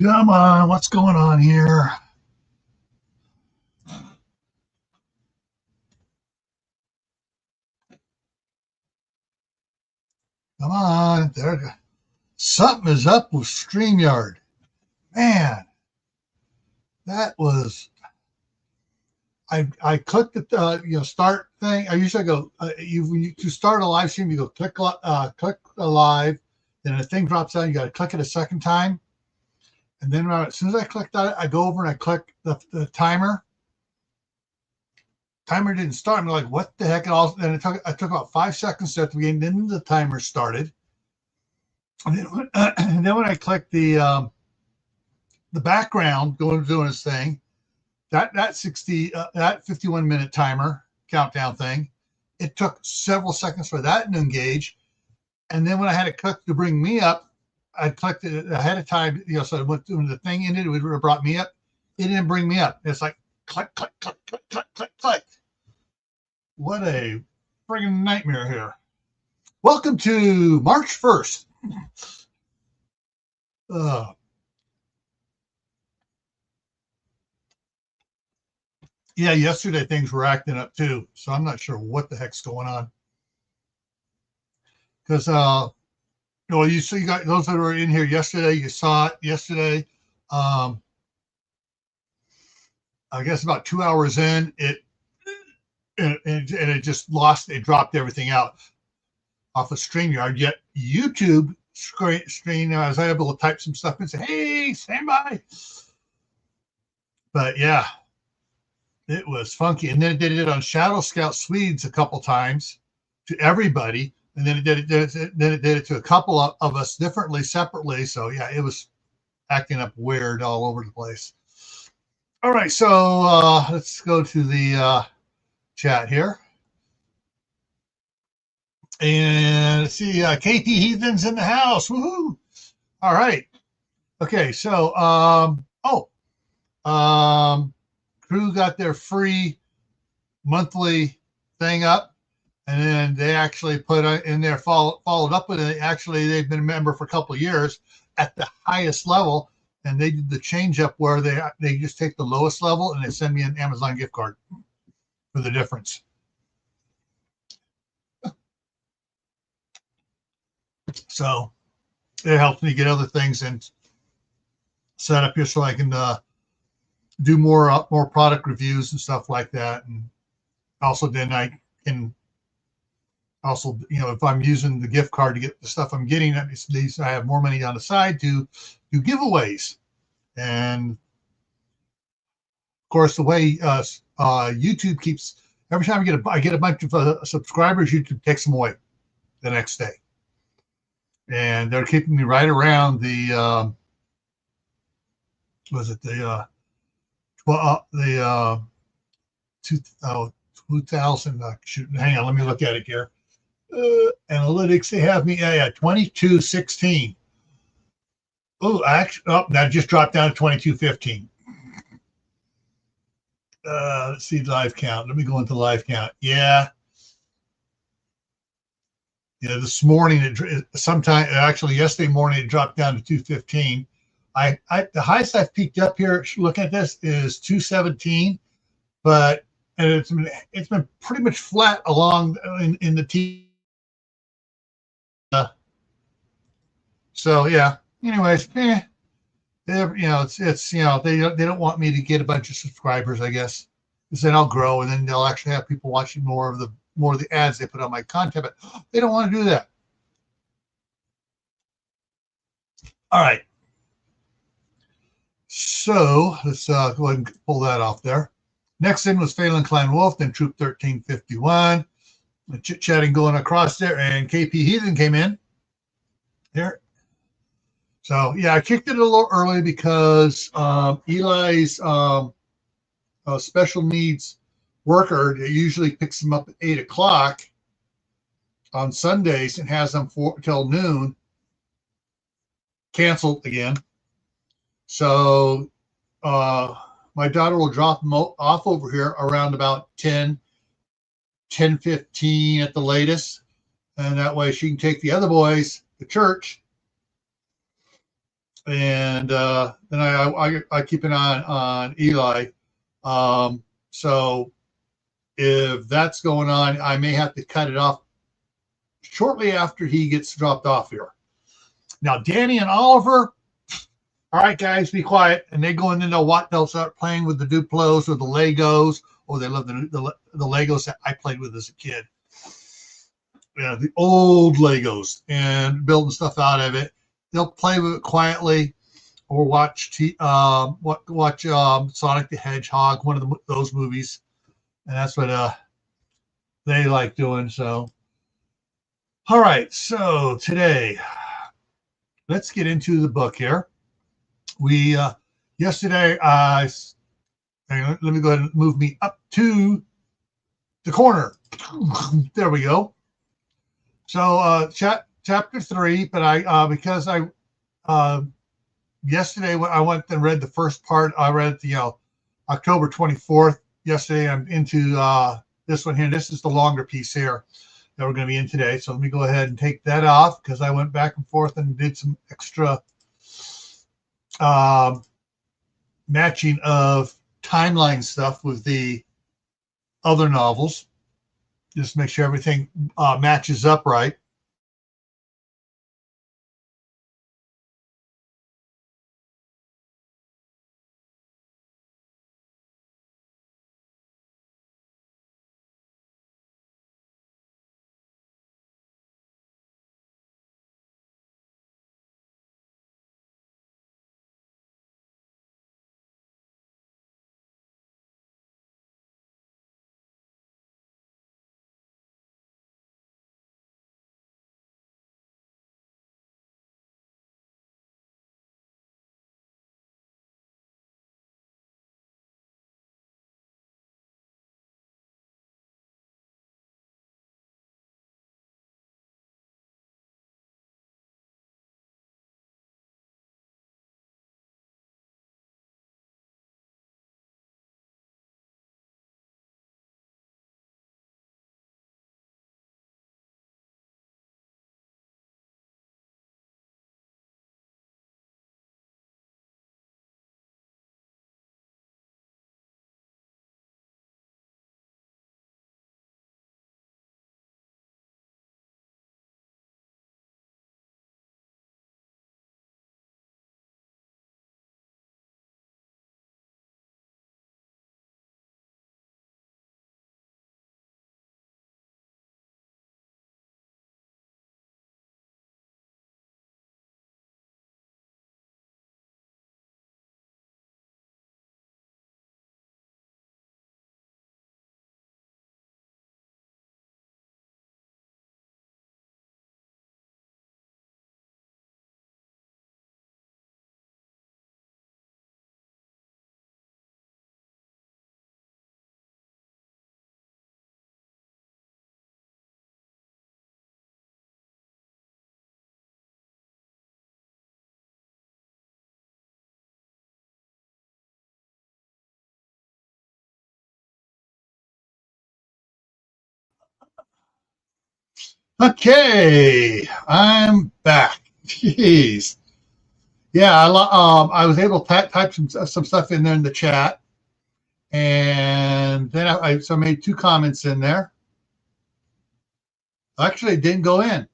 Come on, what's going on here? Come on, something is up with StreamYard. Man, that was I clicked the start thing. I usually go to start a live stream. You go click a live, then the thing drops out. You got to click it a second time, and then as soon as I click that, I go over and I click the timer. Timer didn't start. I'm like, what the heck? And I took about 5 seconds to begin. Then the timer started. And then when I clicked the background going doing his thing, that 51-minute timer countdown thing, it took several seconds for that to engage. And then when I had to click to bring me up, I clicked it ahead of time, so when the thing ended, it would have brought me up. It didn't bring me up. It's like click, click, click, click, click, click, click. What a friggin' nightmare here. Welcome to March 1st. Yeah, yesterday things were acting up too, so I'm not sure what the heck's going on. Because you got those that were in here yesterday. You saw it yesterday. I guess about 2 hours in, it just lost. It dropped everything out off of StreamYard. Yet YouTube screen, I was able to type some stuff and say, "Hey, stand by." But yeah, it was funky. And then it did it on Shadow Scout Swedes a couple times to everybody. And then it did it to a couple of us differently, separately. So yeah, it was acting up weird all over the place. All right, so let's go to the chat here. And let's see, KP Heathen's in the house. Woohoo! All right. Okay, so Crew got their free monthly thing up, and then they actually put in there, followed up with it. Actually, they've been a member for a couple of years at the highest level, and they did the change up where they just take the lowest level and they send me an Amazon gift card for the difference. So it helps me get other things and set up here so I can do more product reviews and stuff like that. And also then I can also, if I'm using the gift card to get the stuff I'm getting, at least I have more money on the side to do giveaways. And of course, the way YouTube keeps, every time I get a bunch of subscribers, YouTube takes them away the next day. And they're keeping me right around the, was it the 2000, hang on, let me look at it here. Analytics, they have me, 2216. That just dropped down to 2215. Let's see, live count. Let me go into live count. Yeah, this morning, actually yesterday morning, it dropped down to 215. The highest I've peaked up here, look at this, is 217, but it's been pretty much flat along in the T. So yeah. Anyways, it's they don't want me to get a bunch of subscribers, I guess, because then I'll grow and then they'll actually have people watching more of the ads they put on my content, but they don't want to do that. All right. So let's go ahead and pull that off there. Next in was Phelan Clan Wolf, then Troop 1351. Chit-chatting going across there, and KP Heathen came in there. So yeah, I kicked it a little early because Eli's special needs worker usually picks them up at 8 o'clock on Sundays and has them till noon. Canceled again. So my daughter will drop them off over here around about 10:15 at the latest, and that way she can take the other boys to church. and then I keep an eye on Eli. So if that's going on, I may have to cut it off shortly after he gets dropped off here. Now, Danny and Oliver, all right, guys, be quiet. And they go into what they'll start playing with the Duplos or the Legos, or they love the Legos that I played with as a kid. Yeah, the old Legos, and building stuff out of it. They'll play with it quietly, or watch Sonic the Hedgehog, one of those movies, and that's what they like doing. So, all right. So today, let's get into the book here. We yesterday, let me go ahead and move me up to the corner. There we go. So chapter 3, but I because I yesterday when I went and read the first part, I read October 24th. Yesterday I'm into this one here. This is the longer piece here that we're going to be in today. So let me go ahead and take that off because I went back and forth and did some extra matching of timeline stuff with the other novels. Just make sure everything matches up right. Okay, I'm back. Jeez. Yeah, I was able to type some stuff in there in the chat, and then I made 2 comments in there. Actually, it didn't go in.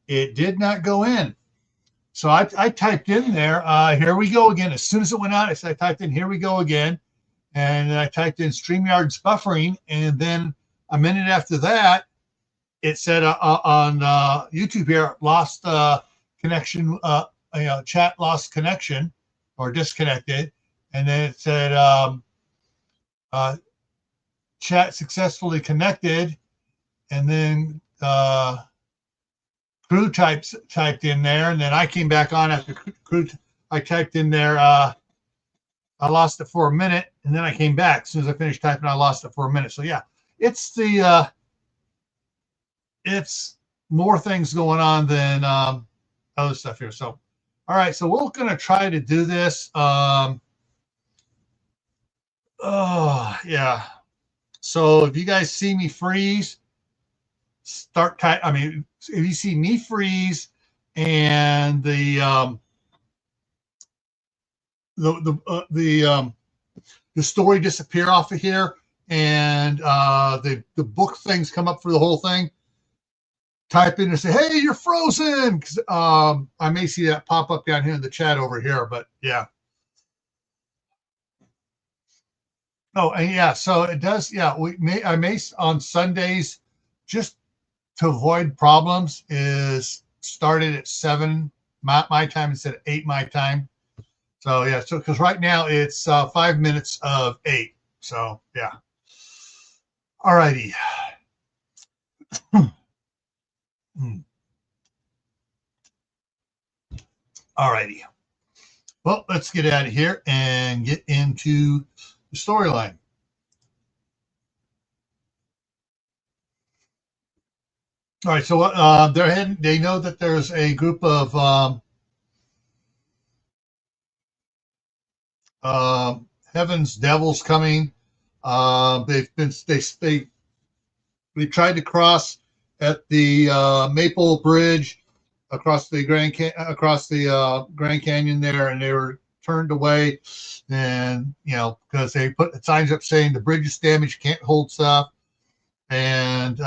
It did not go in. So I typed in there, here we go again. As soon as it went out, I typed in, here we go again. And then I typed in StreamYard's buffering. And then a minute after that, it said on YouTube here, lost connection, chat lost connection or disconnected. And then it said chat successfully connected. And then crew typed in there. And then I came back on after crew. I typed in there, I lost it for a minute. And then I came back. As soon as I finished typing, I lost it for a minute. So yeah, it's more things going on than other stuff here. So, all right. So we're going to try to do this. Oh, yeah. So if you guys see me freeze, if you see me freeze and the the story disappear off of here, and the book things come up for the whole thing. Type in and say, "Hey, you're frozen." Because I may see that pop up down here in the chat over here, but yeah. Oh, and yeah, so it does. Yeah, I may on Sundays, just to avoid problems, is started at 7 my time instead of 8 my time. So yeah, so because right now it's 5 minutes of 8. So yeah. All righty. All righty. Well, let's get out of here and get into the storyline. All right, so they're heading. They know that there's a group of Heaven's devils coming. They tried to cross at the Maple Bridge across the Grand Canyon there, and they were turned away. And because they put the signs up saying the bridge is damaged, can't hold stuff, and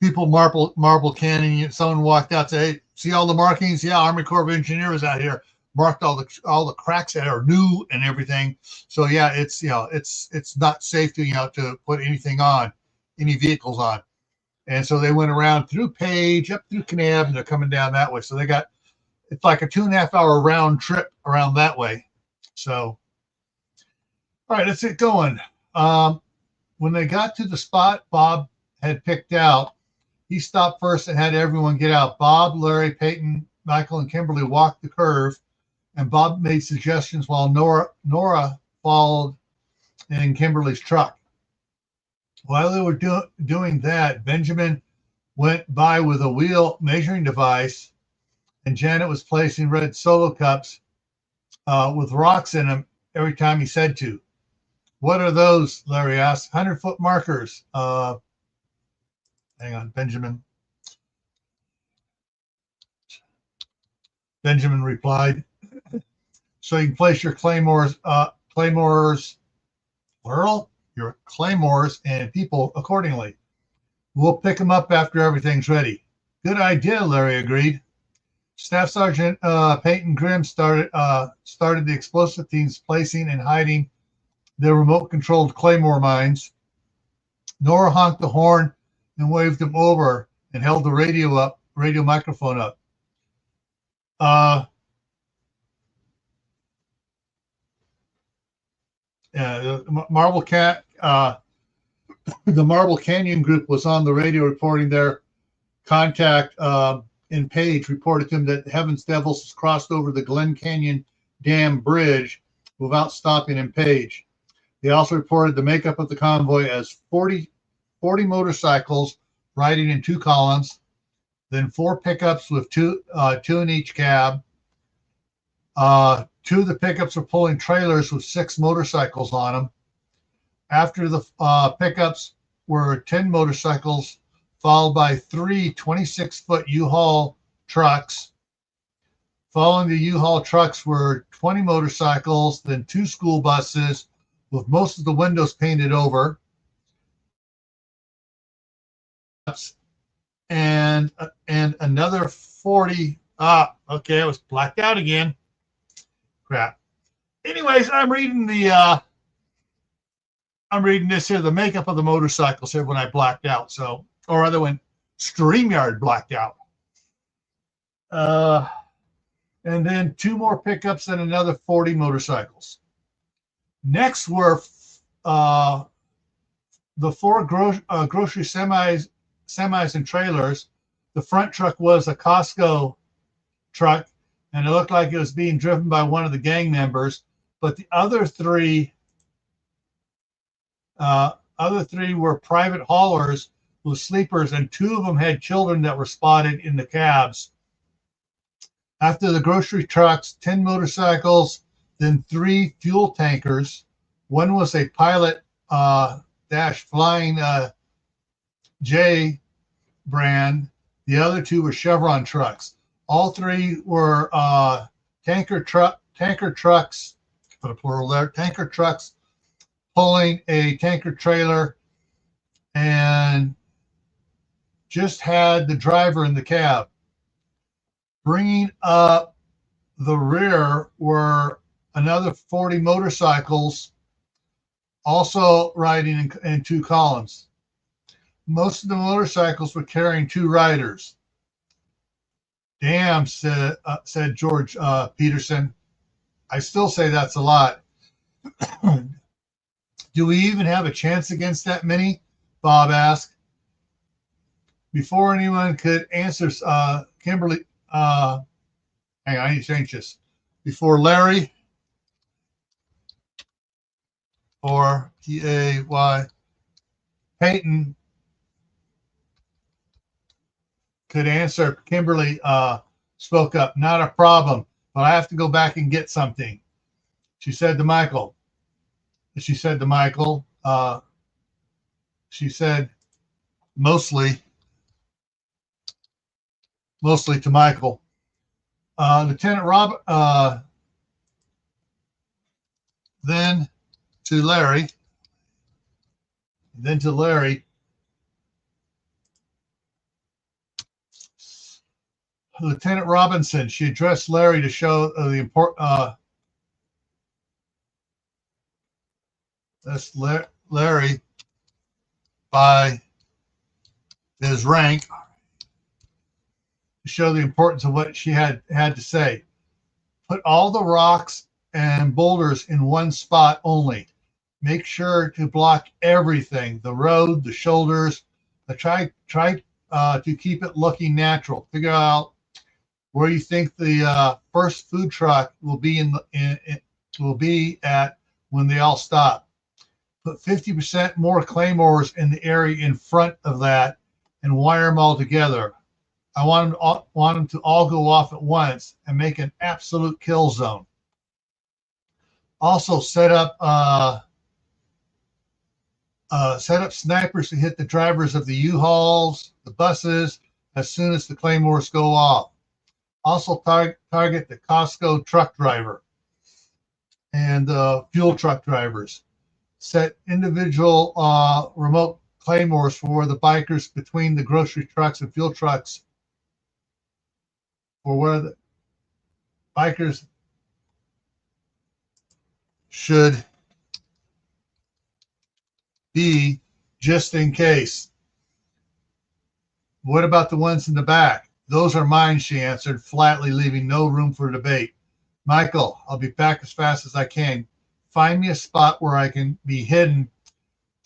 people Marble Canyon. Someone walked out, said, "Hey, see all the markings? Yeah, Army Corps of Engineers out here marked all the cracks that are new and everything." So yeah, it's it's not safe to to put anything on, any vehicles on. And so they went around through Page, up through Kanab, and they're coming down that way. So it's like a 2.5 hour round trip around that way. So all right, let's get going. When they got to the spot Bob had picked out, he stopped first and had everyone get out. Bob, Larry, Peyton, Michael, and Kimberly walked the curve, and Bob made suggestions while Nora followed in Kimberly's truck. While they were doing that, Benjamin went by with a wheel measuring device, and Janet was placing red Solo cups with rocks in them every time he said to. "What are those?" Larry asked. 100-foot markers. Hang on, Benjamin. Benjamin replied. "So you can place your claymores, plural, your claymores and people accordingly. We'll pick them up after everything's ready." "Good idea," Larry agreed. Staff Sergeant Peyton Grimm started the explosive teams placing and hiding their remote-controlled claymore mines. Nora honked the horn and waved them over and held the radio microphone up. The Marble Canyon group was on the radio reporting their contact in Page reported to him that Heaven's Devils has crossed over the Glen Canyon Dam Bridge without stopping in Page. They also reported the makeup of the convoy as 40 motorcycles riding in 2 columns, then 4 pickups with two in each cab. 2 of the pickups were pulling trailers with 6 motorcycles on them. After the pickups were 10 motorcycles, followed by 3 26-foot U-Haul trucks. Following the U-Haul trucks were 20 motorcycles, then 2 school buses with most of the windows painted over, and another 40. Okay, I was blacked out again. Crap. Anyways, I'm reading this here, the makeup of the motorcycles here when I blacked out. So, or rather when StreamYard blacked out. And then 2 more pickups and another 40 motorcycles. Next were the 4 grocery semis and trailers. The front truck was a Costco truck, and it looked like it was being driven by one of the gang members. But the other 3 were private haulers with sleepers, and 2 of them had children that were spotted in the cabs. After the grocery trucks, 10 motorcycles, then 3 fuel tankers. One was a Pilot Flying J brand. The other 2 were Chevron trucks. All 3 were tanker trucks, put a plural there, tanker trucks pulling a tanker trailer, and just had the driver in the cab. Bringing up the rear were another 40 motorcycles, also riding in two columns. Most of the motorcycles were carrying two riders. Damn, said George Peterson. I still say that's a lot. Do we even have a chance against that many? Bob asked. Before anyone could answer, Kimberly, hang on, I need to change this. Before Larry, or P-A-Y, Peyton could answer, Kimberly spoke up. Not a problem, but I have to go back and get something. She said to Michael. She said mostly to Michael. Lieutenant Rob, then to Larry. Lieutenant Robinson, she addressed Larry to show the important. That's Larry by his rank to show the importance of what she had to say. Put all the rocks and boulders in one spot only. Make sure to block everything: the road, the shoulders. Try to keep it looking natural. Figure out where you think the first food truck will be will be at when they all stop. Put 50% more claymores in the area in front of that and wire them all together. I want them to all go off at once and make an absolute kill zone. Also set up snipers to hit the drivers of the U-Hauls, the buses, as soon as the claymores go off. Also target the Costco truck driver and fuel truck drivers. Set individual remote claymores for the bikers between the grocery trucks and fuel trucks, or where the bikers should be, just in case. What about the ones in the back? Those are mine, she answered, flatly, leaving no room for debate. Michael, I'll be back as fast as I can. Find me a spot where I can be hidden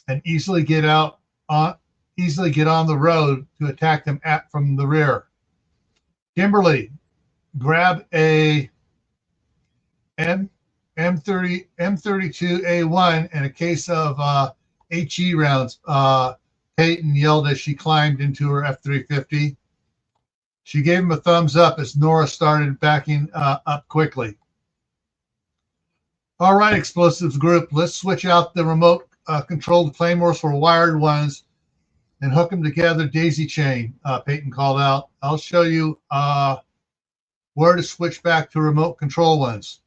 and easily get on the road to attack them from the rear. Kimberly, grab a M32A1 and a case of HE rounds, Peyton yelled as she climbed into her F-350. She gave him a thumbs up as Nora started backing up quickly. All right, explosives group, let's switch out the remote controlled claymores for wired ones and hook them together daisy chain, Peyton called out. I'll show you where to switch back to remote control ones.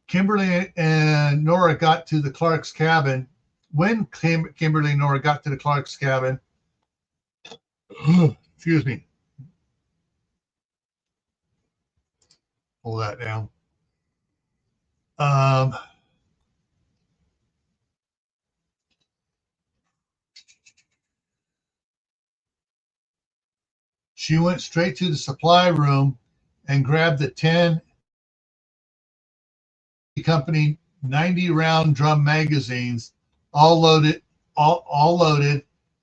Kimberly and Nora got to the Clark's cabin. When Kimberly and Nora got to the Clark's cabin, excuse me, pull that down. She went straight to the supply room and grabbed the 10 company 90-round drum magazines, all loaded,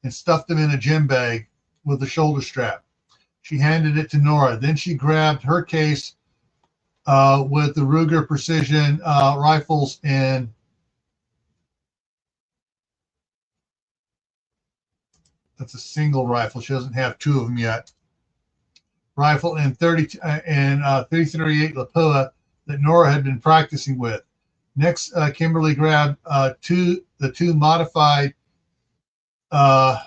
and stuffed them in a gym bag with a shoulder strap. She handed it to Nora. Then she grabbed her case with the Ruger precision rifles and that's a single rifle. She doesn't have two of them yet. Rifle and 338 Lapua that Nora had been practicing with. Next, Kimberly grabbed the two modified Car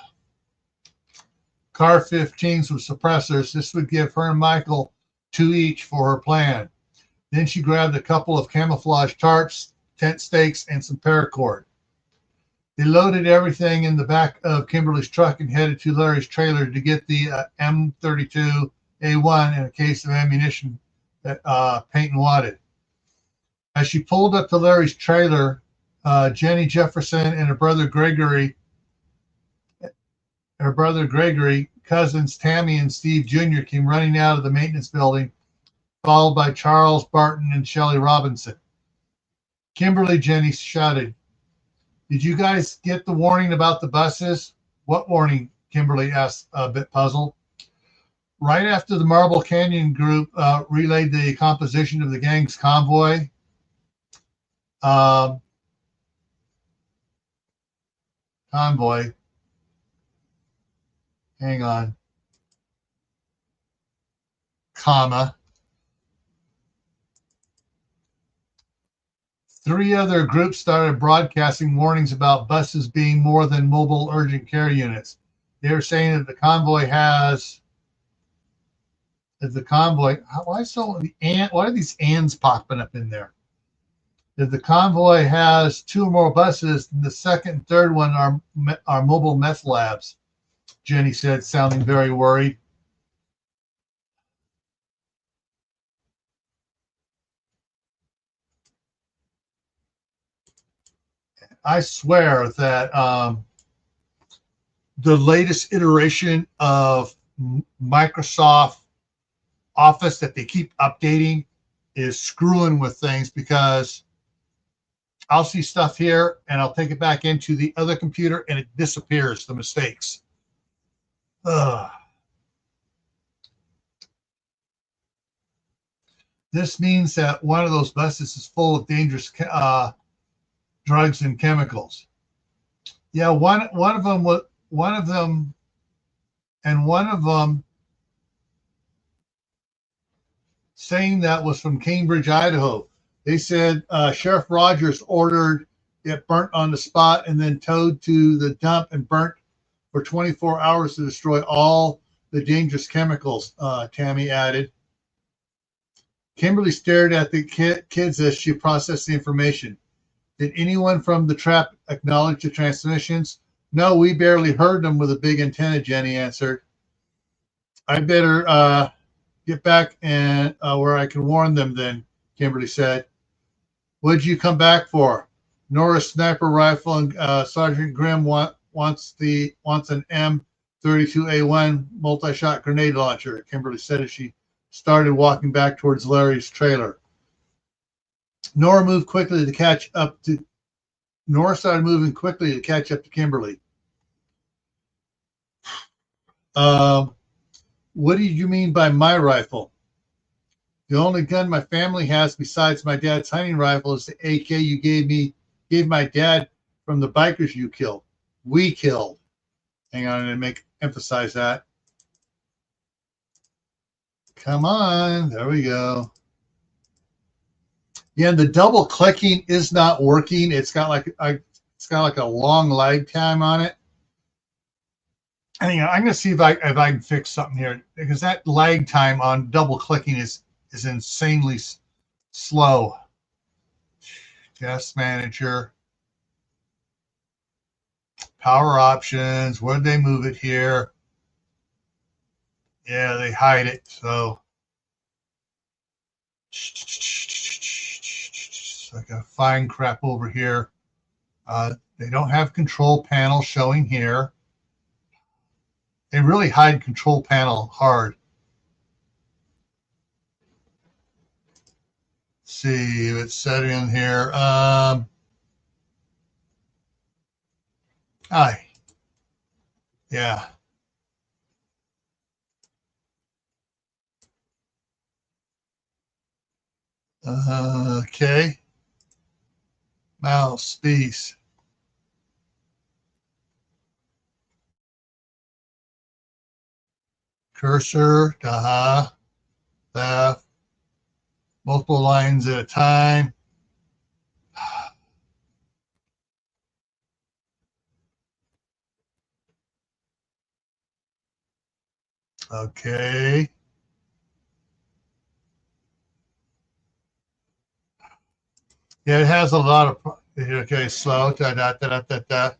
15s with suppressors. This would give her and Michael 2 each for her plan. Then she grabbed a couple of camouflage tarps, tent stakes, and some paracord. They loaded everything in the back of Kimberly's truck and headed to Larry's trailer to get the M32A1 and a case of ammunition that Peyton wanted. As she pulled up to Larry's trailer, Jenny Jefferson and her brother Gregory, cousins Tammy and Steve Jr. came running out of the maintenance building, followed by Charles Barton and Shelley Robinson. Kimberly, Jenny shouted, "Did you guys get the warning about the buses?" "What warning?" Kimberly asked, a bit puzzled. Right after the Marble Canyon group relayed the composition of the gang's convoy, hang on, comma, 3 other groups started broadcasting warnings about buses being more than mobile urgent care units. They were saying that the convoy has, why are these ands popping up in there? That the convoy has 2 or more buses, and the second and third one are mobile meth labs, Jenny said, sounding very worried. I swear that the latest iteration of Microsoft Office that they keep updating is screwing with things, because I'll see stuff here and I'll take it back into the other computer and it disappears, the mistakes. Ugh. This means that one of those buses is full of dangerous drugs and chemicals. Yeah, one of them saying that was from Cambridge, Idaho. They said Sheriff Rogers ordered it burnt on the spot and then towed to the dump and burnt for 24 hours to destroy all the dangerous chemicals, Tammy added. Kimberly stared at the kids as she processed the information. Did anyone from the trap acknowledge the transmissions? No, we barely heard them with a big antenna, Jenny answered. I better get back and where I can warn them then, Kimberly said. What'd you come back for? Nora's sniper rifle and Sergeant Grimm wants an M32A1 multi-shot grenade launcher, Kimberly said as she started walking back towards Larry's trailer. Nora started moving quickly to catch up to Kimberly. What do you mean by my rifle? The only gun my family has besides my dad's hunting rifle is the AK you gave my dad from the bikers you killed. We killed. Hang on, and emphasize that. Come on, there we go. Yeah, the double clicking is not working. It's got like a long lag time on it. And I'm going to see if I can fix something here, because that lag time on double clicking is insanely slow. Test manager, power options. Where did they move it here? Yeah, they hide it. So I got to find crap over here. They don't have control panel showing here. They really hide control panel hard. Let's see if it's set in here. Yeah. Okay. Mouse, piece. Cursor, left, multiple lines at a time. Okay. Yeah, it has a lot of. Okay, slow. Da, da, da, da, da, da.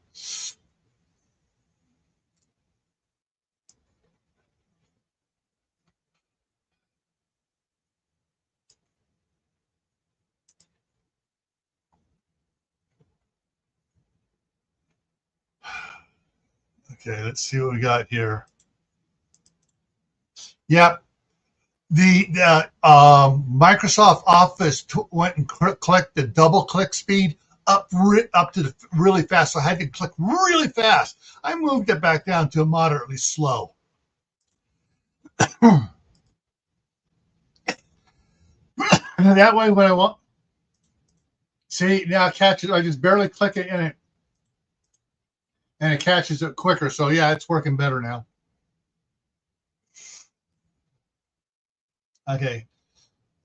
Okay, let's see what we got here. Yep. The Microsoft Office went and clicked the double click speed up to the really fast. So I had to click really fast. I moved it back down to a moderately slow. That way, when I want, see now it catches. I just barely click it and it catches it quicker. So yeah, it's working better now. Okay,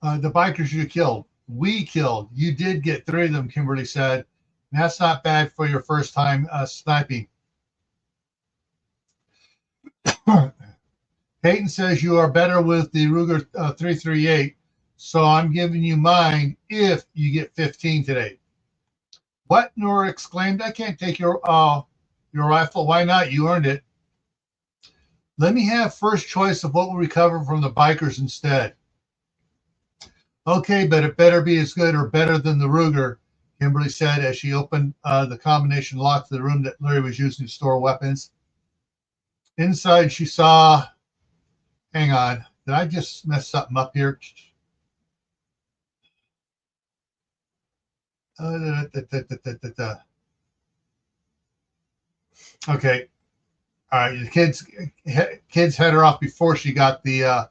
the bikers you killed, we killed. You did get 3 of them. Kimberly said, that's not bad for your first time sniping. Peyton says you are better with the Ruger 338, so I'm giving you mine if you get 15 today. What? Nora exclaimed. I can't take your rifle. Why not? You earned it. Let me have first choice of what we recover from the bikers instead. Okay, but it better be as good or better than the Ruger, Kimberly said as she opened the combination lock to the room that Larry was using to store weapons. Inside, she saw. Hang on. Did I just mess something up here? Okay. All right. The kids had her off before she got the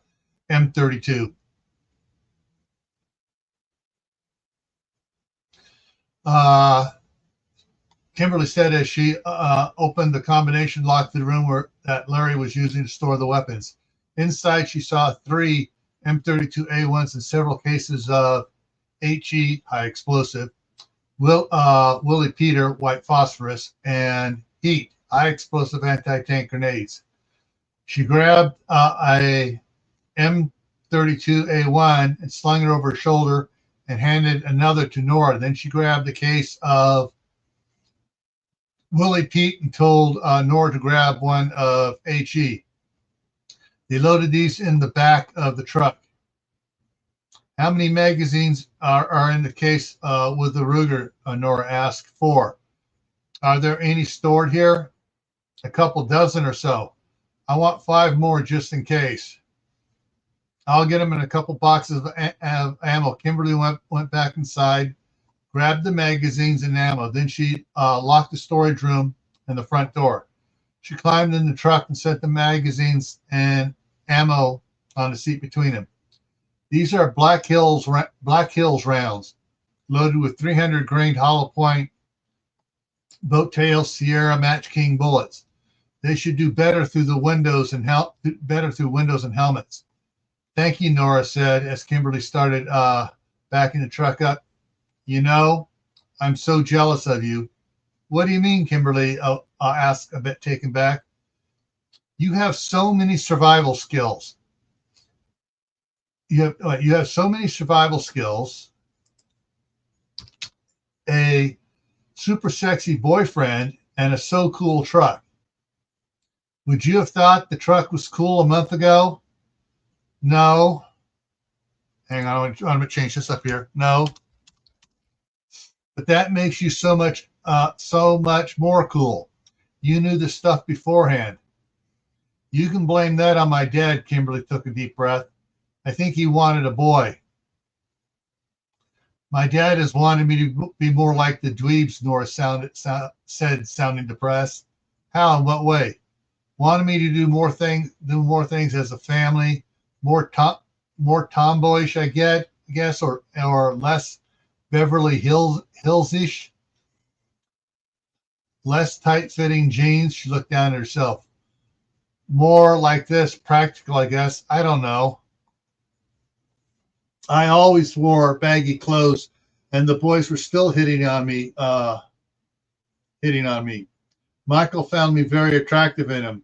M32. Kimberly said as she opened the combination lock to the room that Larry was using to store the weapons. Inside, she saw 3 M32A1s and several cases of HE, high explosive, Willie Peter, white phosphorus, and heat, high explosive anti-tank grenades. She grabbed a M32A1 and slung it over her shoulder and handed another to Nora. Then she grabbed a case of Willie Pete and told Nora to grab one of HE. They loaded these in the back of the truck. How many magazines are in the case with the Ruger? Nora asked. 4. Are there any stored here? A couple dozen or so. I want 5 more just in case. I'll get them in a couple boxes of ammo. Kimberly went back inside, grabbed the magazines and ammo. Then she locked the storage room and the front door. She climbed in the truck and set the magazines and ammo on the seat between them. These are Black Hills rounds, loaded with 300 grain hollow point boat tail Sierra Match King bullets. They should do better through the windows and helmets. Thank you, Nora said as Kimberly started backing the truck up. You know, I'm so jealous of you. What do you mean, Kimberly asked, a bit taken back. You have so many survival skills. You have so many survival skills, a super sexy boyfriend, and a so cool truck. Would you have thought the truck was cool a month ago? No. Hang on, I'm going to change this up here. No. But that makes you so much more cool. You knew the stuff beforehand. You can blame that on my dad. Kimberly took a deep breath. I think he wanted a boy. My dad has wanted me to be more like the dweebs, Nora said, sounding depressed. How? In what way? Wanted me to do more things as a family, more tomboyish, I guess, or less Beverly Hills-ish, less tight-fitting jeans. She looked down at herself. More like this, practical, I guess. I don't know. I always wore baggy clothes, and the boys were still hitting on me. Michael found me very attractive in him.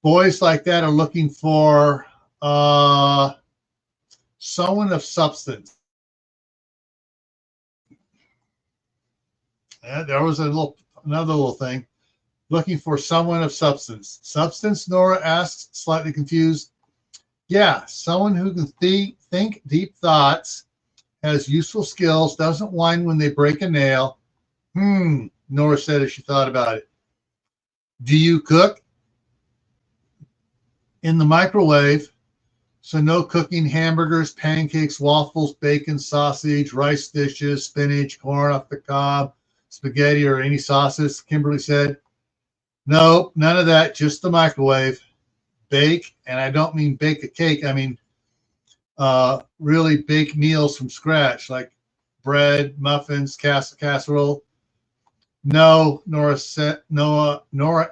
Boys like that are looking for someone of substance. And there was another little thing. Looking for someone of substance. Substance, Nora asks, slightly confused. Yeah, someone who can think deep thoughts, has useful skills, doesn't whine when they break a nail. Nora said as she thought about it. Do you cook? In the microwave, so no cooking hamburgers, pancakes, waffles, bacon, sausage, rice dishes, spinach, corn off the cob, spaghetti, or any sauces, Kimberly said. No, none of that, just the microwave. Bake, and I don't mean bake a cake, I mean really bake meals from scratch, like bread, muffins, casserole. No, Nora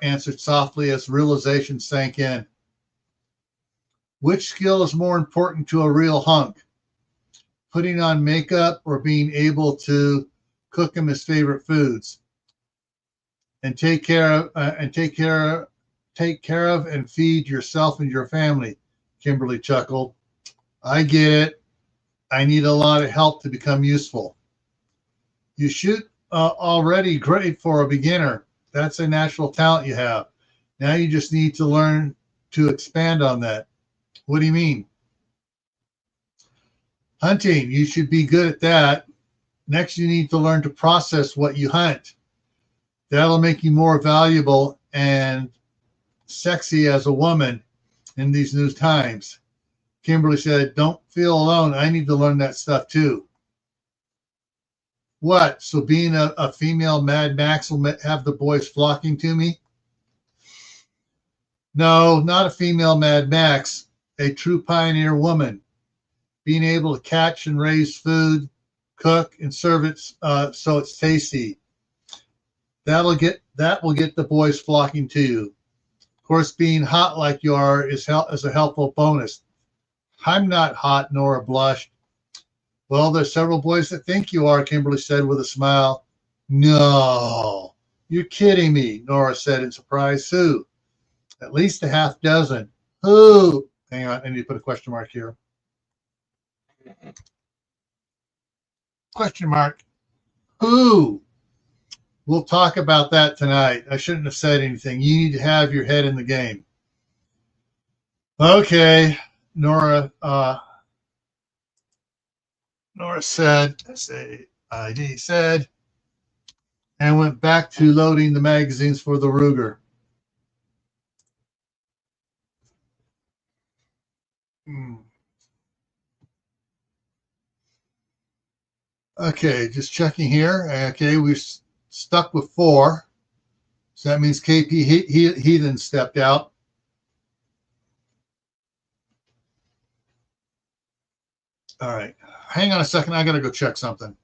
answered softly as realization sank in. Which skill is more important to a real hunk? Putting on makeup or being able to cook him his favorite foods and take care of and feed yourself and your family? Kimberly chuckled. I get it. I need a lot of help to become useful. You shoot already great for a beginner. That's a natural talent you have. Now you just need to learn to expand on that. What do you mean? Hunting, you should be good at that. Next, you need to learn to process what you hunt. That'll make you more valuable and sexy as a woman in these new times. Kimberly said, don't feel alone. I need to learn that stuff too. What? So being a female Mad Max will have the boys flocking to me? No, not a female Mad Max. A true pioneer woman, being able to catch and raise food, cook and serve it so it's tasty. That will get the boys flocking to you. Of course, being hot like you are is a helpful bonus. I'm not hot, Nora blushed. Well, there's several boys that think you are, Kimberly said with a smile. No, you're kidding me, Nora said in surprise. Who? At least a half dozen. Who? Hang on, I need to put a question mark here. Question mark. Who? We'll talk about that tonight. I shouldn't have said anything. You need to have your head in the game. Okay, Nora said, S-A-I-D said, and went back to loading the magazines for the Ruger. Okay, just checking here. Okay, we're stuck with 4. So that means KP Heathen stepped out. All right. Hang on a second. I got to go check something.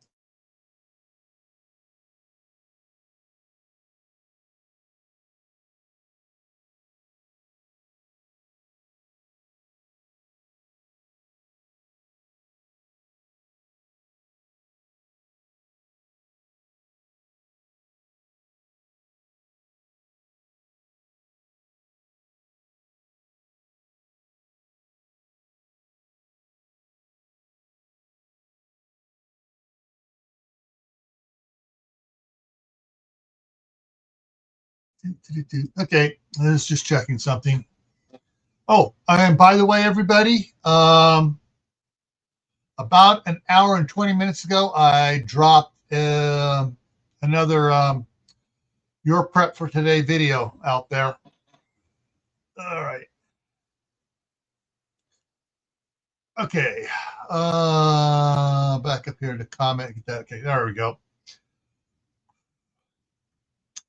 Okay, let's just checking something. Oh, and by the way, everybody, about an hour and 20 minutes ago, I dropped another Your Prep for Today video out there. All right. Okay. Back up here to comment. Okay, there we go.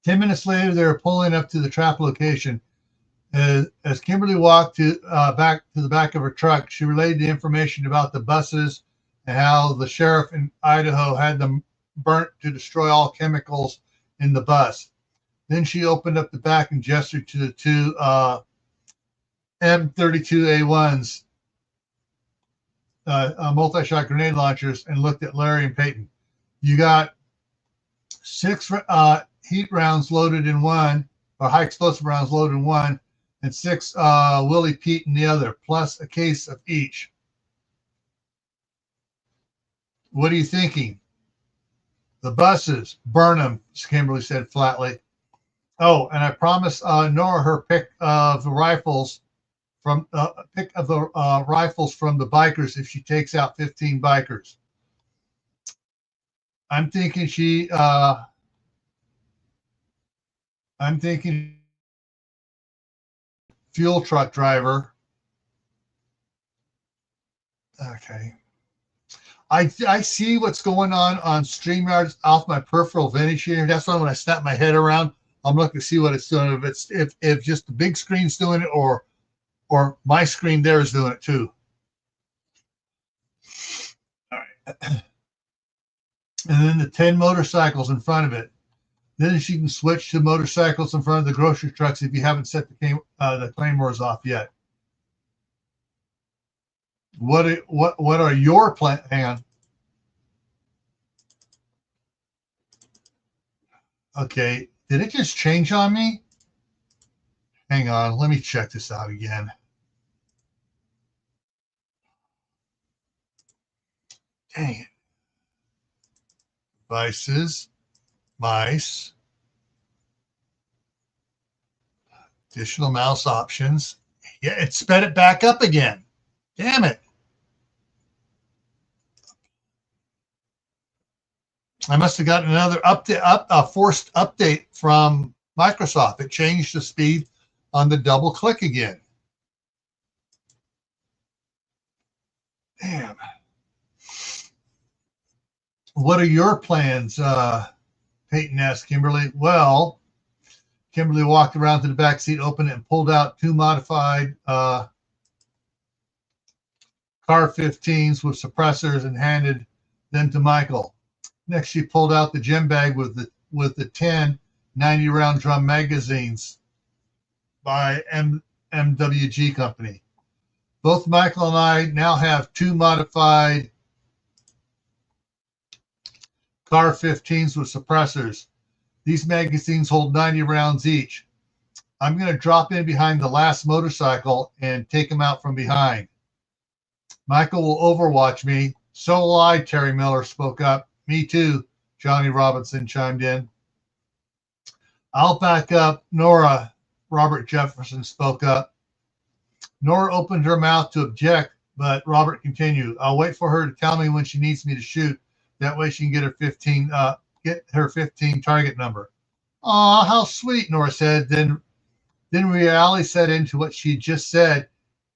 10 minutes later, they were pulling up to the trap location. As Kimberly walked back to the back of her truck, she relayed the information about the buses and how the sheriff in Idaho had them burnt to destroy all chemicals in the bus. Then she opened up the back and gestured to the 2 M32A1s, multi-shot grenade launchers, and looked at Larry and Peyton. You got 6 heat rounds loaded in one, or high explosive rounds loaded in one, and 6 Willie Pete in the other, plus a case of each. What are you thinking? The buses, burn them, Kimberly said flatly. Oh, and I promised Nora her pick of the rifles from the bikers if she takes out 15 bikers. I'm thinking fuel truck driver. Okay. I see what's going on StreamYard off my peripheral vintage here. That's why when I snap my head around, I'm looking to see what it's doing. If just the big screen's doing it or my screen there is doing it too. All right. And then the 10 motorcycles in front of it. Then she can switch to motorcycles in front of the grocery trucks if you haven't set the claymores off yet. What are your plans? Hang on. Okay, did it just change on me? Hang on, let me check this out again. Dang it. Devices, mice, additional mouse options. Yeah, it sped it back up again. Damn it. I must have gotten another forced update from Microsoft. It changed the speed on the double click again. Damn. What are your plans? Peyton asked Kimberly. Well, Kimberly walked around to the back seat, opened it, and pulled out 2 modified car 15s with suppressors and handed them to Michael. Next, she pulled out the gem bag with the 10 90-round drum magazines by MWG Company. Both Michael and I now have 2 modified car 15s with suppressors. These magazines hold 90 rounds each. I'm going to drop in behind the last motorcycle and take him out from behind. Michael will overwatch me. So will I, Terry Miller spoke up. Me too, Johnny Robinson chimed in. I'll back up Nora, Robert Jefferson spoke up. Nora opened her mouth to object, but Robert continued. I'll wait for her to tell me when she needs me to shoot. That way she can get her 15 target number. Aw, how sweet, Nora said. Then reality set into what she just said,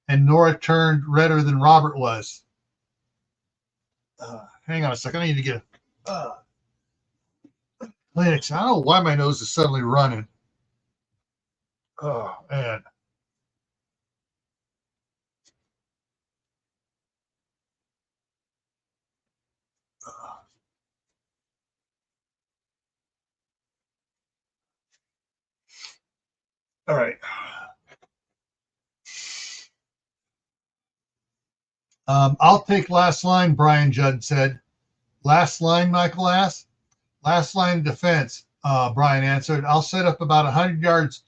and Nora turned redder than Robert was. Hang on a second. I need to get Linux. I don't know why my nose is suddenly running. Oh, man. All right. I'll take last line, Brian Judd said. Last line, Michael asked. Last line of defense, Brian answered. I'll set up about 100 yards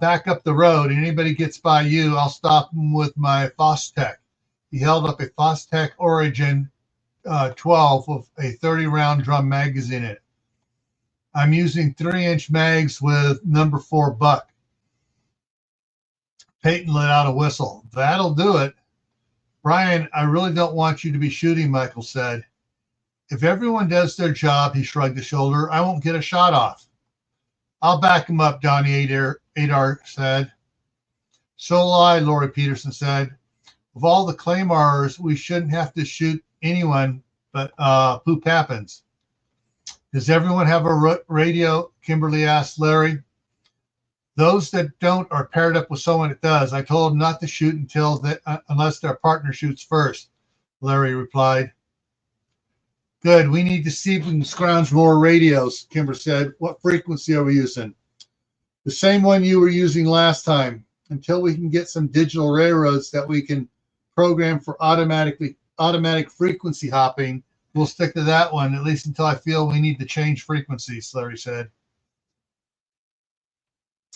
back up the road. Anybody gets by you, I'll stop them with my Fostech. He held up a Fostech Origin 12 with a 30-round drum magazine in it. I'm using 3-inch mags with number 4 buck. Peyton let out a whistle. That'll do it. Brian, I really don't want you to be shooting, Michael said. If everyone does their job, he shrugged his shoulder, I won't get a shot off. I'll back him up, Donnie Adar said. So will I, Lori Peterson said. Of all the claymores, we shouldn't have to shoot anyone, but poop happens. Does everyone have a radio? Kimberly asked Larry. Those that don't are paired up with someone that does. I told them not to shoot unless their partner shoots first, Larry replied. Good. We need to see if we can scrounge more radios, Kimber said. What frequency are we using? The same one you were using last time. Until we can get some digital railroads that we can program for automatic frequency hopping, we'll stick to that one, at least until I feel we need to change frequencies, Larry said.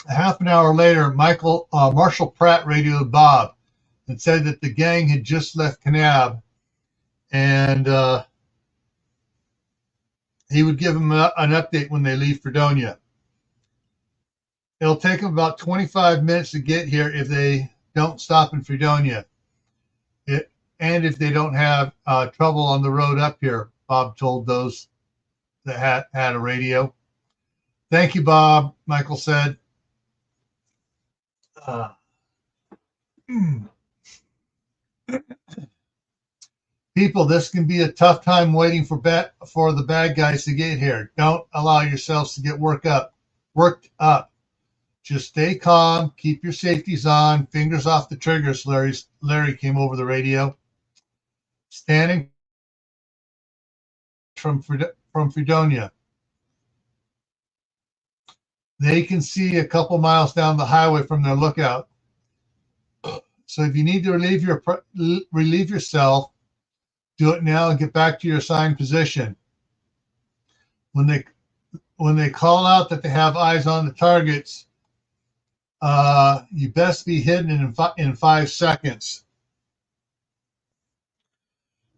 A half an hour later, Marshall Pratt radioed Bob and said that the gang had just left Kanab and he would give them an update when they leave Fredonia. It'll take them about 25 minutes to get here if they don't stop in Fredonia. And if they don't have trouble on the road up here, Bob told those that had a radio. Thank you, Bob, Michael said. People, this can be a tough time waiting for the bad guys to get here. Don't allow yourselves to get worked up. Just stay calm, keep your safeties on, fingers off the triggers, Larry came over the radio. Standing from Fredonia. They can see a couple miles down the highway from their lookout. So if you need to relieve yourself, do it now and get back to your assigned position. When they call out that they have eyes on the targets, you best be hidden in 5 seconds.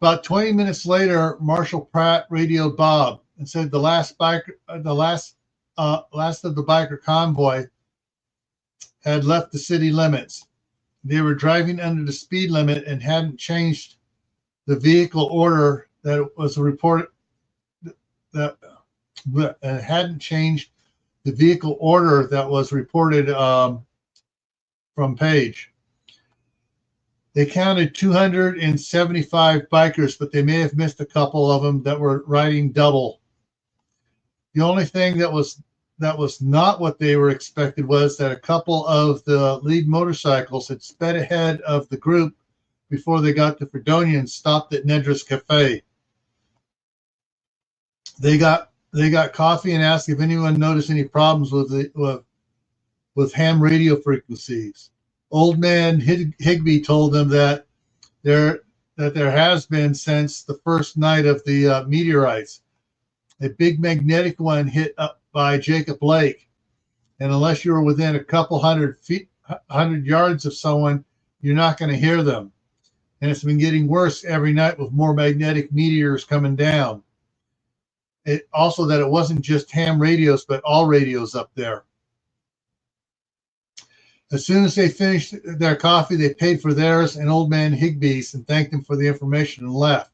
About 20 minutes later, Marshal Pratt radioed Bob and said the last of the biker convoy had left the city limits. They were driving under the speed limit and hadn't changed the vehicle order that was reported. That hadn't changed the vehicle order that was reported from Page. They counted 275 bikers, but they may have missed a couple of them that were riding double. The only thing that was not what they were expected was that a couple of the lead motorcycles had sped ahead of the group before they got to Fredonia and stopped at Nedra's Cafe. They got coffee and asked if anyone noticed any problems with ham radio frequencies. Old man Higby told them that there has been since the first night of the meteorites. A big magnetic one hit up by Jacob Lake, and unless you're within a couple hundred yards of someone, you're not going to hear them. And it's been getting worse every night with more magnetic meteors coming down. It also that it wasn't just ham radios, but all radios up there. As soon as they finished their coffee, they paid for theirs and Old Man Higby's and thanked him for the information and left.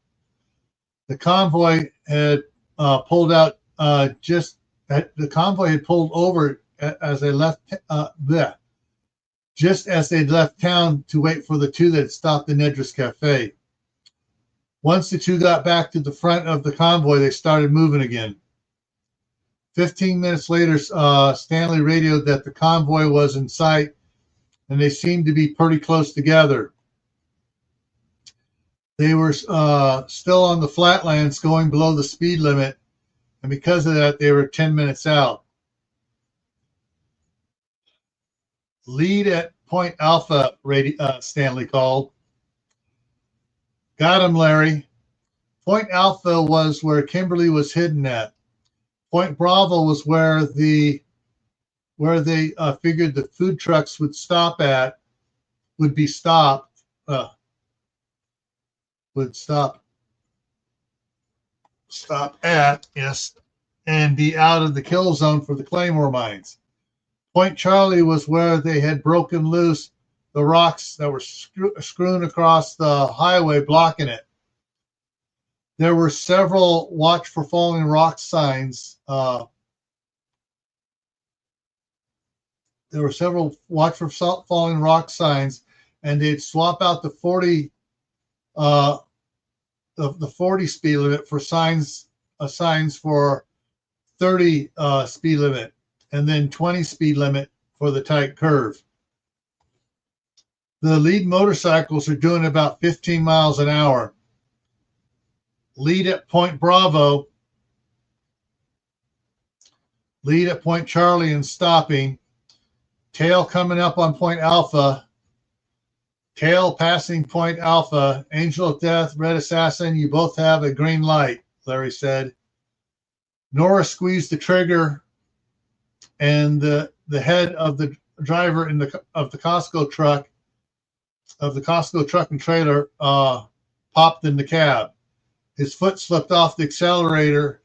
The convoy had pulled out the convoy had pulled over as they left just as they'd left town to wait for the two that had stopped in Nedra's Cafe. Once the two got back to the front of the convoy, they started moving again. 15 minutes later, Stanley radioed that the convoy was in sight and they seemed to be pretty close together. They were still on the flatlands going below the speed limit, and because of that, they were 10 minutes out. Lead at Point Alpha, Stanley called. Got him, Larry. Point Alpha was where Kimberly was hidden at. Point Bravo was where they figured the food trucks would stop at, and be out of the kill zone for the Claymore mines. Point Charlie was where they had broken loose the rocks that were strewn across the highway, blocking it. There were several watch for falling rock signs. Falling rock signs, and they'd swap out the 40 speed limit for signs for 30 speed limit, and then 20 speed limit for the tight curve. The lead motorcycles are doing about 15 miles an hour. Lead at Point Bravo. Lead at Point Charlie and stopping. Tail coming up on Point Alpha. Tail passing Point Alpha. Angel of Death, Red Assassin, you both have a green light, Larry said. Nora squeezed the trigger, and the head of the driver of the Costco truck and trailer popped in the cab. His foot slipped off the accelerator,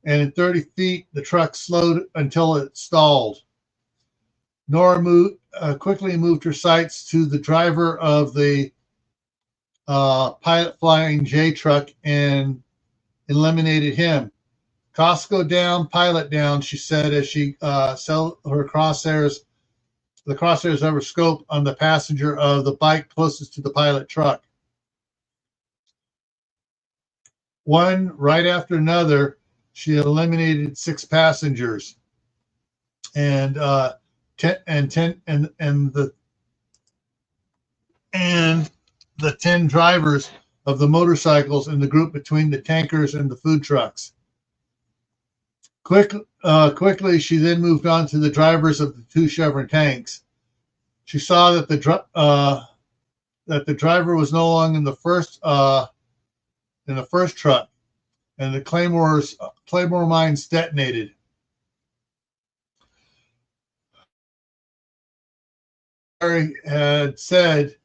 and in 30 feet, the truck slowed until it stalled. Nora quickly moved her sights to the driver of the Pilot Flying J truck and eliminated him. Costco down, pilot down, she said as she set her crosshairs, the crosshairs of her scope on the passenger of the bike closest to the pilot truck. One right after another, she eliminated 6 passengers, and the 10 drivers of the motorcycles in the group between the tankers and the food trucks. Quickly, she then moved on to the drivers of the 2 Chevron tanks. She saw that the driver was no longer in the first truck, and the Claymore mines detonated. Harry had said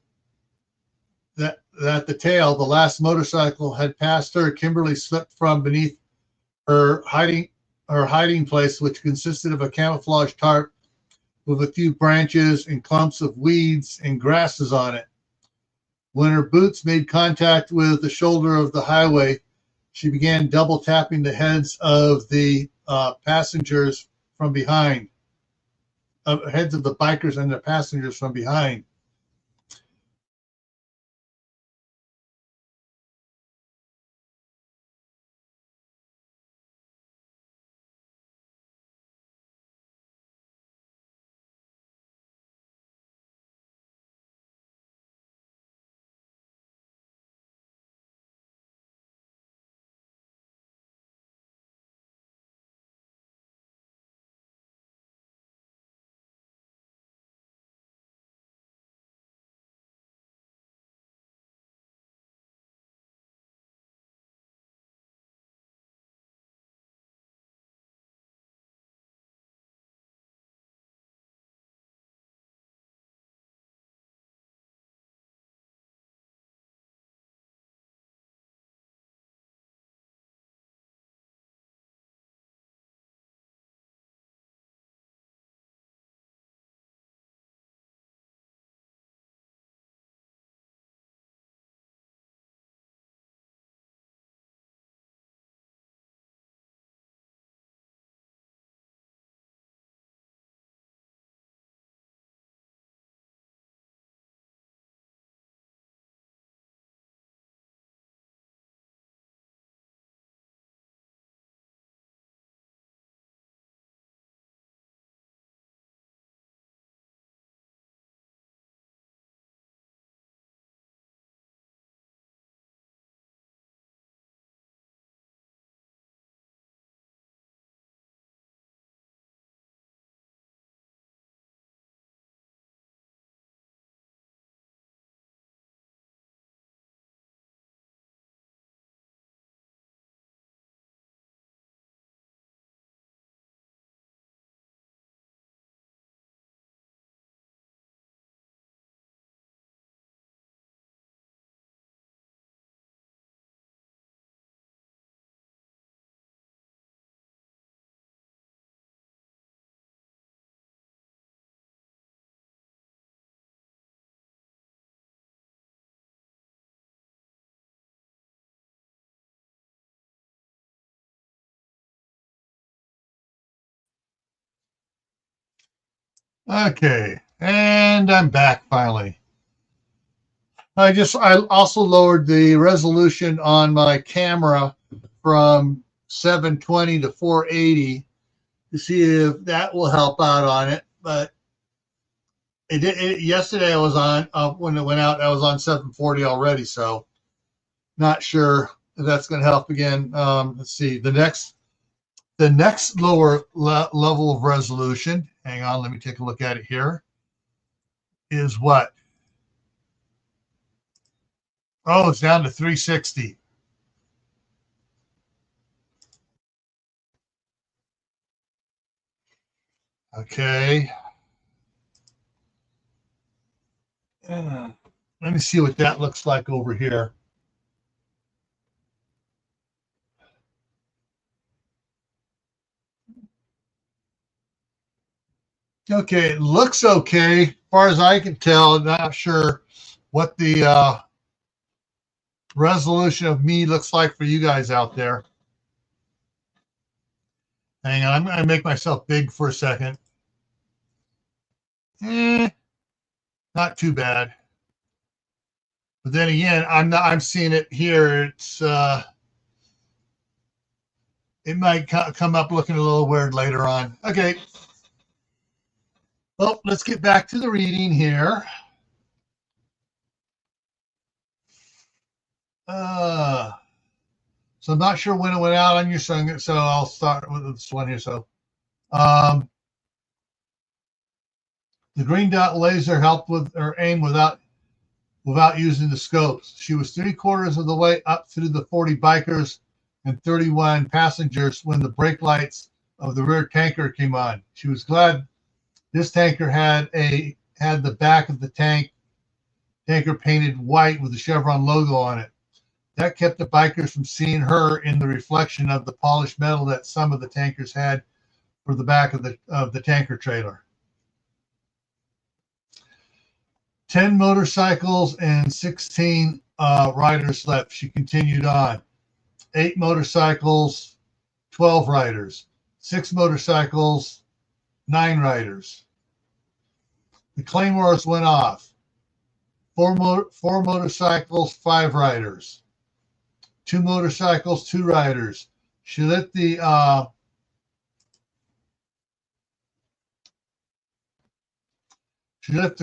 that the tail, the last motorcycle, had passed her. Kimberly slipped from beneath her hiding place, which consisted of a camouflage tarp with a few branches and clumps of weeds and grasses on it. When her boots made contact with the shoulder of the highway, she began double tapping the heads of the passengers from behind, heads of the bikers and the passengers from behind. Okay, and I'm back finally. I also lowered the resolution on my camera from 720 to 480 to see if that will help out on it. But yesterday I was on, when it went out, I was on 740 already, so not sure if that's going to help again. Let's see, the next lower level of resolution, hang on, let me take a look at it here, is what? Oh, it's down to 360. Okay. Let me see what that looks like over here. Okay, it looks okay. As far as I can tell, not sure what the resolution of me looks like for you guys out there. Hang on, I'm going to make myself big for a second. Not too bad. But then again, I'm seeing it here. It might come up looking a little weird later on. Okay. Well, let's get back to the reading here. So I'm not sure when it went out on your son, so I'll start with this one here. So the green dot laser helped with her aim without using the scopes. She was 3/4 of the way up through the 40 bikers and 31 passengers when the brake lights of the rear tanker came on. She was glad this tanker had the back of the tanker painted white with the Chevron logo on it. That kept the bikers from seeing her in the reflection of the polished metal that some of the tankers had for the back of the tanker trailer. 10 motorcycles and 16 riders left. She continued on. 8 motorcycles, 12 riders. 6 motorcycles, 9 riders. The claymores went off. 4 motorcycles, 5 riders. 2 motorcycles, 2 riders. She lit the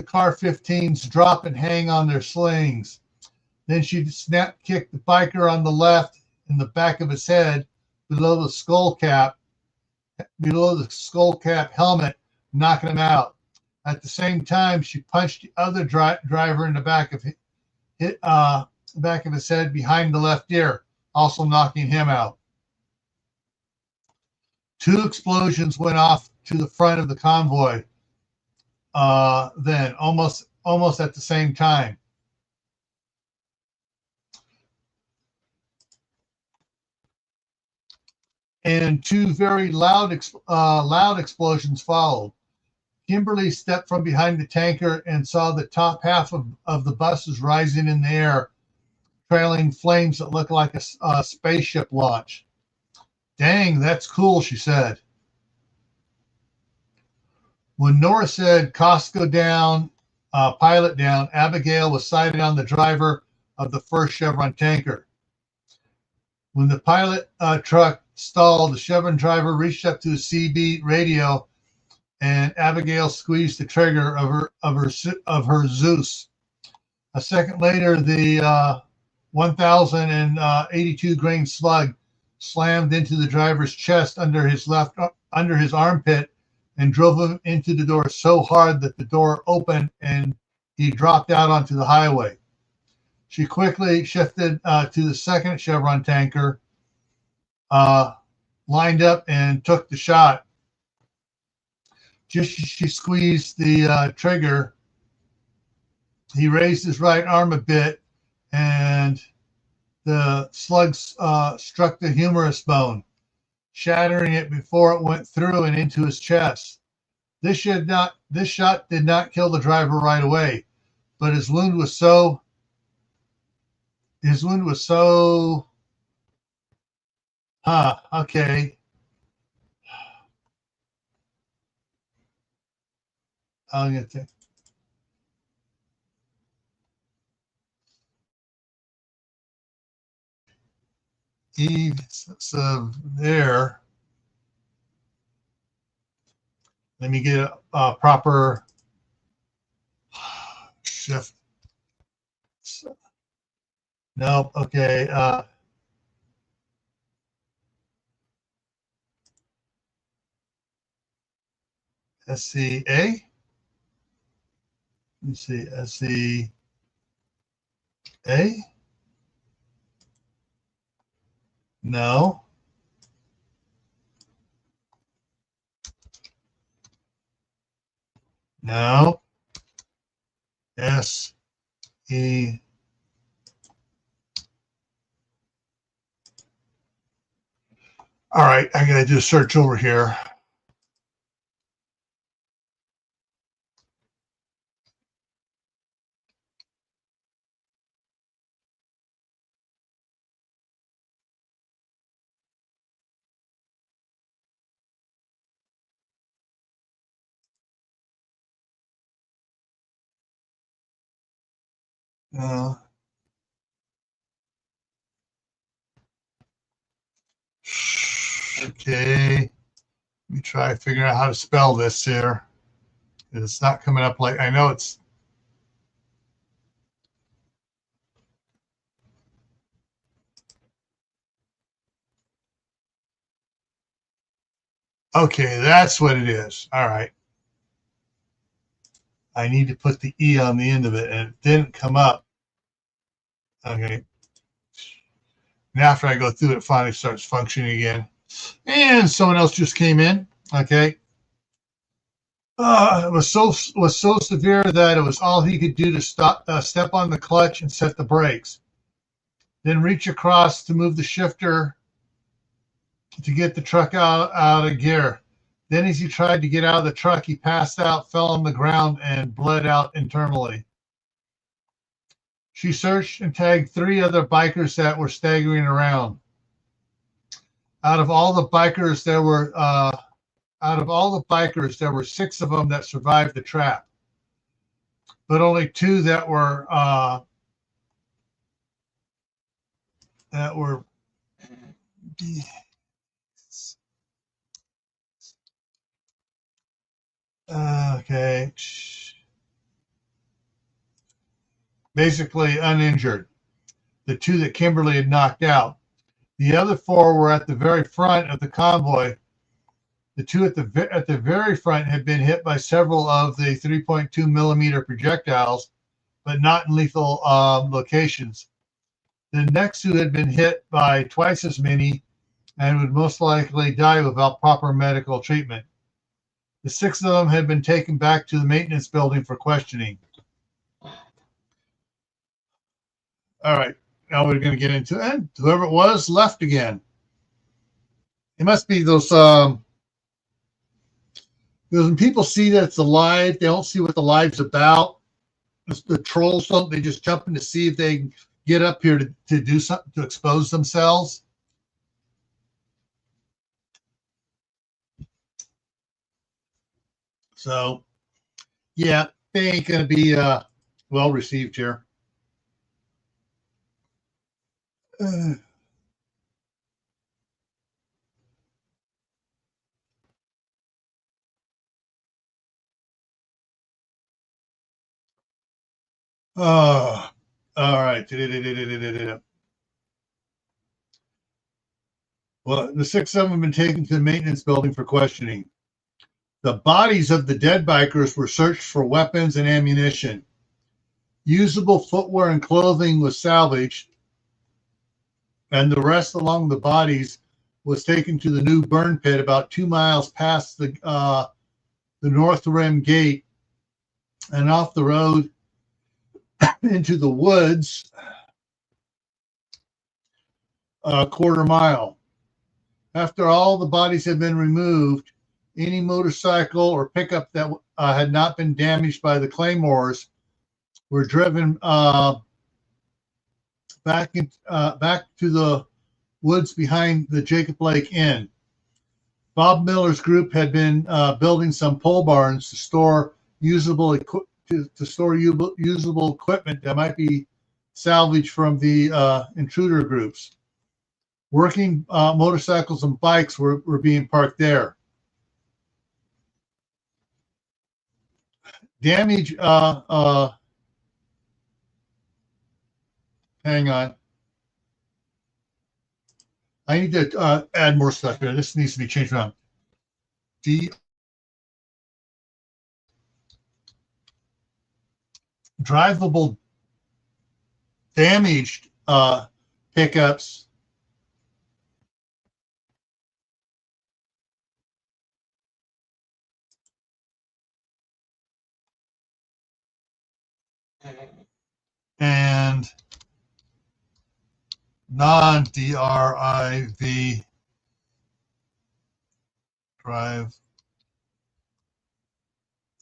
car 15s drop and hang on their slings. Then she snap kicked the biker on the left in the back of his head below the skull cap helmet, knocking him out. At the same time, she punched the other driver in the back of his head behind the left ear, also knocking him out. 2 explosions went off to the front of the convoy. Then almost at the same time. And 2 very loud explosions followed. Kimberly stepped from behind the tanker and saw the top half of the buses rising in the air, trailing flames that looked like a spaceship launch. Dang, that's cool, she said. When Nora said Costco down, pilot down, Abigail was sighted on the driver of the first Chevron tanker. When the pilot truck stalled, the Chevron driver reached up to the CB radio, and Abigail squeezed the trigger of her Zeus. A second later, the 1,082 grain slug slammed into the driver's chest under his armpit and drove him into the door so hard that the door opened and he dropped out onto the highway. She quickly shifted to the second Chevron tanker, lined up and took the shot. Just as she squeezed the trigger, he raised his right arm a bit, and the slug struck the humerus bone, shattering it before it went through and into his chest. This shot did not kill the driver right away, but his wound was so okay. I'll get to so there. Let me get a proper shift. Nope. Okay. SCA. Let me see. SCA. No. No. SE. All right, I gotta do a search over here. Uh, okay. Let me try figuring out how to spell this here. It's not coming up like I know it's. Okay, that's what it is. All right. I need to put the E on the end of it, and it didn't come up. Okay. And after I go through it, it finally starts functioning again. And someone else just came in. Okay. It was so severe that it was all he could do to step on the clutch and set the brakes. Then reach across to move the shifter to get the truck out of gear. Then as he tried to get out of the truck, he passed out, fell on the ground, and bled out internally. She searched and tagged 3 other bikers that were staggering around. Out of all the bikers, there were 6 of them that survived the trap, but only 2 that were okay, basically uninjured. The 2 that Kimberly had knocked out. The other 4 were at the very front of the convoy. The 2 at the very front had been hit by several of the 3.2 millimeter projectiles, but not in lethal locations. The next 2 had been hit by twice as many and would most likely die without proper medical treatment. The 6 of them had been taken back to the maintenance building for questioning. All right, now we're going to get into it. Whoever it was left again. It must be those, because when people see that it's alive, they don't see what the live's about. The trolls don't, they just jump in to see if they can get up here to do something, to expose themselves. So, yeah, they ain't going to be well received here. Oh, all right. Well, the 6 of them have been taken to the maintenance building for questioning. The bodies of the dead bikers were searched for weapons and ammunition. Usable footwear and clothing was salvaged, and the rest along the bodies was taken to the new burn pit about 2 miles past the North Rim Gate and off the road into the woods a quarter mile. After all the bodies had been removed, any motorcycle or pickup that had not been damaged by the claymores were driven back to the woods behind the Jacob Lake Inn. Bob Miller's group had been building some pole barns to store usable equipment that might be salvaged from the intruder groups. Working motorcycles and bikes were being parked there. Damage, hang on. I need to add more stuff here. This needs to be changed around. Drivable damaged pickups and non-DRIV drive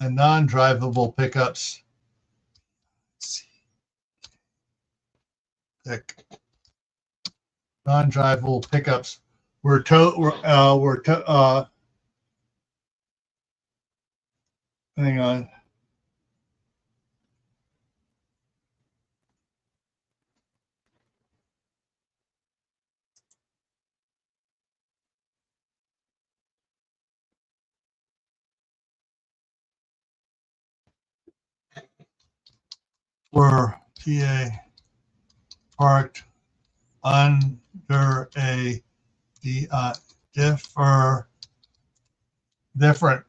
and non-drivable pickups. Non-drivable pickups were hang on. were parked under a different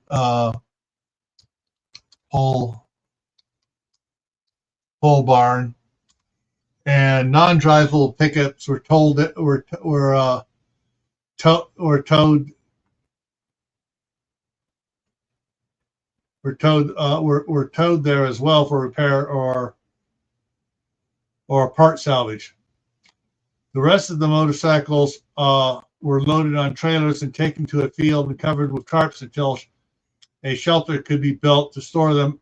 pole barn, and non-drivable pickups were towed there as well for repair or part salvage. The rest of the motorcycles were loaded on trailers and taken to a field and covered with tarps until a shelter could be built to store them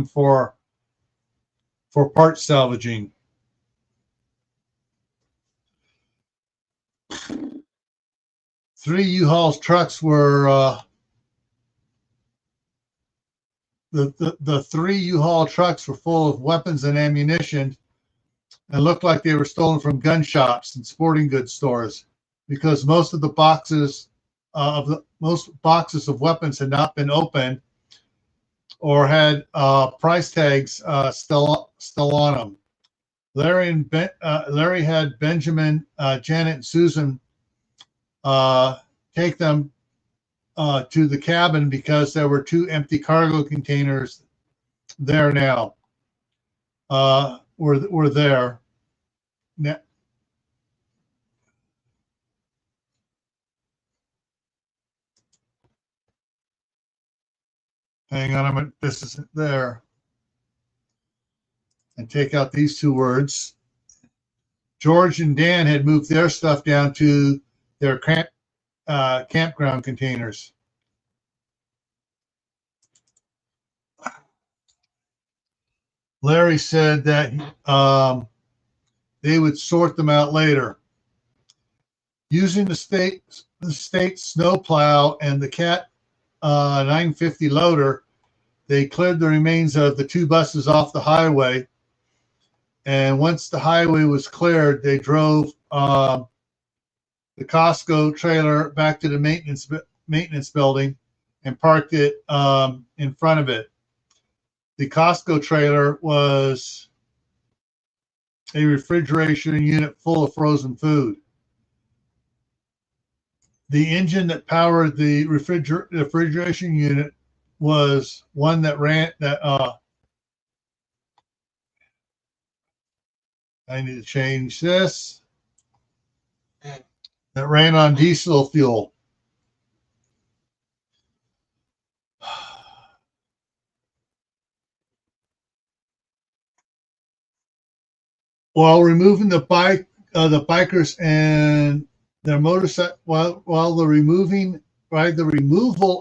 for part salvaging. Three U-Haul trucks were the three U-Haul trucks were full of weapons and ammunition and looked like they were stolen from gun shops and sporting goods stores, because most boxes of weapons had not been opened or had price tags still on them. Larry had Benjamin, Janet, and Susan take them to the cabin because there were two empty cargo containers there now. Were there. Now, hang on a minute, this isn't there. And take out these two words. George and Dan had moved their stuff down to their campground containers. Larry said that they would sort them out later. Using the state snowplow and the Cat 950 loader, they cleared the remains of the two buses off the highway. And once the highway was cleared, they drove the Costco trailer back to the maintenance building and parked it in front of it. The Costco trailer was a refrigeration unit full of frozen food. The engine that powered the refrigeration unit was one that I need to change this. That ran on diesel fuel. While removing the bikers and their motorcycle, while the removal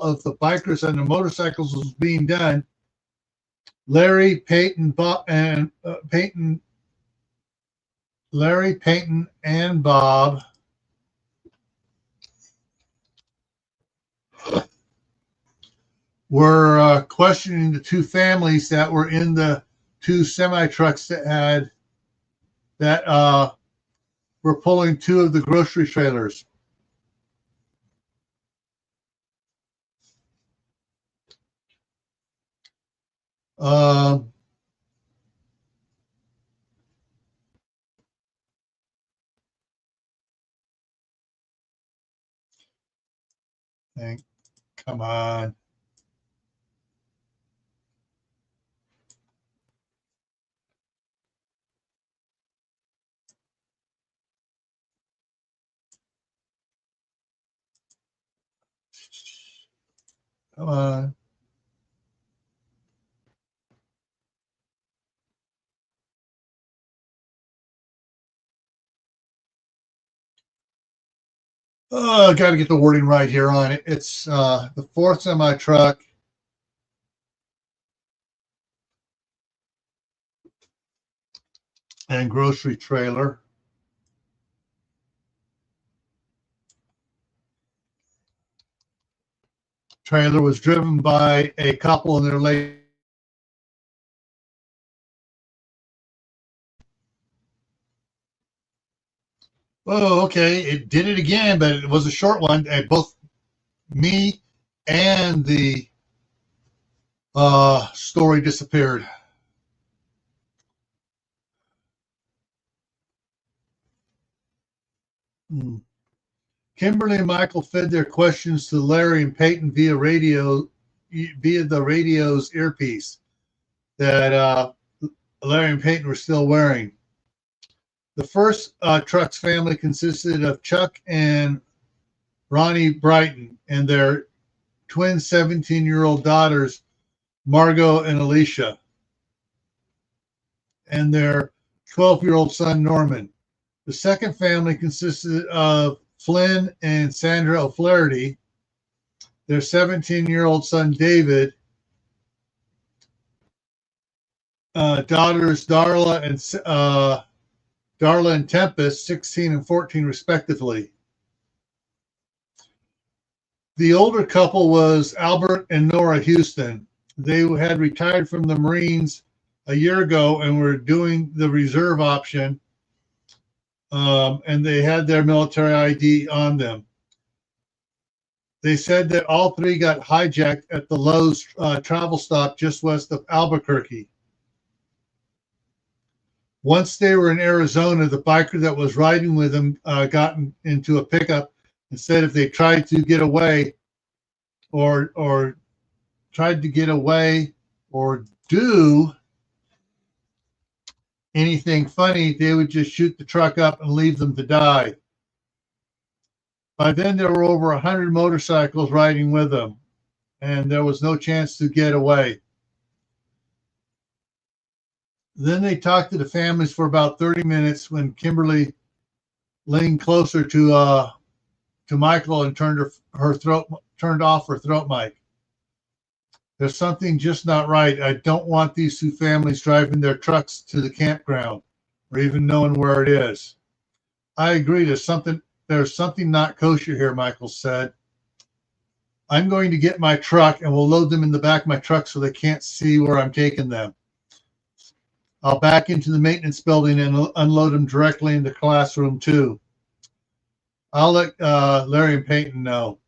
of the bikers and the motorcycles was being done, Larry, Peyton, and Bob were questioning the two families that were in the two semi trucks that were pulling two of the grocery trailers. Come on. Come on. Oh, I got to get the wording right here on it. It's the fourth semi truck. And grocery trailer. Trailer was driven by a couple in their late. Oh, okay. It did it again, but it was a short one. And both me and the story disappeared. Kimberly and Michael fed their questions to Larry and Peyton via the radio's earpiece that Larry and Peyton were still wearing. The first Trucks family consisted of Chuck and Ronnie Brighton and their twin 17-year-old daughters, Margot and Alicia, and their 12-year-old son, Norman. The second family consisted of Flynn and Sandra O'Flaherty, their 17-year-old son, David, daughters Darla and Tempest, 16 and 14 respectively. The older couple was Albert and Nora Houston. They had retired from the Marines a year ago and were doing the reserve option, and they had their military ID on them. They said that all three got hijacked at the Lowe's travel stop just west of Albuquerque. Once they were in Arizona, the biker that was riding with them got into a pickup and said if they tried to get away or tried to get away or do anything funny, they would just shoot the truck up and leave them to die. By then, there were over 100 motorcycles riding with them, and there was no chance to get away. Then they talked to the families for about 30 minutes when Kimberly leaned closer to Michael and turned off her throat mic. There's something just not right. I don't want these two families driving their trucks to the campground or even knowing where it is. I agree. There's something not kosher here, Michael said. I'm going to get my truck and we'll load them in the back of my truck so they can't see where I'm taking them. I'll back into the maintenance building and unload them directly into classroom 2. I'll let Larry and Peyton know.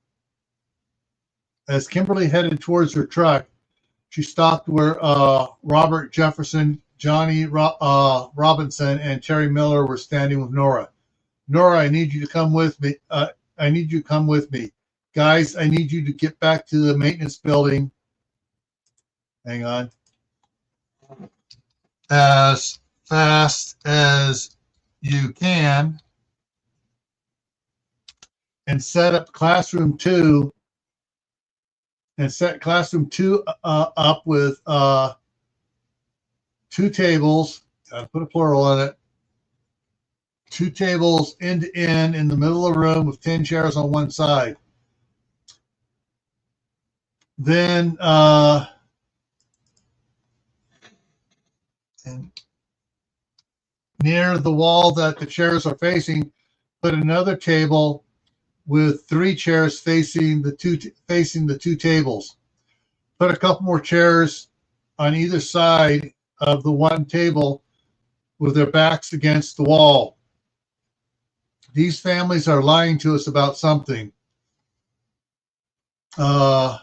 As Kimberly headed towards her truck, she stopped where Robert Jefferson, Johnny Robinson, and Terry Miller were standing with Nora. Nora, I need you to come with me. Guys, I need you to get back to the maintenance building. Hang on. As fast as you can. And set up classroom 2. And set classroom 2 up with 2 tables. I'll put a plural on it. 2 tables end to end in the middle of the room with 10 chairs on one side. Then and near the wall that the chairs are facing, put another table with 3 chairs facing the two tables. Put a couple more chairs on either side of the one table with their backs against the wall. These families are lying to us about something. Hang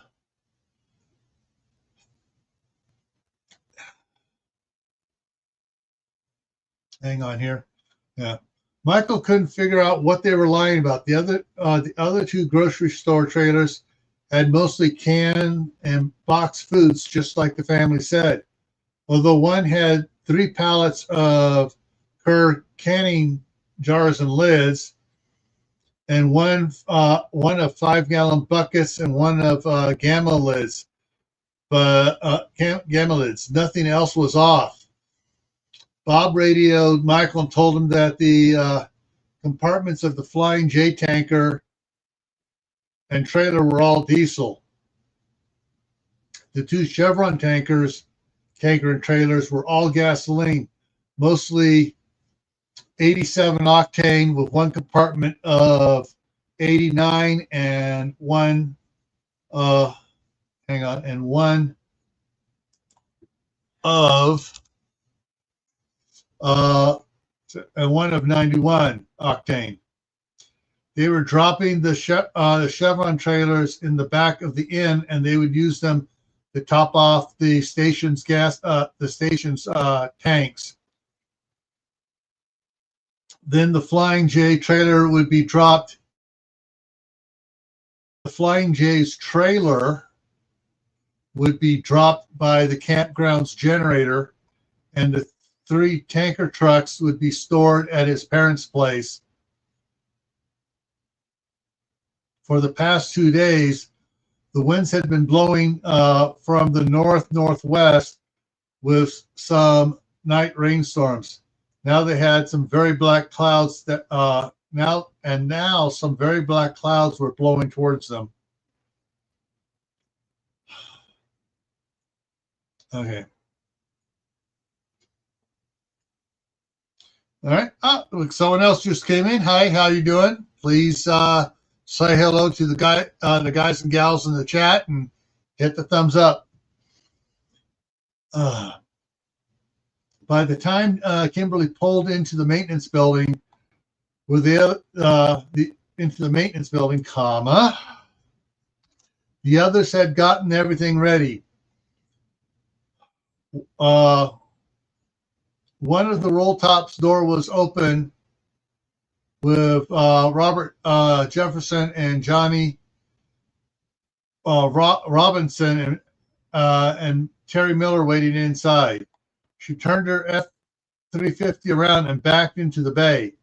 on here. Yeah. Michael couldn't figure out what they were lying about. The other 2 grocery store trailers had mostly canned and boxed foods, just like the family said. Although one had 3 pallets of Kerr canning jars and lids, and one of 5-gallon buckets and one of gamma lids. But gamma lids. Nothing else was off. Bob radioed Michael and told him that the compartments of the Flying J tanker and trailer were all diesel. The 2 Chevron tanker and trailers were all gasoline, mostly 87 octane with one compartment of 89 and one of 91 octane. They were dropping the Chevron trailers in the back of the inn, and they would use them to top off the station's tanks. Then the Flying J trailer would be dropped. The Flying J's trailer would be dropped by the campground's generator, and the 3 tanker trucks would be stored at his parents' place. For the past 2 days, the winds had been blowing from the north-northwest with some night rainstorms. Now they had some very black clouds that now some very black clouds were blowing towards them. Okay. All right. Someone else just came in. Hi, how you doing? Please say hello to the guys and gals in the chat, and hit the thumbs up. By the time Kimberly pulled into the maintenance building, into the maintenance building, the others had gotten everything ready. One of the roll tops door was open with Robert Jefferson and Johnny Robinson and Terry Miller waiting inside. She turned her F-350 around and backed into the bay.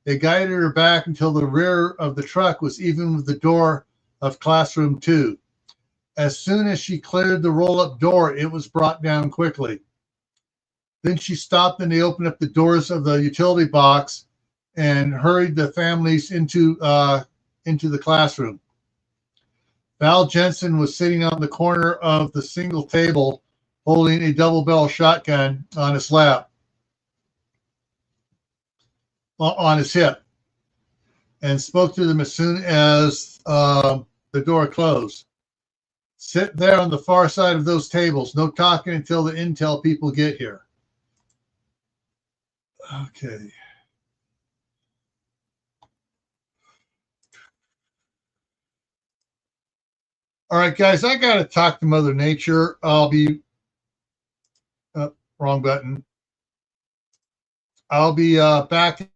They guided her back until the rear of the truck was even with the door of classroom 2. As soon as she cleared the roll-up door, it was brought down quickly. Then she stopped and they opened up the doors of the utility box and hurried the families into the classroom. Val Jensen was sitting on the corner of the single table holding a double-barrel shotgun on his lap, on his hip, and spoke to them as soon as the door closed. Sit there on the far side of those tables. No talking until the intel people get here. Okay. All right, guys, I got to talk to Mother Nature. I'll be, wrong button. I'll be back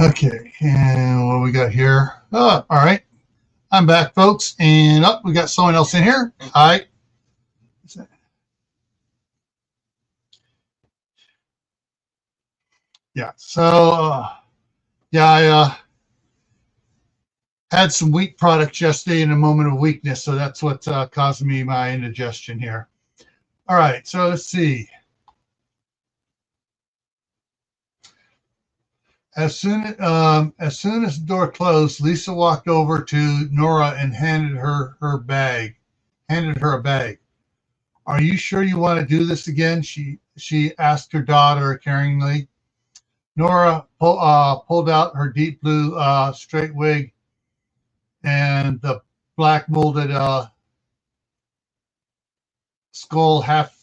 Okay, and what we got here? Oh, all right. I'm back, folks, and we got someone else in here. Hi. Yeah. So, yeah, I had some wheat products yesterday in a moment of weakness, so that's what caused me my indigestion here. All right. So let's see. As soon as the door closed, Lisa walked over to Nora and handed her a bag. Are you sure you want to do this again? She asked her daughter caringly. Nora pulled out her deep blue straight wig and the black molded skull half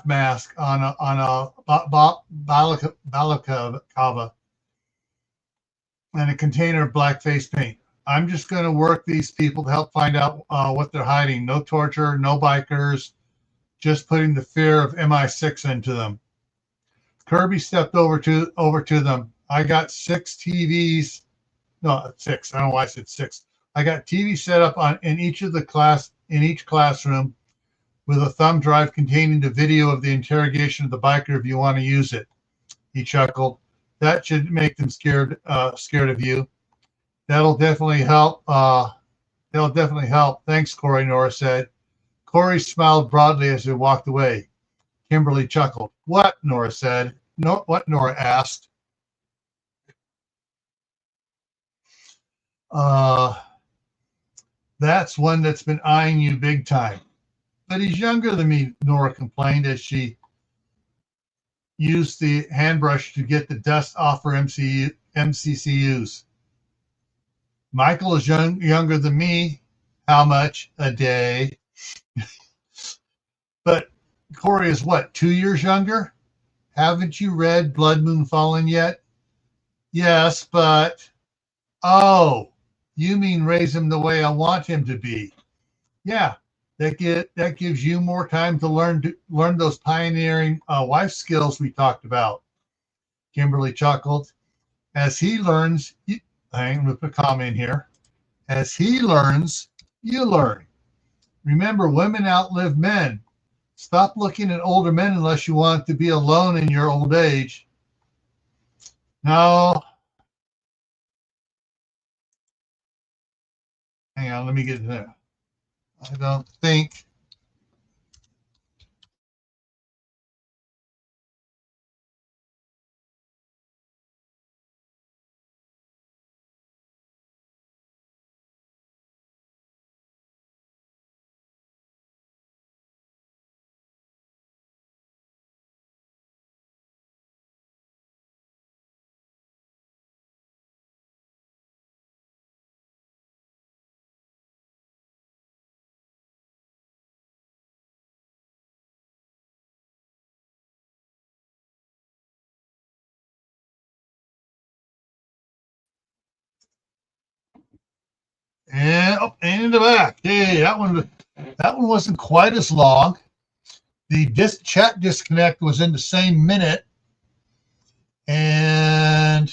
mask on a balaclava and a container of black face paint. I'm just going to work these people to help find out what they're hiding. No torture, no bikers, just putting the fear of MI6 into them. Kirby stepped over to them. I got 6 TVs. No, 6. I don't know why I said 6. I got TV set up in each classroom with a thumb drive containing the video of the interrogation of the biker if you want to use it. He chuckled. That should make them scared of you. That'll definitely help. Thanks, Corey, Nora said. Corey smiled broadly as he walked away. Kimberly chuckled. What? Nora said. No, what? Nora asked. That's one that's been eyeing you big time. But he's younger than me, Nora complained as she used the handbrush to get the dust off her MCCUs. Michael is younger than me. How much? A day. But Corey is what, 2 years younger? Haven't you read Blood Moon Fallen yet? Yes, but... Oh, you mean raise him the way I want him to be. Yeah, that gives you more time to learn those pioneering wife skills we talked about. Kimberly chuckled. As he learns, I'm going to put a comma in here. As he learns, you learn. Remember, women outlive men. Stop looking at older men unless you want to be alone in your old age. No. Hang on, let me get there. I don't think. And in the back. Hey, that one wasn't quite as long. The chat disconnect was in the same minute. And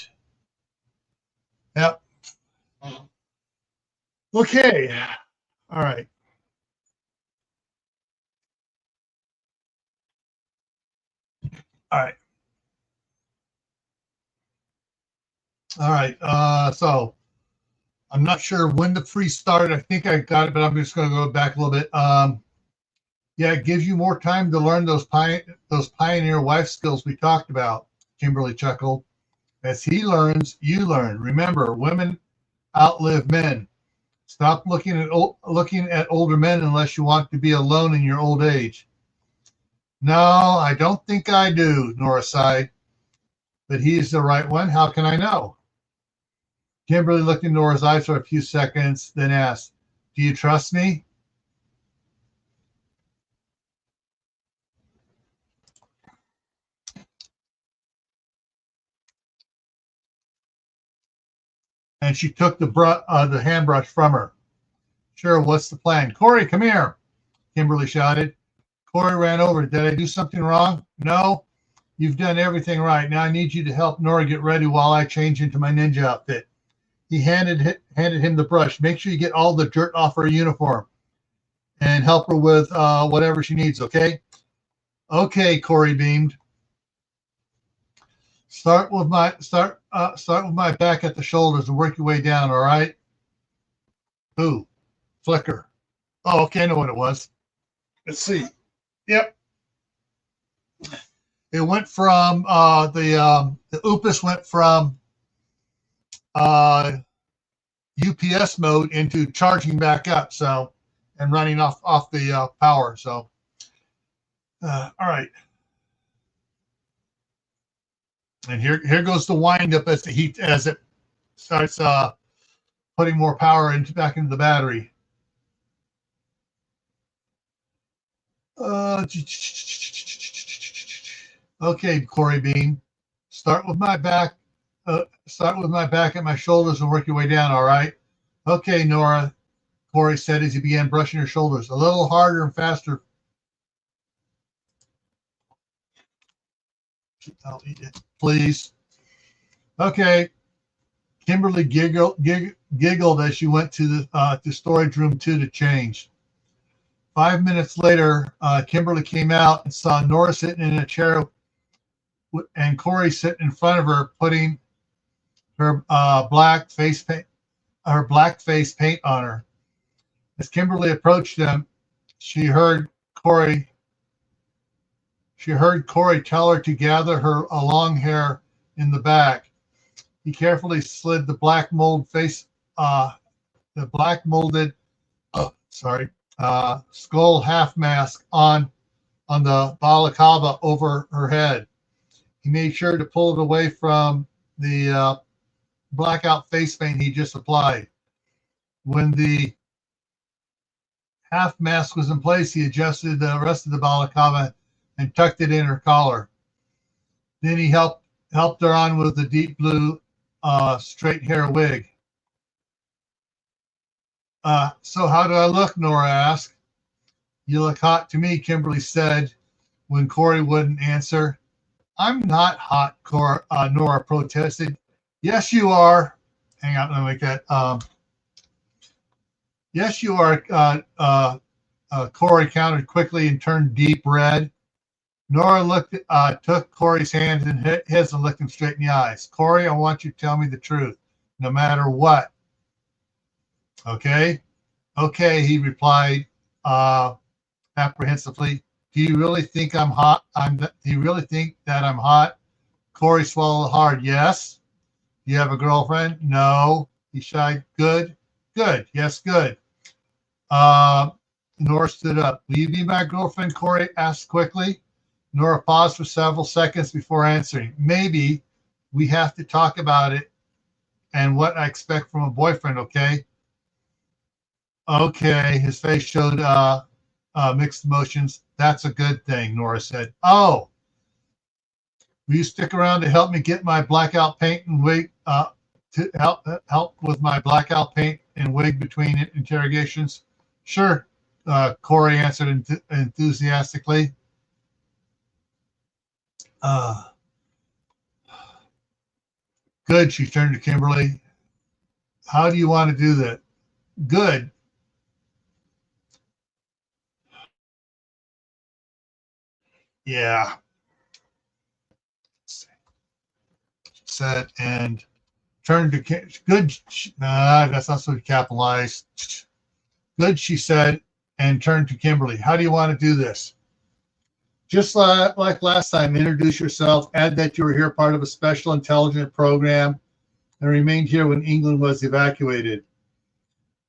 yep. Okay. All right. All right. All right. So I'm not sure when the freeze started. I think I got it, but I'm just going to go back a little bit. Yeah, it gives you more time to learn those pioneer wife skills we talked about. Kimberly chuckled. As he learns, you learn. Remember, women outlive men. Stop looking at older men unless you want to be alone in your old age. No, I don't think I do, Nora sighed. But he's the right one. How can I know? Kimberly looked in Nora's eyes for a few seconds, then asked, do you trust me? And she took the handbrush from her. Sure, what's the plan? Corey, come here, Kimberly shouted. Corey ran over. Did I do something wrong? No. You've done everything right. Now I need you to help Nora get ready while I change into my ninja outfit. He handed him the brush. Make sure you get all the dirt off her uniform and help her with whatever she needs, okay? Okay, Corey beamed. Start with my back at the shoulders and work your way down, all right? Ooh, flicker. Oh, okay, I know what it was. Let's see. Yep. It went from the UPS went from UPS mode into charging back up, so, and running off the power. So, all right. And here goes the wind up as it starts putting more power back into the battery. Okay, Corey Bean. Start with my back at my shoulders and work your way down, all right? Okay, Nora, Corey said as he began brushing her shoulders. A little harder and faster. I'll eat it, please. Okay. Kimberly giggled as she went to the storage room 2 to change. 5 minutes later, Kimberly came out and saw Nora sitting in a chair and Corey sitting in front of her, putting her black face paint on her. As Kimberly approached them, she heard Corey tell her to gather her long hair in the back. He carefully slid the black molded skull half mask on the balaclava over her head. He made sure to pull it away from the blackout face paint he just applied. When the half mask was in place, he adjusted the rest of the balaclava and tucked it in her collar. Then he helped her on with the deep blue straight hair wig. So how do I look? Nora asked. You look hot to me, Kimberly said when Corey wouldn't answer. I'm not hot, Nora protested. Yes, you are. Hang on, let me make that. Yes, you are, Corey countered quickly and turned deep red. Nora took Corey's hands and his and looked him straight in the eyes. Corey, I want you to tell me the truth, no matter what. Okay? Okay, he replied apprehensively. Do you really think I'm hot? Do you really think that I'm hot? Corey swallowed hard. Yes. You have a girlfriend? No. He shied. Good. Good. Yes, good. Nora stood up. Will you be my girlfriend? Corey asked quickly. Nora paused for several seconds before answering. Maybe. We have to talk about it and what I expect from a boyfriend, okay? Okay. His face showed mixed emotions. That's a good thing, Nora said. Oh, will you stick around to help me get my blackout paint and wig, to help with my blackout paint and wig between interrogations? Sure, Corey answered enthusiastically. Good, she turned to Kimberly. How do you want to do that? Good. Yeah. Said and turned to good. That's not so capitalized. Good, she said, and turned to Kimberly. How do you want to do this? Just like last time, introduce yourself, add that you were here part of a special intelligence program and remained here when England was evacuated.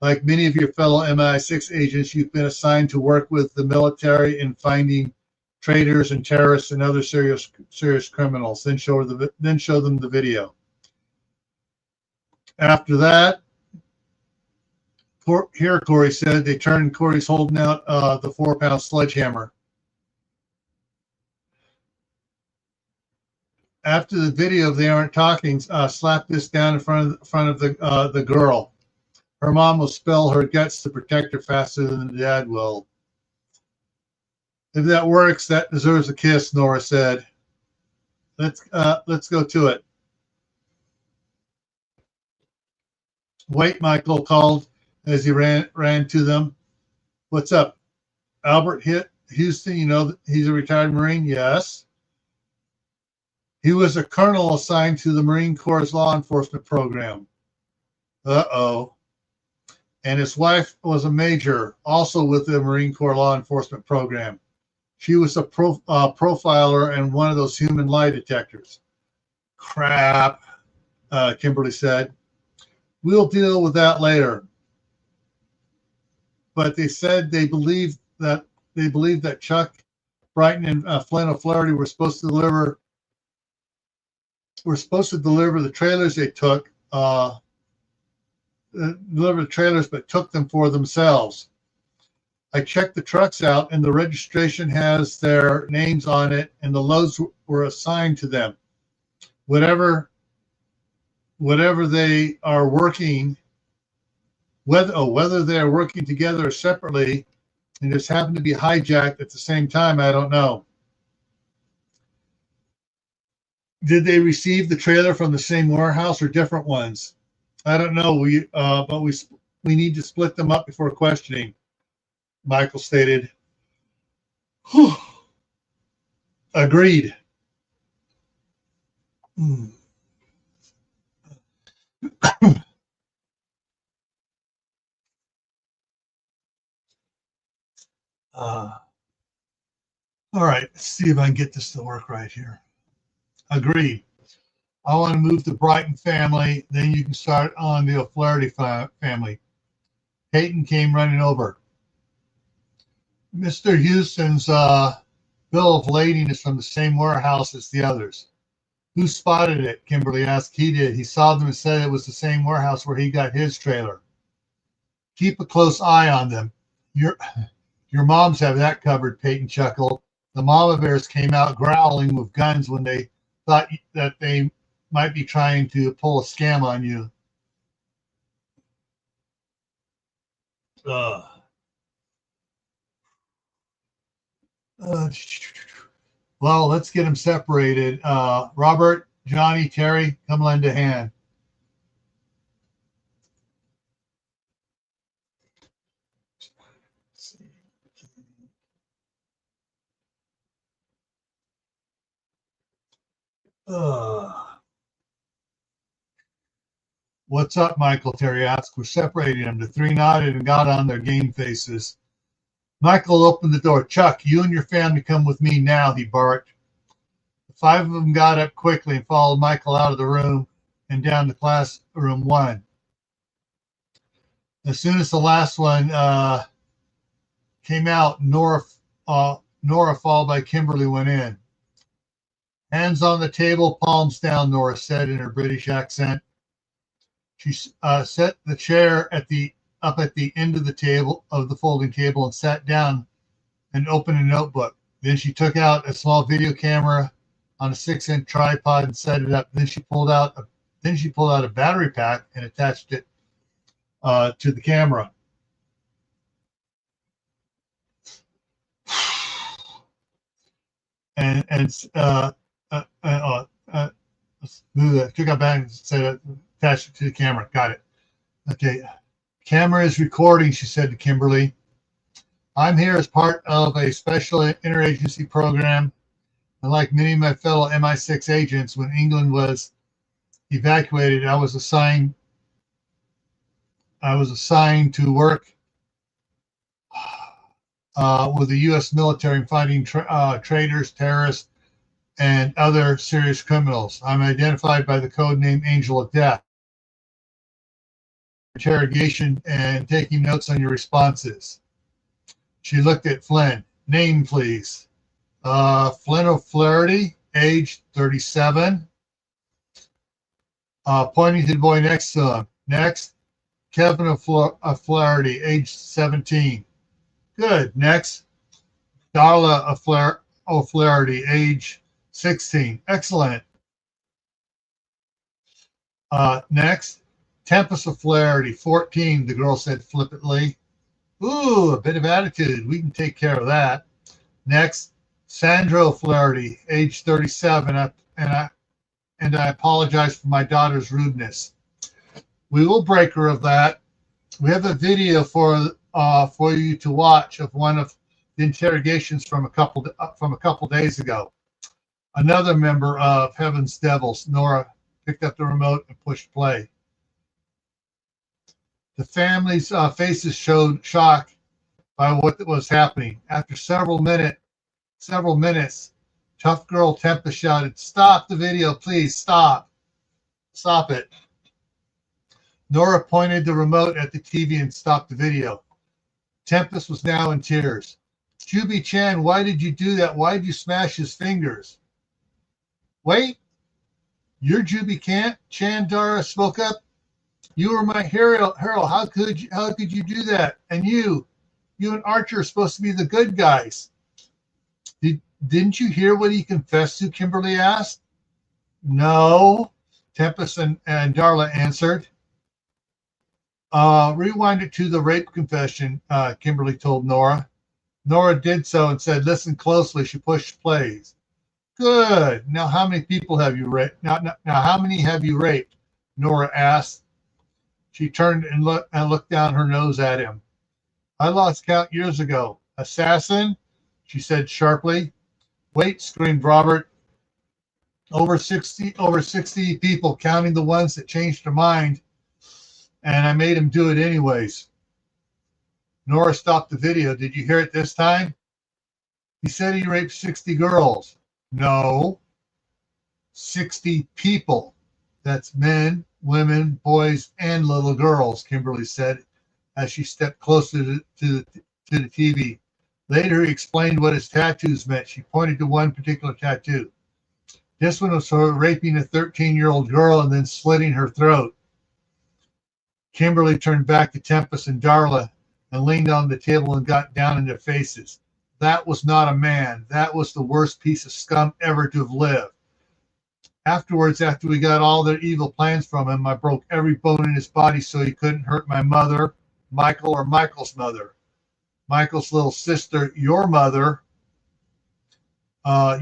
Like many of your fellow MI6 agents, you've been assigned to work with the military in finding traitors and terrorists and other serious criminals. Then show them the video. After that, here, Corey said, they turned. Corey's holding out the 4-pound sledgehammer. After the video, they aren't talking. Slap this down in front of the girl. Her mom will spill her guts to protect her faster than the dad will. If that works, that deserves a kiss, Nora said. let's go to it. Wait, Michael called as he ran to them. What's up? Albert hit Houston, you know he's a retired Marine? Yes. He was a colonel assigned to the Marine Corps' law enforcement program. Uh-oh. And his wife was a major, also with the Marine Corps law enforcement program. She was a profiler and one of those human lie detectors. Crap, Kimberly said. We'll deal with that later. But they said they believed that Chuck, Brighton, and Flynn O'Flaherty were supposed to deliver the trailers they took, but took them for themselves. I checked the trucks out, and the registration has their names on it, and the loads were assigned to them. Whatever they are working, whether they are working together or separately, and just happened to be hijacked at the same time, I don't know. Did they receive the trailer from the same warehouse or different ones? I don't know. But we need to split them up before questioning, Michael stated. Whew. Agreed. All right, let's see if I can get this to work right here. Agreed. I want to move the Brighton family, then you can start on the O'Flaherty family. Peyton came running over. Mr. Houston's bill of lading is from the same warehouse as the others. Who spotted it? Kimberly asked. He did. He saw them and said it was the same warehouse where he got his trailer. Keep a close eye on them. Your moms have that covered, Peyton chuckled. The mama bears came out growling with guns when they thought that they might be trying to pull a scam on you. Well, let's get them separated. Robert, Johnny, Terry, come lend a hand. What's up, Michael? Terry asked. We're separating them. The three nodded and got on their game faces. Michael opened the door. Chuck, you and your family come with me now, he barked. The five of them got up quickly and followed Michael out of the room and down to classroom 1. As soon as the last one came out, Nora, followed by Kimberly, went in. Hands on the table, palms down, Nora said in her British accent. She set the chair up at the end of the folding table and sat down and opened a notebook. Then she took out a small video camera on a 6-inch tripod and set it up. Then she pulled out a battery pack and attached it to the camera. Took out back and said attached it to the camera. Got it. Okay. Camera is recording, she said to Kimberly. I'm here as part of a special interagency program. And like many of my fellow MI6 agents, when England was evacuated, I was assigned to work with the U.S. military in fighting traitors, terrorists, and other serious criminals. I'm identified by the code name Angel of Death. Interrogation and taking notes on your responses. She looked at Flynn. Name, please. Flynn O'Flaherty, age 37. Pointing to the boy next to him. Next, Kevin O'Flaherty, age 17. Good. Next, Darla O'Flaherty, age 16. Excellent. Next, Tempest O'Flaherty, 14, the girl said flippantly. Ooh, a bit of attitude. We can take care of that. Next, Sandro Flaherty, age 37, and I apologize for my daughter's rudeness. We will break her of that. We have a video for you to watch of one of the interrogations from a couple days ago. Another member of Heaven's Devils, Nora, picked up the remote and pushed play. The family's faces showed shock by what was happening. After several minutes, tough girl Tempest shouted, "Stop the video, please, stop. Stop it." Nora pointed the remote at the TV and stopped the video. Tempest was now in tears. "Juby Chan, why did you do that? Why did you smash his fingers?" "Wait, you're Juby Chan," Dara spoke up. "You were my hero. How could you do that? And you and Archer are supposed to be the good guys." Didn't you hear what he confessed to?" Kimberly asked. "No," Tempest and Darla answered. Rewind it to the rape confession," Kimberly told Nora. Nora did so and said, "Listen closely." She pushed plays. "Good. Now how many people have you raped? Now how many have you raped?" Nora asked. She turned and looked down her nose at him. "I lost count years ago." "Assassin," she said sharply. "Wait," screamed Robert. Over 60 people, counting the ones that changed their mind, and I made him do it anyways. Nora stopped the video. "Did you hear it this time?" "He said he raped 60 girls." "No, 60 people. That's men, women, boys, and little girls," Kimberly said as she stepped closer to the TV. Later, he explained what his tattoos meant. She pointed to one particular tattoo. "This one was for raping a 13-year-old girl and then slitting her throat." Kimberly turned back to Tempest and Darla and leaned on the table and got down in their faces. "That was not a man. That was the worst piece of scum ever to have lived. Afterwards, after we got all their evil plans from him, I broke every bone in his body so he couldn't hurt my mother, Michael, or Michael's mother, Michael's little sister, your mother,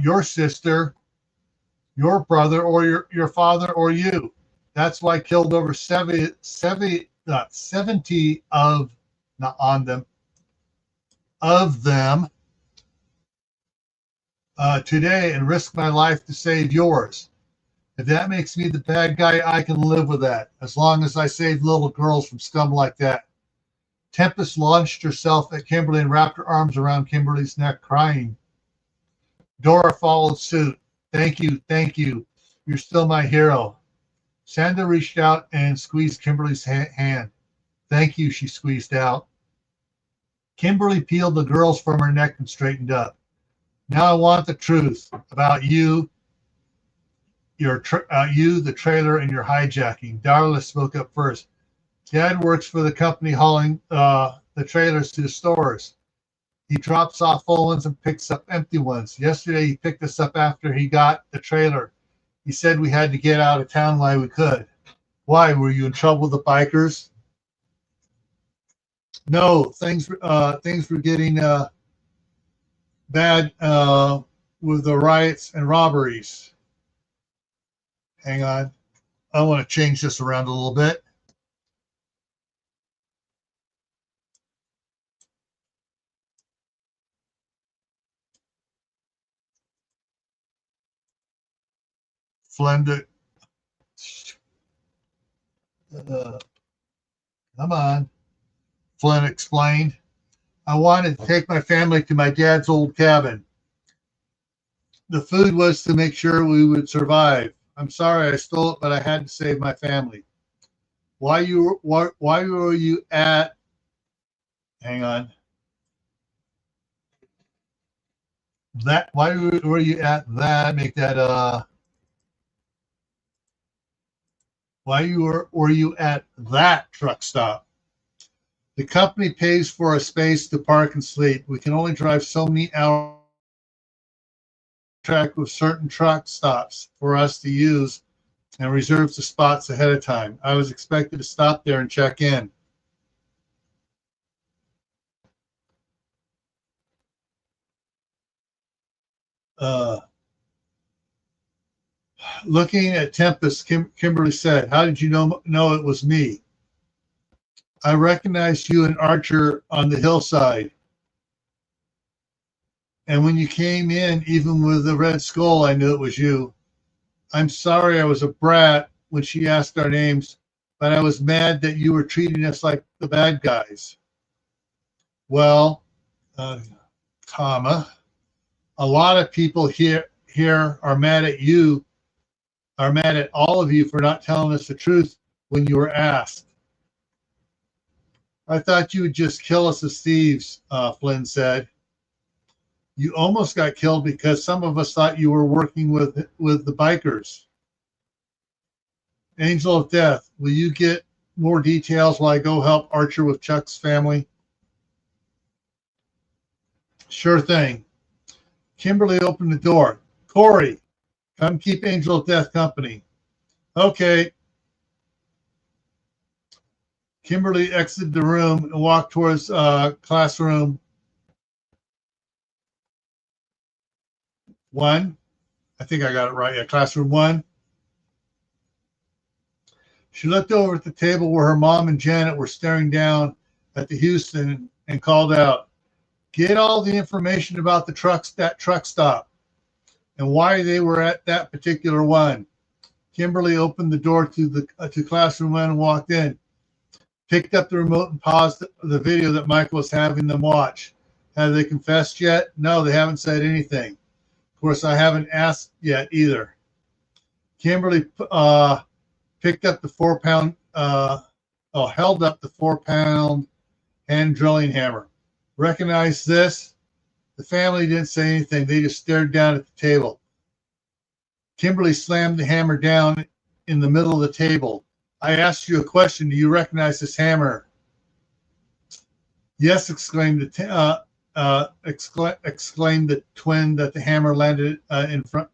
your sister, your brother, or your father, or you. That's why I killed over 70 of, not on them, of them today and risked my life to save yours. If that makes me the bad guy, I can live with that, as long as I save little girls from scum like that." Tempest launched herself at Kimberly and wrapped her arms around Kimberly's neck, crying. Dora followed suit. Thank you. You're still my hero." Sandra reached out and squeezed Kimberly's hand. "Thank you," she squeezed out. Kimberly peeled the girls from her neck and straightened up. "Now I want the truth about you, the trailer, and your hijacking." Darla spoke up first. "Dad works for the company hauling the trailers to the stores. He drops off full ones and picks up empty ones. Yesterday, he picked us up after he got the trailer. He said we had to get out of town while we could." "Why? Were you in trouble with the bikers?" "No, things were getting bad with the riots and robberies." Hang on. I want to change this around a little bit. Flynn, come on. Flynn explained. "I wanted to take my family to my dad's old cabin. The food was to make sure we would survive. I'm sorry I stole it, but I had to save my family." Why were you at, hang on. Why were you at that? Make that, why were you at that truck stop? "The company pays for a space to park and sleep. We can only drive so many hours track with certain truck stops for us to use and reserves the spots ahead of time. I was expected to stop there and check in." Uh, Looking at Tempest, Kimberly said, "How did you know it was me? I recognized you and Archer on the hillside. And when you came in, even with the red skull, I knew it was you. I'm sorry I was a brat when she asked our names, but I was mad that you were treating us like the bad guys. Well, uh, comma, a lot of people here are mad at you, are mad at all of you for not telling us the truth when you were asked. I thought you would just kill us as thieves," Flynn said. "You almost got killed because some of us thought you were working with the bikers. Angel of Death, will you get more details while I go help Archer with Chuck's family?" "Sure thing." Kimberly opened the door. "Corey, come keep Angel of Death company." "Okay." Kimberly exited the room and walked towards classroom 1. I think I got it right. Yeah, classroom 1. She looked over at the table where her mom and Janet were staring down at the Houston and called out, "Get all the information about that truck stop and why they were at that particular one." Kimberly opened the door to classroom 1 and walked in, picked up the remote and paused the video that Michael was having them watch. "Have they confessed yet?" "No, they haven't said anything. Of course, I haven't asked yet either." Kimberly picked up the 4-pound, held up the 4-pound hand drilling hammer. "Recognize this?" The family didn't say anything. They just stared down at the table. Kimberly slammed the hammer down in the middle of the table. "I asked you a question. Do you recognize this hammer?" "Yes," exclaimed the twin that the hammer landed in front.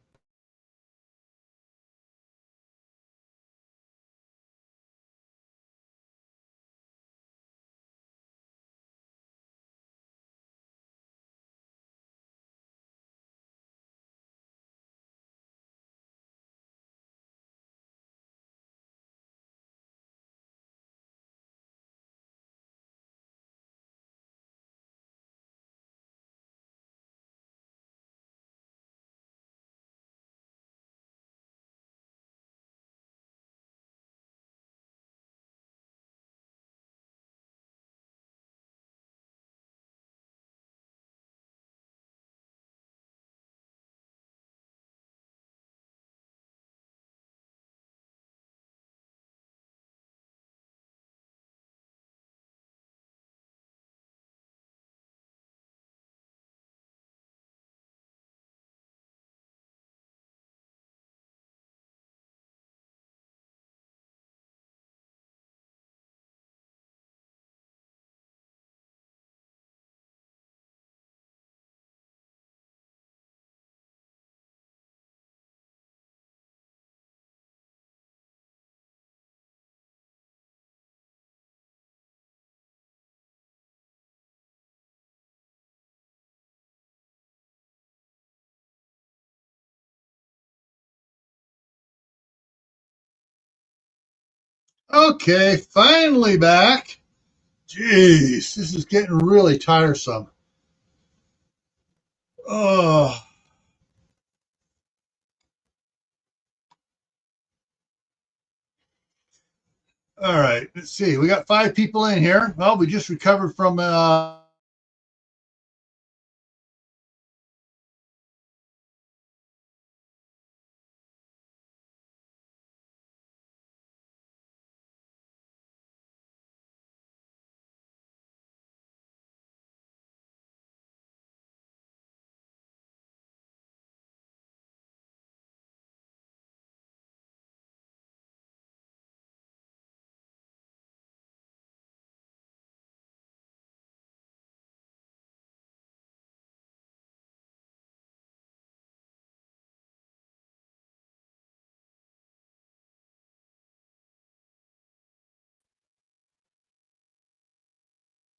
Okay, finally back. Jeez, this is getting really tiresome. Oh, all right. Let's see. We got 5 people in here. Well, we just recovered from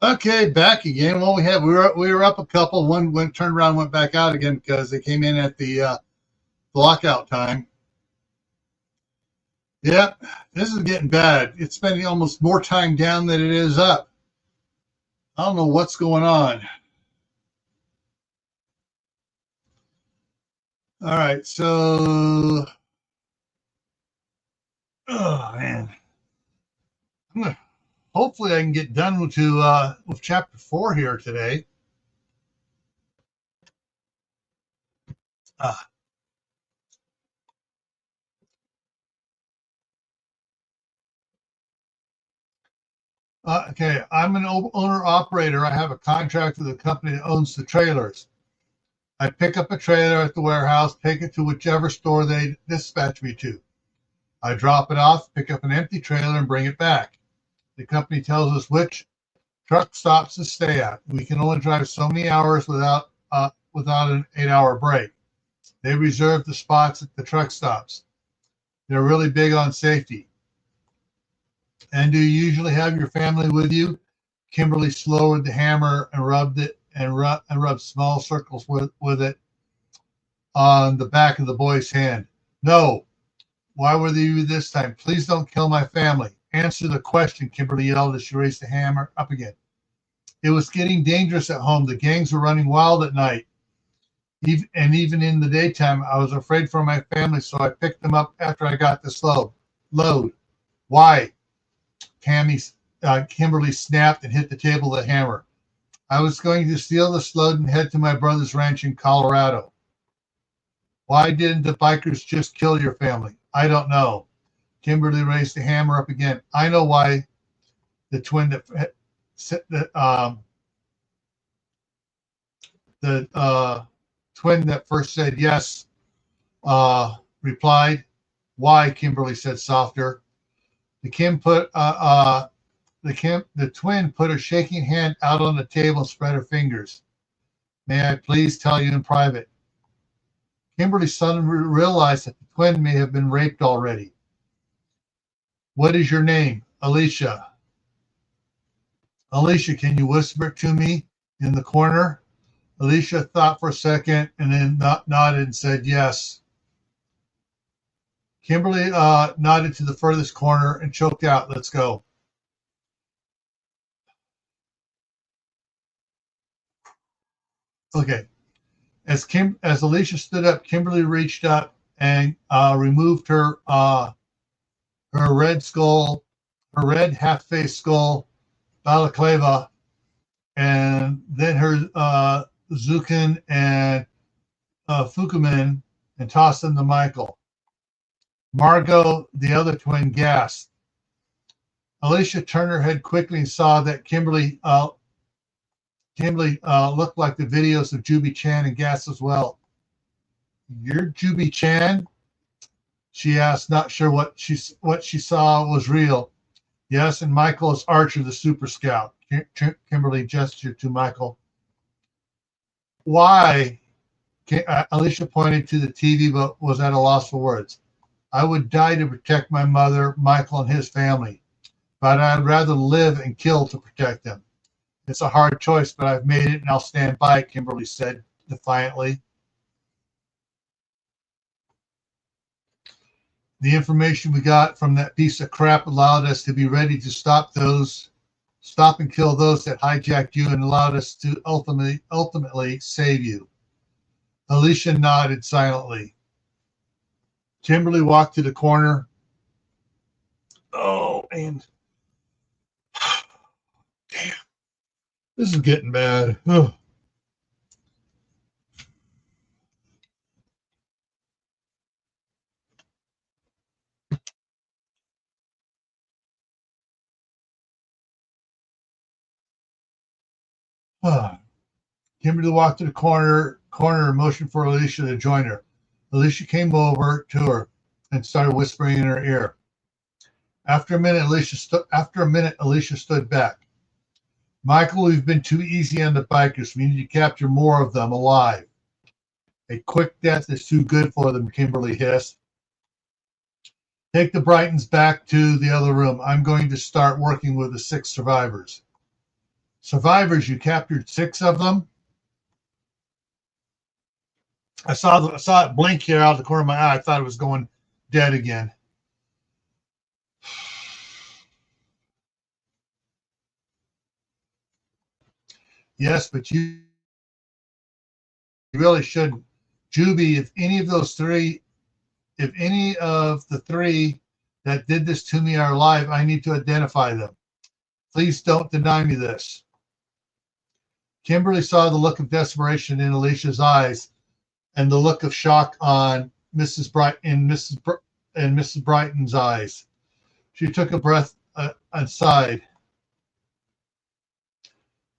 Okay, back again. Well, we were up a couple. One went turned around, went back out again because they came in at the lockout time. Yep, this is getting bad. It's spending almost more time down than it is up. I don't know what's going on. All right, so oh man, hopefully I can get done with chapter 4 here today. Uh, okay, I'm an owner operator. I have a contract with the company that owns the trailers. I pick up a trailer at the warehouse, take it to whichever store they dispatch me to. I drop it off, pick up an empty trailer, and bring it back. The company tells us which truck stops to stay at. We can only drive so many hours without an 8-hour break. They reserve the spots at the truck stops. They're really big on safety. And do you usually have your family with you? Kimberly slowed the hammer and rubbed it and rubbed small circles with it on the back of the boy's hand. No. Why were they you this time? Please don't kill my family. Answer the question, Kimberly yelled as she raised the hammer up again. It was getting dangerous at home. The gangs were running wild at night. Even in the daytime, I was afraid for my family, so I picked them up after I got this load. Why? Kimberly snapped and hit the table with a hammer. I was going to steal this load and head to my brother's ranch in Colorado. Why didn't the bikers just kill your family? I don't know. Kimberly raised the hammer up again. I know why. The twin that first said yes replied. Why? Kimberly said softer. The twin put her shaking hand out on the table and spread her fingers. May I please tell you in private? Kimberly suddenly realized that the twin may have been raped already. What is your name? Alicia. Alicia, can you whisper it to me in the corner? Alicia thought for a second and then nodded and said yes. Kimberly nodded to the furthest corner and choked out, let's go. Okay. As Alicia stood up, Kimberly reached up and removed her red half-face skull balaclava, and then her Zukin and Fukumin, and tossed them to Michael. Margot, the other twin, gasped. Alicia turned her head quickly and saw that Kimberly looked like the videos of Juby Chan and gasped as well. You're Juby Chan? She asked, not sure what she saw was real. Yes, and Michael is Archer, the super scout. Kimberly gestured to Michael. Why? Alicia pointed to the TV but was at a loss for words. I would die to protect my mother, Michael, and his family, but I'd rather live and kill to protect them. It's a hard choice, but I've made it and I'll stand by it, Kimberly said defiantly. The information we got from that piece of crap allowed us to be ready to stop and kill those that hijacked you and allowed us to ultimately save you. Alicia nodded silently. Kimberly walked to the corner. Oh, and damn, this is getting bad. Oh. Kimberly walked to the corner and motioned for Alicia to join her. Alicia came over to her and started whispering in her ear. After a minute, Alicia stood back. Michael, we've been too easy on the bikers. We need to capture more of them alive. A quick death is too good for them, Kimberly hissed. Take the Brightons back to the other room. I'm going to start working with the 6 survivors. Survivors, you captured 6 of them. I saw it blink here out of the corner of my eye. I thought it was going dead again. Yes, but you really shouldn't. Juby, if any of the 3 that did this to me are alive, I need to identify them. Please don't deny me this. Kimberly saw the look of desperation in Alicia's eyes and the look of shock on Mrs. Brighton's eyes. She took a breath and sighed.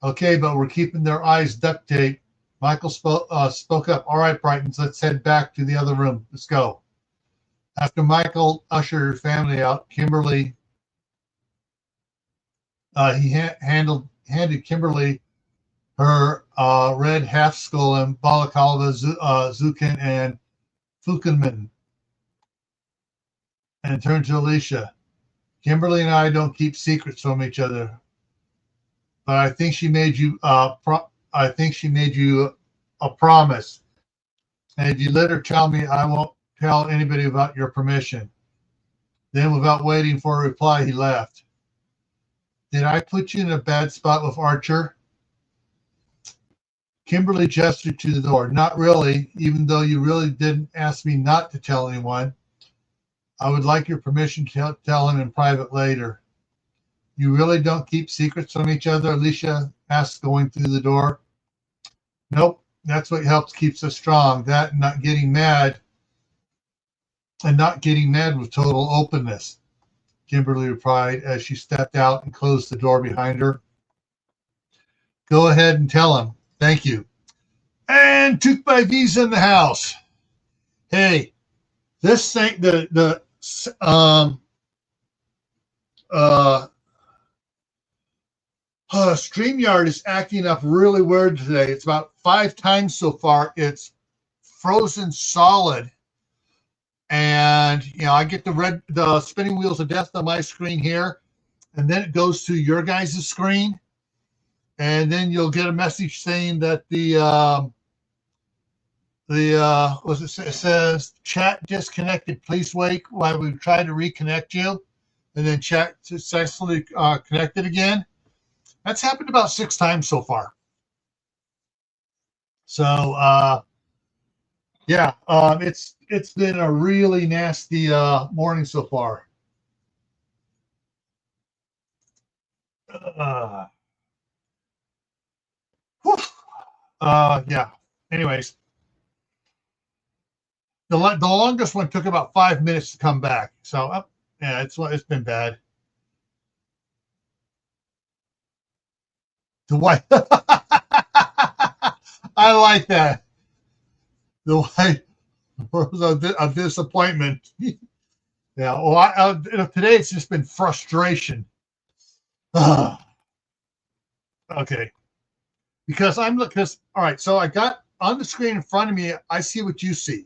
Okay, but we're keeping their eyes duct taped. Michael spoke up. All right, Brightons, let's head back to the other room. Let's go. After Michael ushered her family out, Kimberly, he handed Kimberly her red half skull and balaclava, Zukin and Fukenman, and turned to Alicia. Kimberly and I don't keep secrets from each other, but I think she made you a promise, and if you let her tell me, I won't tell anybody about your permission. Then, without waiting for a reply, he left. Did I put you in a bad spot with Archer? Kimberly gestured to the door. Not really, even though you really didn't ask me not to tell anyone. I would like your permission to tell him in private later. You really don't keep secrets from each other? Alicia asked, going through the door. Nope, that's what keeps us strong. That and not getting mad. And not getting mad with total openness, Kimberly replied as she stepped out and closed the door behind her. Go ahead and tell him. Thank you. And took by Visa in the house. Hey, this thing, StreamYard is acting up really weird today. It's about 5 times so far. It's frozen solid. And, I get the spinning wheels of death on my screen here. And then it goes to your guys' screen. And then you'll get a message saying that it says chat disconnected. Please wait while we try to reconnect you. And then chat successfully connected again. That's happened about 6 times so far. So, it's been a really nasty morning so far. Anyways, the longest one took about 5 minutes to come back. So it's been bad. The white. I like that. The white was a disappointment. Yeah. Well, today it's just been frustration. Okay. Because all right, so I got on the screen in front of me, I see what you see.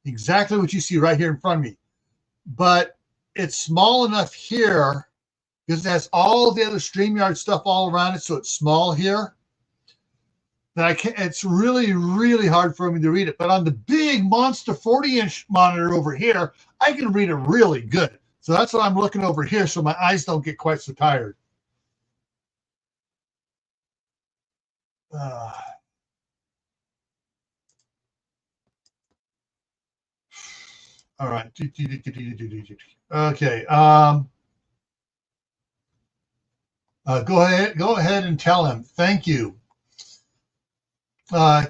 Exactly what you see right here in front of me. But it's small enough here because it has all the other StreamYard stuff all around it, so it's small here. That I can't, it's really, really hard for me to read it. But on the big monster 40-inch monitor over here, I can read it really good. So that's what I'm looking over here so my eyes don't get quite so tired. All right. Okay. Go ahead and tell him. Thank you.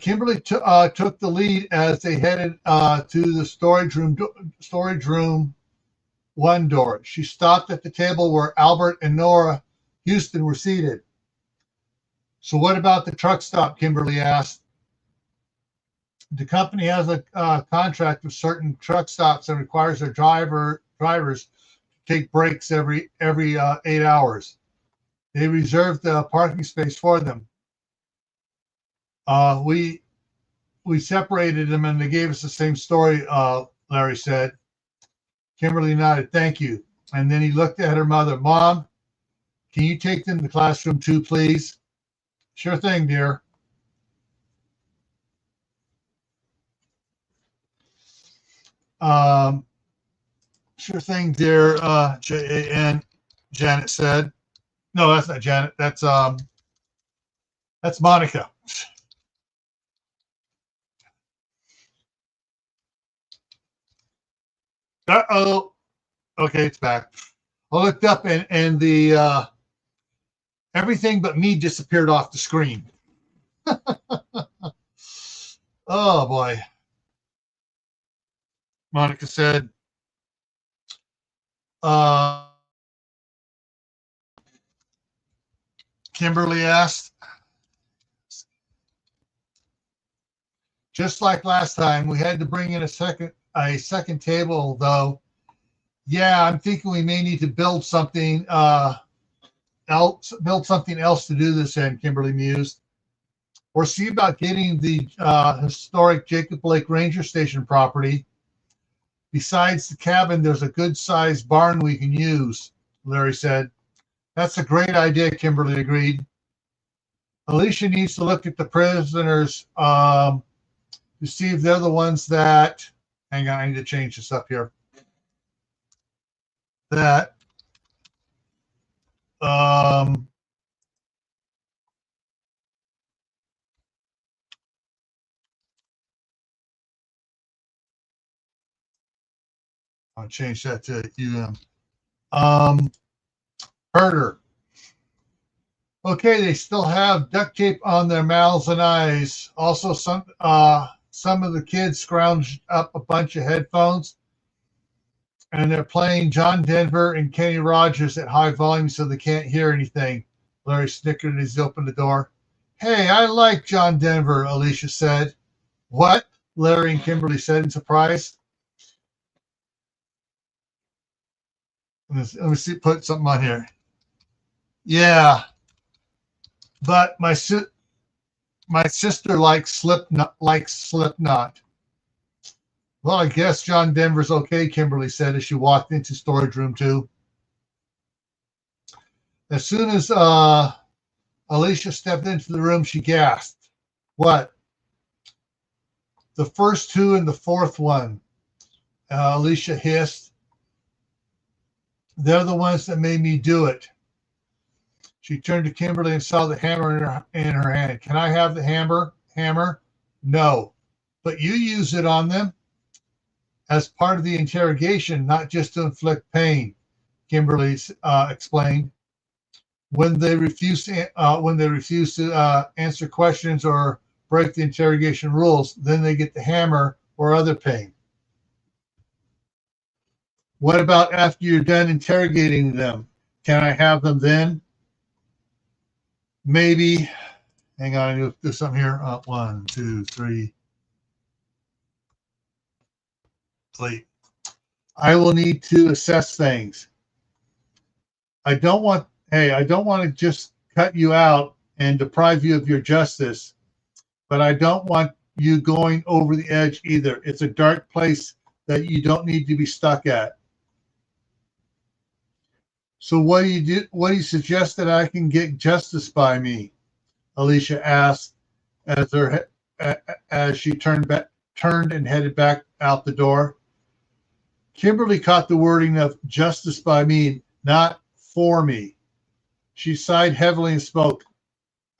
Kimberly took the lead as they headed to the storage room 1 door. She stopped at the table where Albert and Nora Houston were seated. So what about the truck stop? Kimberly asked. The company has a contract with certain truck stops and requires their drivers to take breaks every 8 hours. They reserved the parking space for them. We separated them and they gave us the same story, Larry said. Kimberly nodded, thank you. And then he looked at her mother. Mom, can you take them to the classroom too, please? Sure thing, dear. Sure thing, dear. Jan. Janet said. No, that's not Janet. That's Monica. Uh-oh. Okay, it's back. I looked up and the everything but me disappeared off the screen. Oh boy. Monica said, Kimberly asked, just like last time, we had to bring in a second table though. Yeah, I'm thinking we may need to build something else to do this in, Kimberly mused. Or see about getting the historic Jacob Lake Ranger Station property. Besides the cabin, there's a good-sized barn we can use, Larry said. That's a great idea, Kimberly agreed. Alicia needs to look at the prisoners to see if they're the ones that, hang on, I need to change this up here, that I'll change that to Herder. Okay, they still have duct tape on their mouths and eyes. Also, some of the kids scrounged up a bunch of headphones, and they're playing John Denver and Kenny Rogers at high volume so they can't hear anything. Larry snickered as he opened the door. Hey, I like John Denver, Alicia said. What? Larry and Kimberly said in surprise. Let me see, put something on here. Yeah, but my sister likes Slipknot. Well, I guess John Denver's okay, Kimberly said as she walked into storage room 2. As soon as Alicia stepped into the room, she gasped. What? The first 2 and the fourth one, Alicia hissed. They're the ones that made me do it. She turned to Kimberly and saw the hammer in her hand. Can I have the hammer? No. But you use it on them as part of the interrogation, not just to inflict pain, Kimberly explained. When they refuse to answer questions or break the interrogation rules, then they get the hammer or other pain. What about after you're done interrogating them? Can I have them then? Maybe. Hang on, I'll do something here. 1, 2, 3. Sleep. I will need to assess things. I don't want to just cut you out and deprive you of your justice, but I don't want you going over the edge either. It's a dark place that you don't need to be stuck at. So what do you do? What do you suggest that I can get justice by me? Alicia asked as she turned and headed back out the door. Kimberly caught the wording of justice by me, not for me. She sighed heavily and spoke.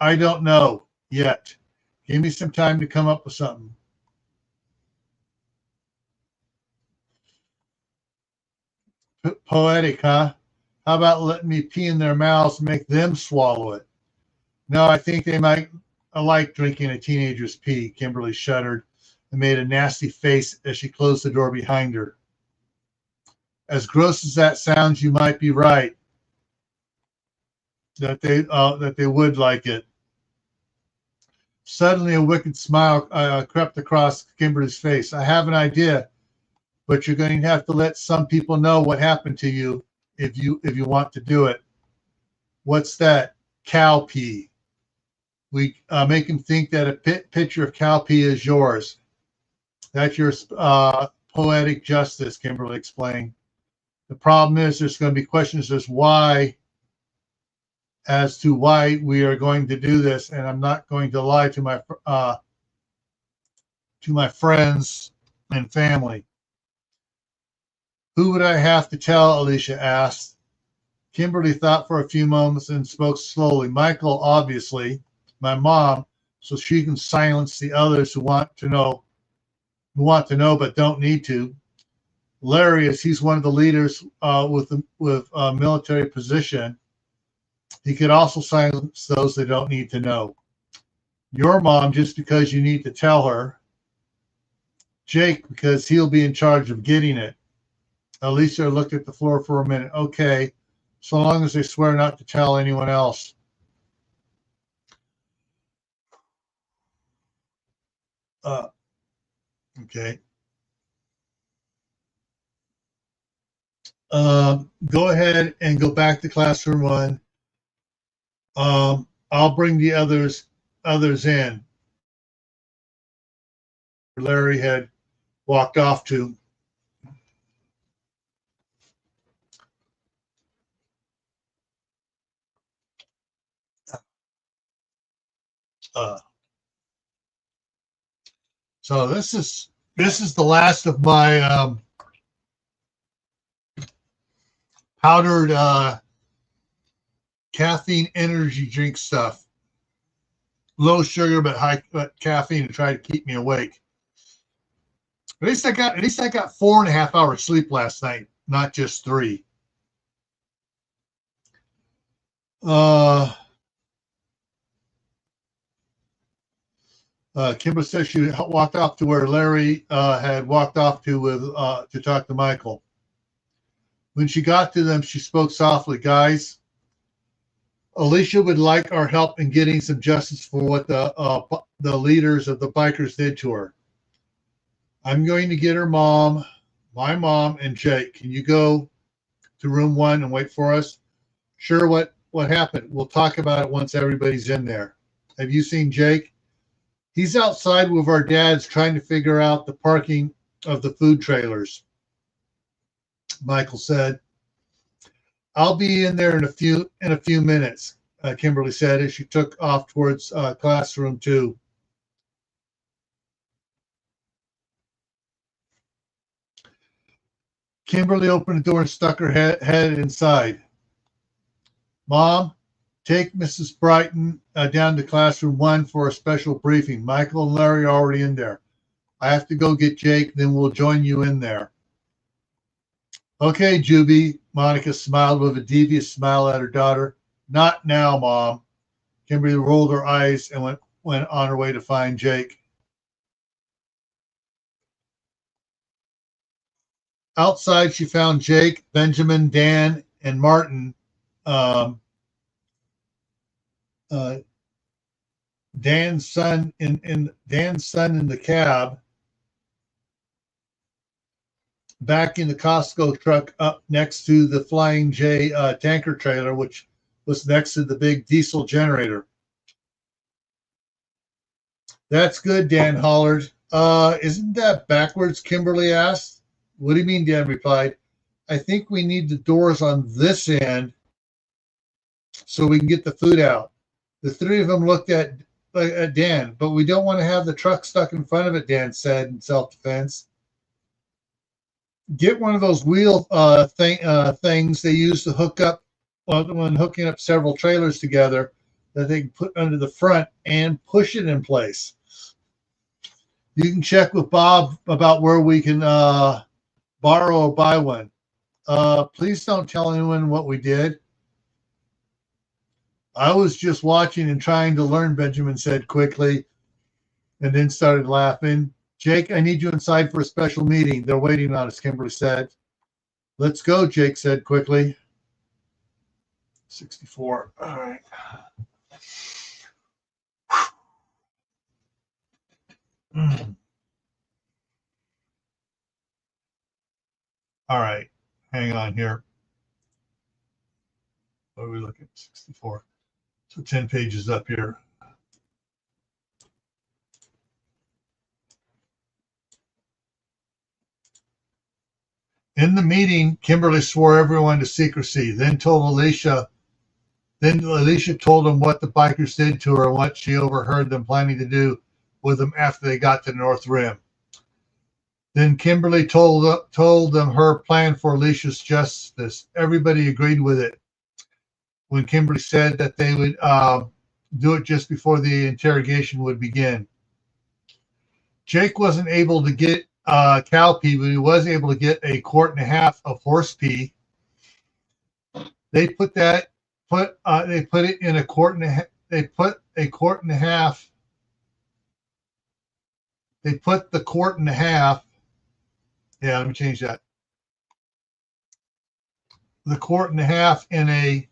I don't know yet. Give me some time to come up with something. Poetic, huh? How about letting me pee in their mouths and make them swallow it? No, I think they might like drinking a teenager's pee. Kimberly shuddered and made a nasty face as she closed the door behind her. As gross as that sounds, you might be right. That they would like it. Suddenly, a wicked smile crept across Kimberly's face. I have an idea, but you're going to have to let some people know what happened to you if you want to do it. What's that? Cow pee. We make him think that a picture of cow pee is yours. That's your poetic justice, Kimberly explained. The problem is there's going to be questions as why as to why we are going to do this, and I'm not going to lie to my friends and family. Who would I have to tell? Alicia asked. Kimberly thought for a few moments and spoke slowly. Michael, obviously, my mom, so she can silence the others who want to know but don't need to. Larry, as he's one of the leaders with a military position, he could also silence those that don't need to know. Your mom, just because you need to tell her. Jake, because he'll be in charge of getting it. Alicia looked at the floor for a minute. Okay, so long as they swear not to tell anyone else. Okay. Go ahead and go back to classroom 1. I'll bring the others in. Larry had walked off to. So this is the last of my powdered caffeine energy drink stuff. Low sugar but caffeine to try to keep me awake. At least I got 4.5 hours sleep last night, not just 3. Kimber says she walked off to where Larry had walked off to talk to Michael. When she got to them, she spoke softly. Guys, Alicia would like our help in getting some justice for what the leaders of the bikers did to her. I'm going to get her mom, my mom, and Jake. Can you go to room 1 and wait for us? Sure, what happened? We'll talk about it once everybody's in there. Have you seen Jake? He's outside with our dads trying to figure out the parking of the food trailers. Michael said. I'll be in there in a few minutes, Kimberly said as she took off towards classroom 2. Kimberly opened the door and stuck her head inside. Mom, take Mrs. Brighton down to classroom 1 for a special briefing. Michael and Larry are already in there. I have to go get Jake, then we'll join you in there. Okay, Juby. Monica smiled with a devious smile at her daughter. Not now, Mom. Kimberly rolled her eyes and went on her way to find Jake. Outside, she found Jake, Benjamin, Dan, and Martin. Dan's son in the cab, back in the Costco truck up next to the Flying J tanker trailer, which was next to the big diesel generator. That's good, Dan hollered. Isn't that backwards? Kimberly asked. What do you mean? Dan replied. I think we need the doors on this end so we can get the food out. The 3 of them looked at Dan, but we don't want to have the truck stuck in front of it, Dan said in self-defense. Get one of those wheel things they use to hook up when hooking up several trailers together that they can put under the front and push it in place. You can check with Bob about where we can borrow or buy one. Please don't tell anyone what we did. I was just watching and trying to learn, Benjamin said quickly, and then started laughing. Jake, I need you inside for a special meeting. They're waiting on us, Kimberly said. Let's go, Jake said quickly. 64. All right. All right. Hang on here. What are we looking at? 64. So 10 pages up here. In the meeting, Kimberly swore everyone to secrecy, then told Alicia Then Alicia told him what the bikers did to her and what she overheard them planning to do with them after they got to the North Rim. Then Kimberly told them her plan for Alicia's justice. Everybody agreed with it when Kimberly said that they would do it just before the interrogation would begin. Jake wasn't able to get cow pee, but he was able to get a quart and a half of horse pee. They put it in a quart and a half. They put a quart and a half. They put the quart and a half. Yeah, let me change that. The quart and a half in a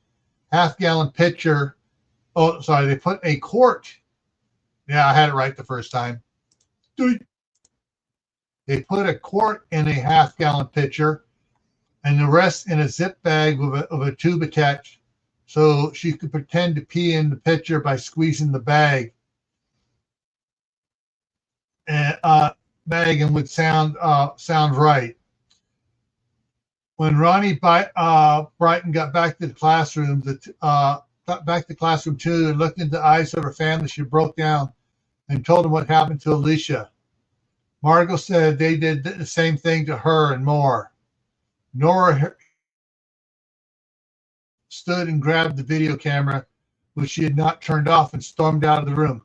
half-gallon pitcher. Oh, sorry, they put a quart. Yeah, I had it right the first time. They put a quart in a half-gallon pitcher and the rest in a zip bag with a tube attached so she could pretend to pee in the pitcher by squeezing the bag. And would sound right. When Ronnie Brighton got back to the classroom, too, and looked into the eyes of her family, she broke down and told them what happened to Alicia. Margot said they did the same thing to her and more. Nora stood and grabbed the video camera, which she had not turned off, and stormed out of the room.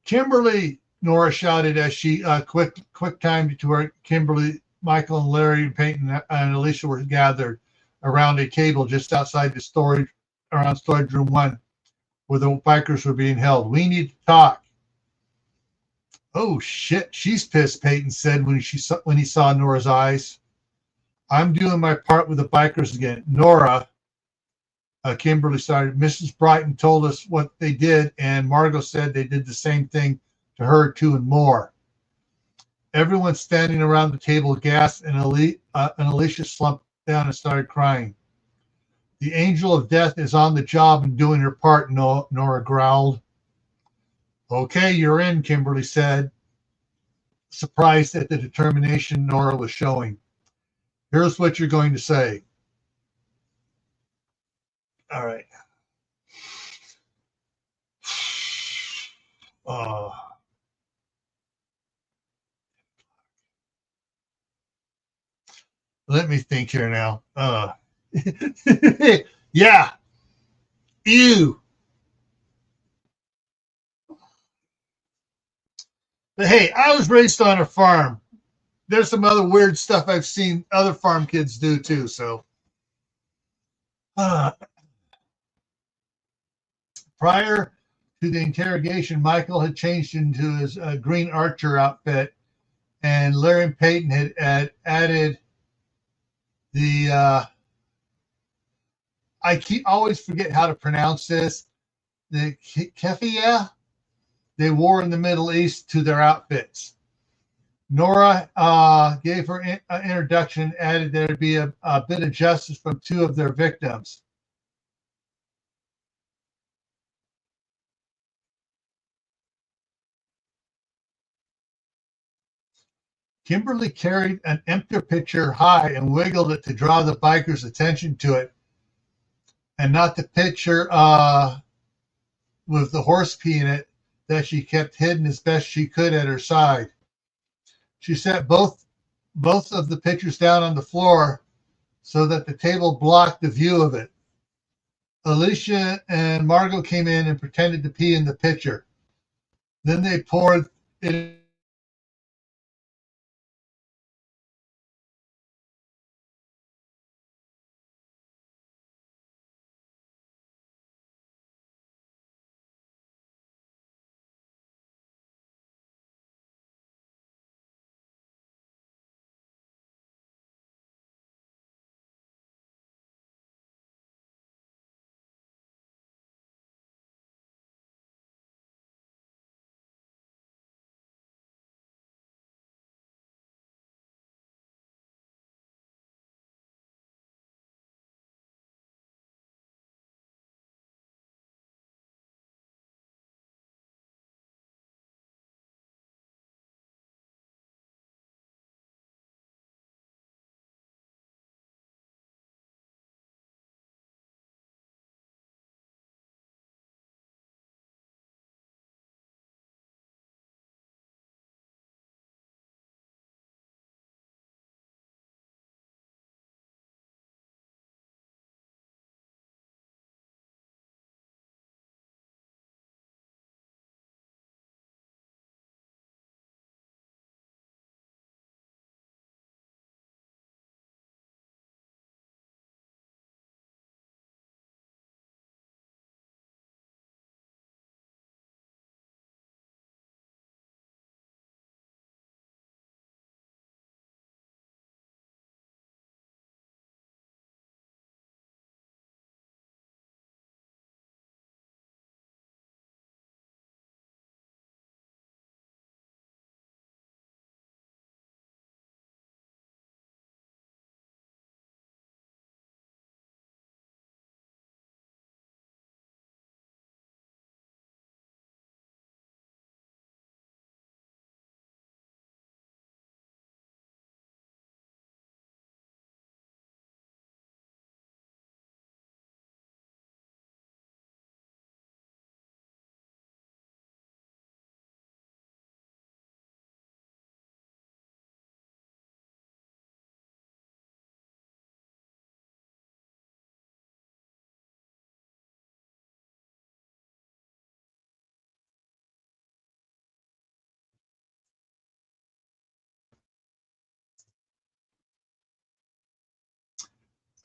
Kimberly, Nora shouted as she quick timed to where Kimberly, Michael, and Larry, and Peyton, and Alicia were gathered around a table just outside the storage room 1, where the bikers were being held. We need to talk. Oh shit, she's pissed, Peyton said when he saw Nora's eyes. I'm doing my part with the bikers again. Nora, Kimberly started. Mrs. Brighton told us what they did, and Margot said they did the same thing to her too, and more. Everyone standing around the table gasped, and Alicia slumped down and started crying. The angel of death is on the job and doing her part, Nora growled. Okay, you're in, Kimberly said, surprised at the determination Nora was showing. Here's what you're going to say. All right. Let me think here now. Yeah. Ew. But hey, I was raised on a farm. There's some other weird stuff I've seen other farm kids do too. So, prior to the interrogation, Michael had changed into his green archer outfit, and Larry and Peyton had added the I always forget how to pronounce this. The keffiyeh they wore in the Middle East to their outfits. Nora gave her introduction, added there'd be a bit of justice from 2 of their victims. Kimberly carried an empty pitcher high and wiggled it to draw the bikers' attention to it, and not the pitcher with the horse pee in it that she kept hidden as best she could at her side. She set both of the pitchers down on the floor so that the table blocked the view of it. Alicia and Margot came in and pretended to pee in the pitcher. Then they poured it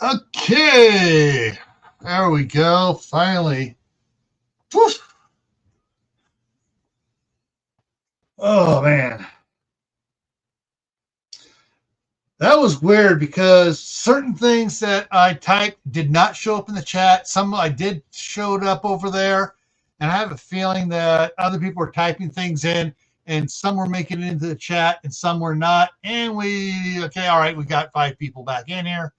Okay, there we go. Finally. Woof. Oh man, that was weird because certain things that I typed did not show up in the chat. Some I did showed up over there, and I have a feeling that other people were typing things in, and some were making it into the chat, and some were not. And all right, we got 5 people back in here.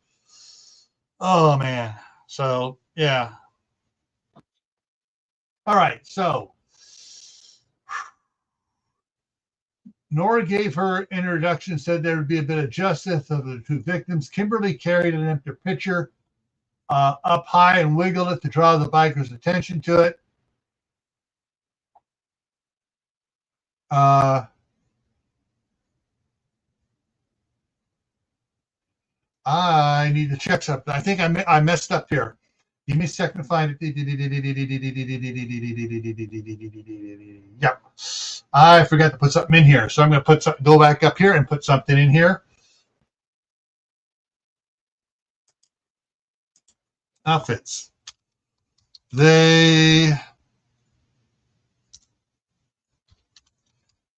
Oh man, so yeah. All right, so Nora gave her introduction, said there would be a bit of justice of the 2 victims. Kimberly carried an empty pitcher up high and wiggled it to draw the biker's attention to it. I need to check something. I think I messed up here. Give me a second to find it. Yep. I forgot to put something in here. So I'm going to go back up here and put something in here. Outfits. They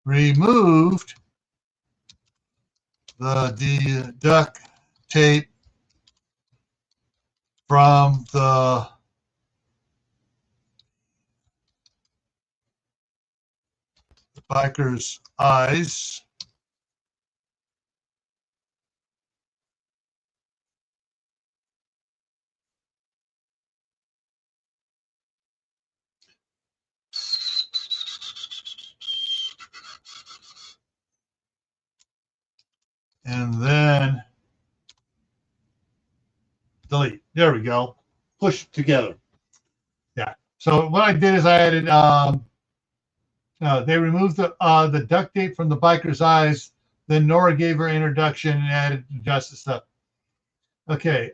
removed the duct tape from the biker's eyes. And then delete. There we go. Push together. Yeah. So what I did is I added. They removed the duct tape from the biker's eyes. Then Nora gave her introduction and added justice stuff. Okay.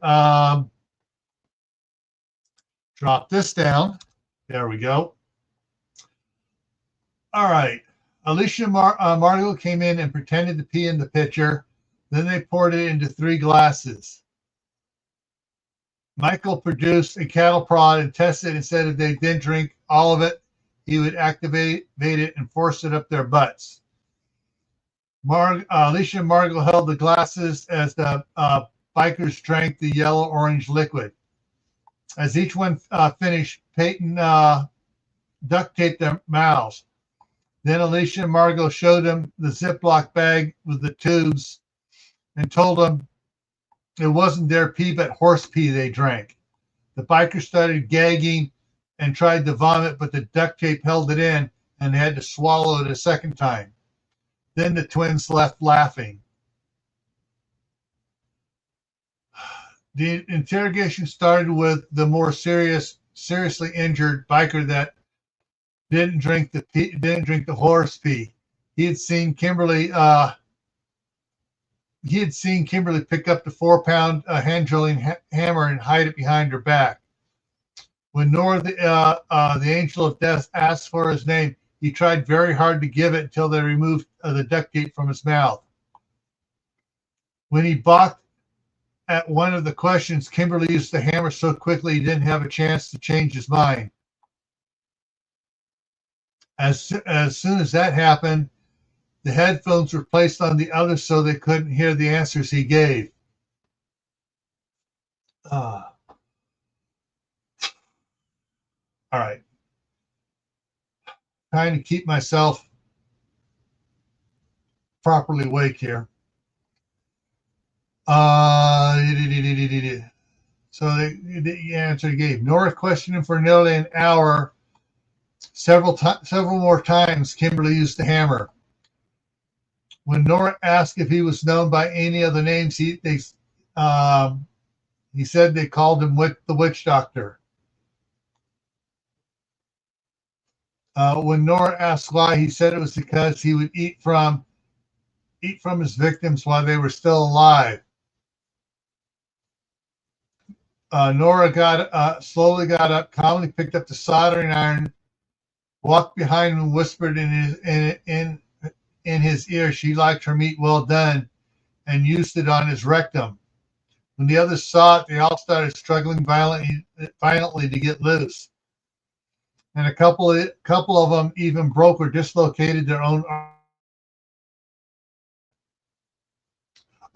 Drop this down. There we go. All right. Alicia Margot came in and pretended to pee in the pitcher. Then they poured it into 3 glasses. Michael produced a cattle prod and tested and said if they didn't drink all of it, he would activate it and force it up their butts. Alicia and Margot held the glasses as the bikers drank the yellow-orange liquid. As each one finished, Peyton duct taped their mouths. Then Alicia and Margot showed them the Ziploc bag with the tubes and told them it wasn't their pee, but horse pee they drank. The bikers started gagging and tried to vomit, but the duct tape held it in and they had to swallow it a second time. Then the twins left laughing. The interrogation started with the more seriously injured biker that didn't drink the horse pee. He had seen Kimberly pick up the 4-pound hand drilling hammer and hide it behind her back. When Nora, the angel of death, asked for his name, he tried very hard to give it until they removed the duct tape from his mouth. When he balked at one of the questions, Kimberly used the hammer so quickly he didn't have a chance to change his mind. As soon as that happened, the headphones were placed on the others so they couldn't hear the answers he gave. All right. Trying to keep myself properly awake here. So the answer he gave. Nora questioned him for nearly an hour. Several more times, Kimberly used the hammer. When Nora asked if he was known by any other names, he said they called him the witch doctor. When Nora asked why, he said it was because he would eat from his victims while they were still alive. Nora slowly got up, calmly picked up the soldering iron, walked behind him, and whispered in his ear she liked her meat well done, and used it on his rectum. When the others saw it, they all started struggling violently to get loose. And a couple of them even broke or dislocated their own arm.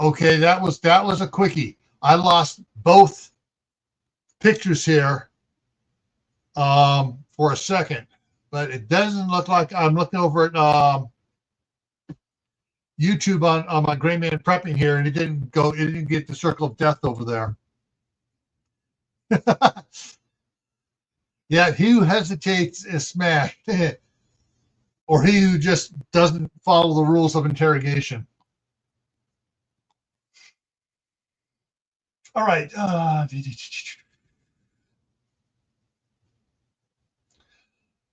Okay, that was a quickie. I lost both pictures here for a second, but it doesn't look like I'm looking over at YouTube on my Gray Man Prepping here, and it didn't get the circle of death over there. Yeah, he who hesitates is smashed, or he who just doesn't follow the rules of interrogation. All right.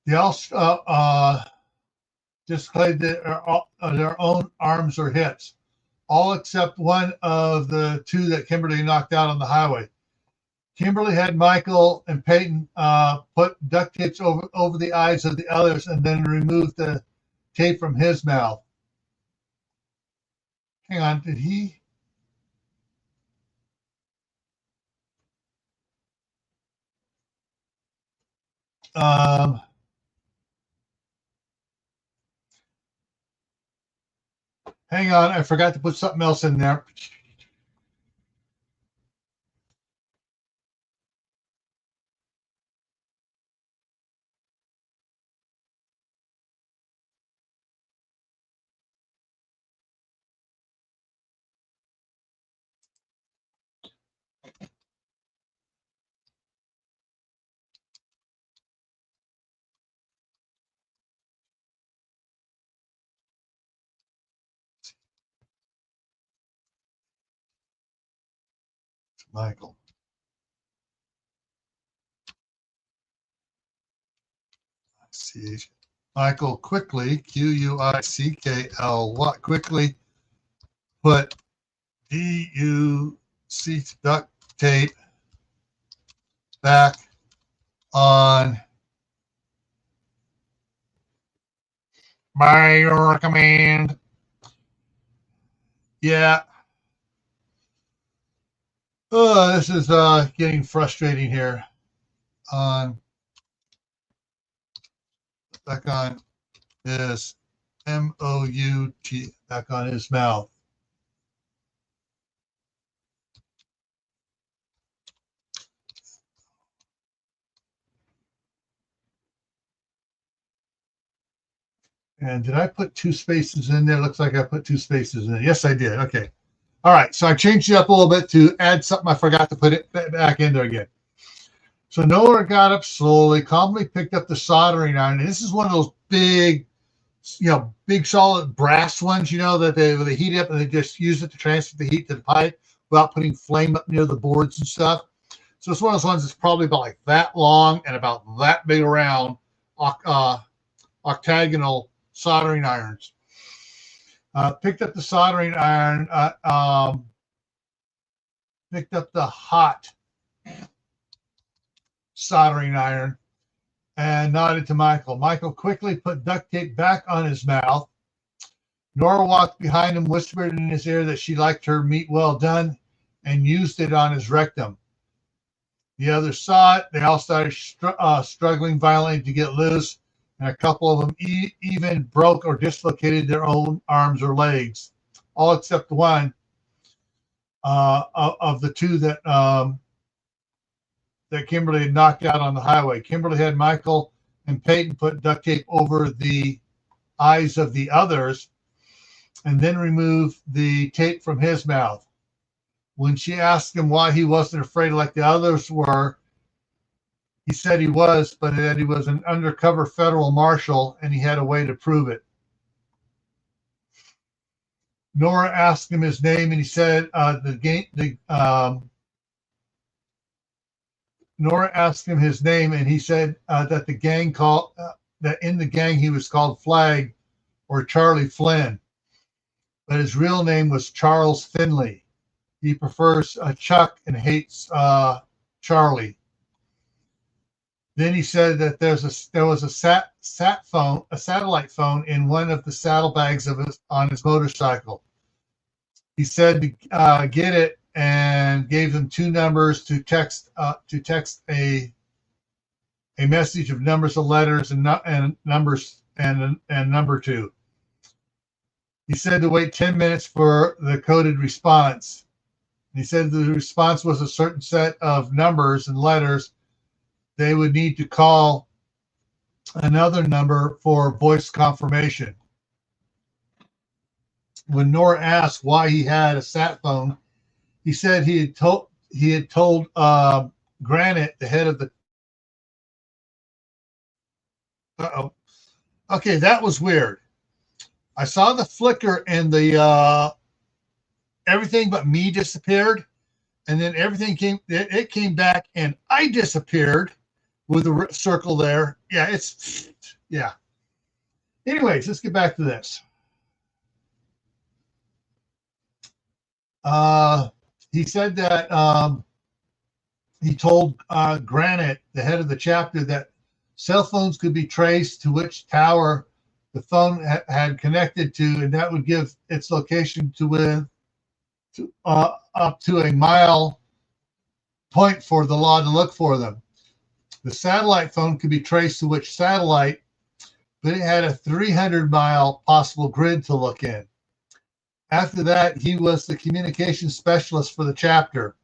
They all displayed their own arms or hits, all except one of the two that Kimberly knocked out on the highway. Kimberly had Michael and Peyton put duct tapes over the eyes of the others and then removed the tape from his mouth. Hang on, did he? Hang on, I forgot to put something else in there. Michael. See, Michael quickly, Quickly, quickly put DUC duct tape back on by your command. Yeah. Oh, this is getting frustrating here. Back on his MOUT, back on his mouth. And did I put two spaces in there? Looks like I put two spaces in there. Yes, I did. Okay. All right. So I changed it up a little bit to add something. I forgot to put it back in there again. So Noah got up slowly, calmly picked up the soldering iron. And this is one of those big, big solid brass ones, that they heat up and they just use it to transfer the heat to the pipe without putting flame up near the boards and stuff. So it's one of those ones that's probably about like that long and about that big around, octagonal soldering irons. Picked up the soldering iron, picked up the hot soldering iron, and nodded to Michael. Michael quickly put duct tape back on his mouth. Nora walked behind him, whispered in his ear that she liked her meat well done, and used it on his rectum. The others saw it. They all started struggling violently to get loose, and a couple of them even broke or dislocated their own arms or legs, all except one of the two that Kimberly had knocked out on the highway. Kimberly had Michael and Peyton put duct tape over the eyes of the others and then remove the tape from his mouth. When she asked him why he wasn't afraid like the others were, he said he was, but that he was an undercover federal marshal and he had a way to prove it. Nora asked him his name, and he said Nora asked him his name, and he said that that in the gang he was called Flag or Charlie Flynn, but his real name was Charles Finley. He prefers Chuck and hates Charlie. Then he said that there was a satellite phone in one of the saddlebags on his motorcycle. He said to get it and gave them two numbers to text a message of numbers of letters and numbers and number two. He said to wait 10 minutes for the coded response. He said the response was a certain set of numbers and letters. They would need to call another number for voice confirmation. When Nora asked why he had a sat phone, he said he had told Granite, the head of the. Okay, that was weird. I saw the flicker and the everything but me disappeared, and then everything came back, and I disappeared with a circle there. Yeah. Anyways, let's get back to this. He said that he told Granite, the head of the chapter, that cell phones could be traced to which tower the phone had connected to, and that would give its location up to a mile point for the law to look for them. The satellite phone could be traced to which satellite, but it had a 300-mile possible grid to look in. After that, he was the communication specialist for the chapter.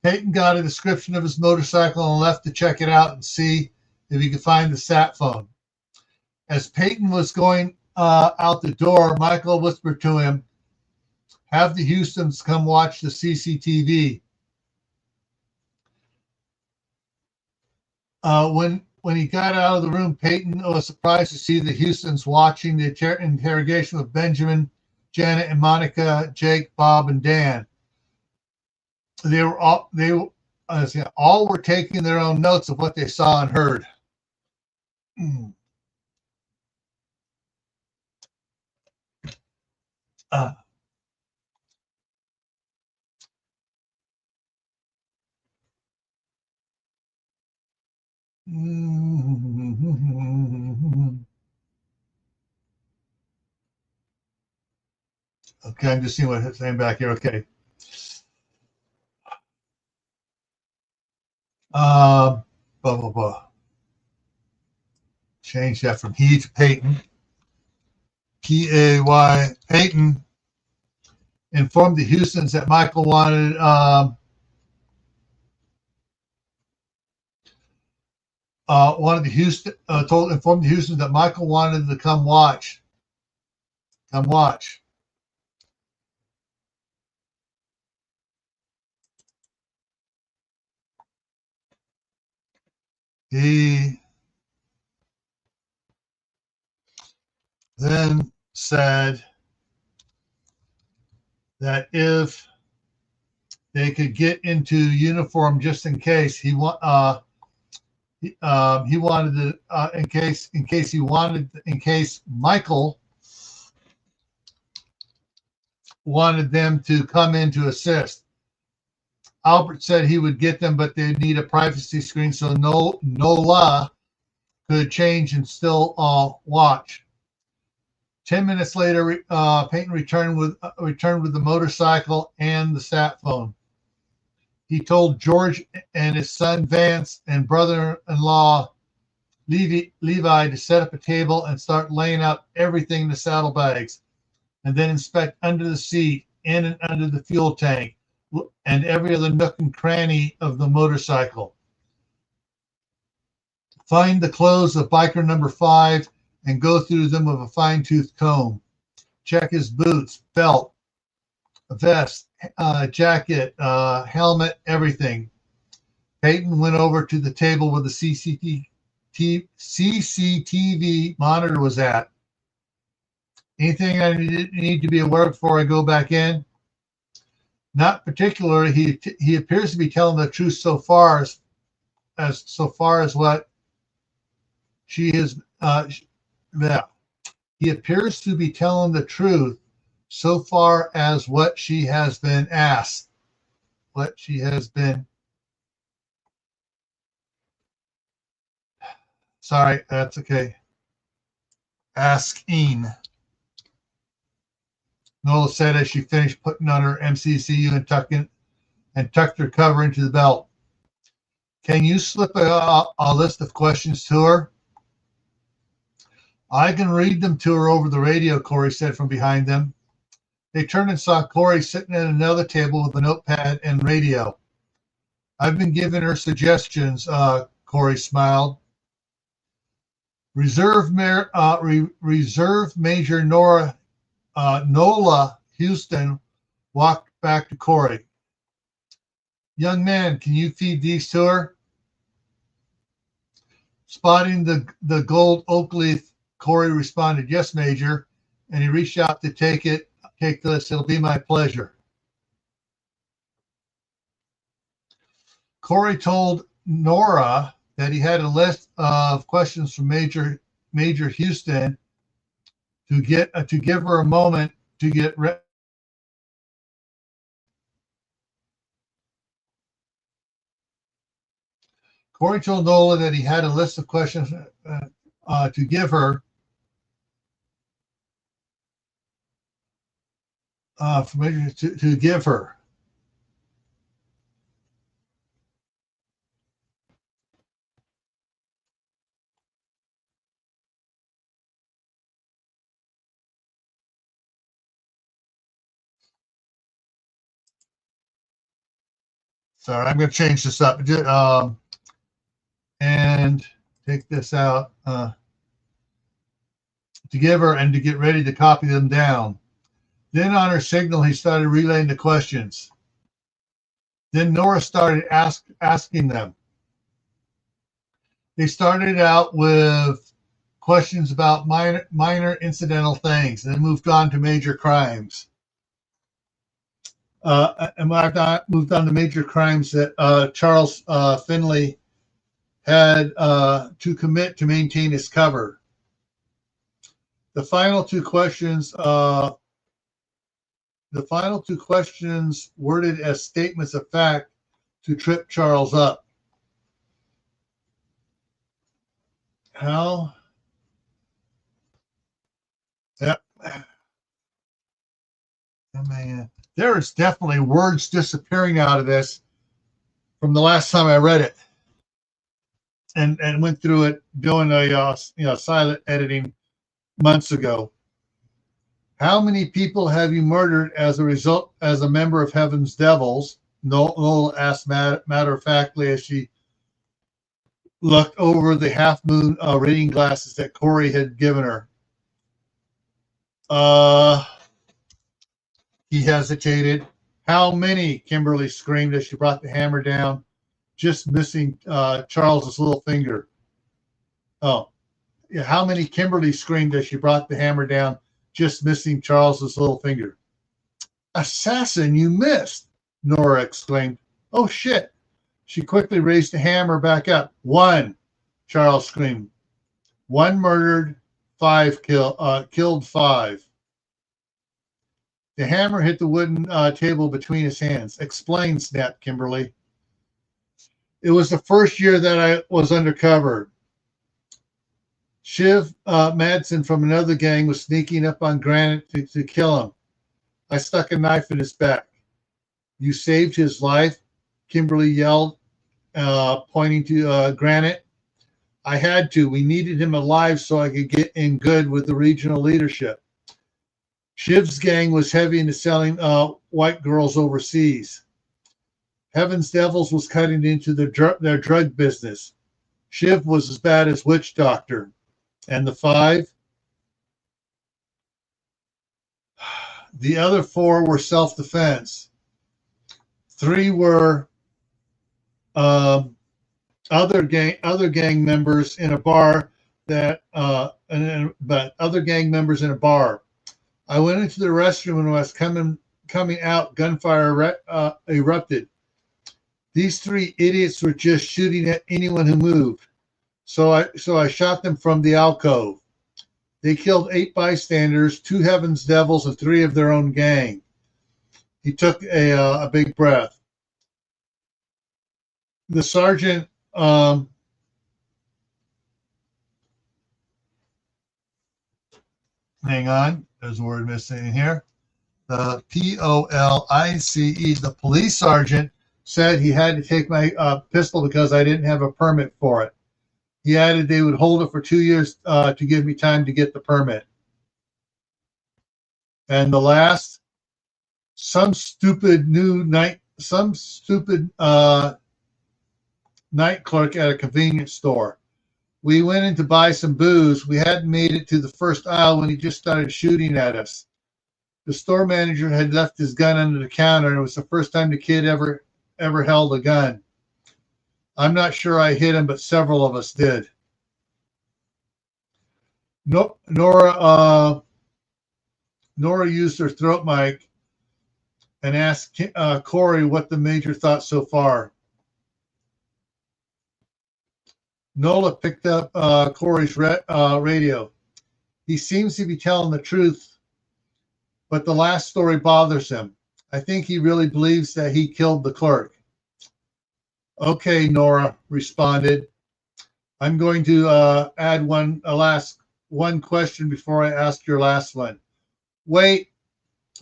Peyton got a description of his motorcycle and left to check it out and see if he could find the sat phone. As Peyton was going out the door, Michael whispered to him, "Have the Houstons come watch the CCTV." When he got out of the room, Peyton was surprised to see the Houstons watching the interrogation with Benjamin, Janet, and Monica, Jake, Bob, and Dan. They all were taking their own notes of what they saw and heard. Okay, I'm just seeing what it's saying back here. Okay. Blah, blah, blah. Change that from he to Peyton. P-A-Y. Peyton informed the Houstons that Michael wanted informed the Houstons that Michael wanted to come watch. Come watch. He then said that if they could get into uniform just in case he wanted to in case Michael wanted them to come in to assist. Albert said he would get them, but they'd need a privacy screen so Nola could change and still watch. 10 minutes later, Peyton returned with the motorcycle and the sat phone. He told George and his son Vance and brother-in-law Levi to set up a table and start laying out everything in the saddlebags, and then inspect under the seat, in and under the fuel tank, and every other nook and cranny of the motorcycle. Find the clothes of biker number 5 and go through them with a fine-tooth comb. Check his boots, belt, vest, jacket, helmet, everything. Peyton went over to the table where the CCTV monitor was at. Anything I need to be aware of before I go back in? Not particularly. He appears to be telling the truth so far as what she is. He appears to be telling the truth so far as what she has been asked. What she has been. Sorry, that's okay. Asking. Nola said as she finished putting on her MCCU and tucked her cover into the belt. Can you slip a list of questions to her? I can read them to her over the radio, Corey said from behind them. They turned and saw Corey sitting at another table with a notepad and radio. I've been giving her suggestions, Corey smiled. Reserve Major Nola Houston walked back to Corey. Young man, can you feed these to her? Spotting the gold oak leaf, Corey responded, yes, Major, and he reached out to take this. It'll be my pleasure. Corey told Nora that he had a list of questions from Major Houston to give her a moment to get ready. Corey told Nola that he had a list of questions to give her to give her. Sorry, I'm going to change this up and take this out to give her and to get ready to copy them down. Then on her signal, he started relaying the questions. Then Nora started asking them. They started out with questions about minor incidental things, and then moved on to major crimes. And moved on to major crimes that Charles Finley had to commit to maintain his cover. The final two questions worded as statements of fact to trip Charles up. How? Yep. Oh, man. There is definitely words disappearing out of this from the last time I read it, and went through it doing a silent editing months ago. How many people have you murdered as a member of Heaven's Devils? Noel asked matter-of-factly as she looked over the half-moon reading glasses that Corey had given her. He hesitated. How many? Kimberly screamed as she brought the hammer down, just missing Charles's little finger. Oh, yeah. How many? Kimberly screamed as she brought the hammer down, just missing Charles's little finger. Assassin, you missed, Nora exclaimed. Oh, shit. She quickly raised the hammer back up. One, Charles screamed. One murdered, killed five. The hammer hit the wooden table between his hands. Explain, snapped Kimberly. It was the first year that I was undercover. Shiv Madsen from another gang was sneaking up on Granite to kill him. I stuck a knife in his back. You saved his life, Kimberly yelled, pointing to Granite. I had to. We needed him alive so I could get in good with the regional leadership. Shiv's gang was heavy into selling white girls overseas. Heaven's Devils was cutting into their drug business. Shiv was as bad as Witch Doctor. And the five? The other four were self-defense. Three were other gang members in a bar but other gang members in a bar. I went into the restroom and when I was coming out, gunfire erupted. These three idiots were just shooting at anyone who moved. So I shot them from the alcove. They killed 8 bystanders, 2 Heaven's Devils, and 3 of their own gang. He took a big breath. The sergeant hang on, there's a word missing here. the Police. The police sergeant said he had to take my pistol because I didn't have a permit for it. He added they would hold it for 2 years to give me time to get the permit. And the last, some stupid night clerk at a convenience store. We went in to buy some booze. We hadn't made it to the first aisle when he just started shooting at us. The store manager had left his gun under the counter, and it was the first time the kid ever held a gun. I'm not sure I hit him, but several of us did. Nora used her throat mic and asked Corey what the major thought so far. Nola picked up Corey's radio. He seems to be telling the truth, but the last story bothers him. I think he really believes that he killed the clerk. Okay, Nora responded. I'm going to add one question before I ask your last one. Wait,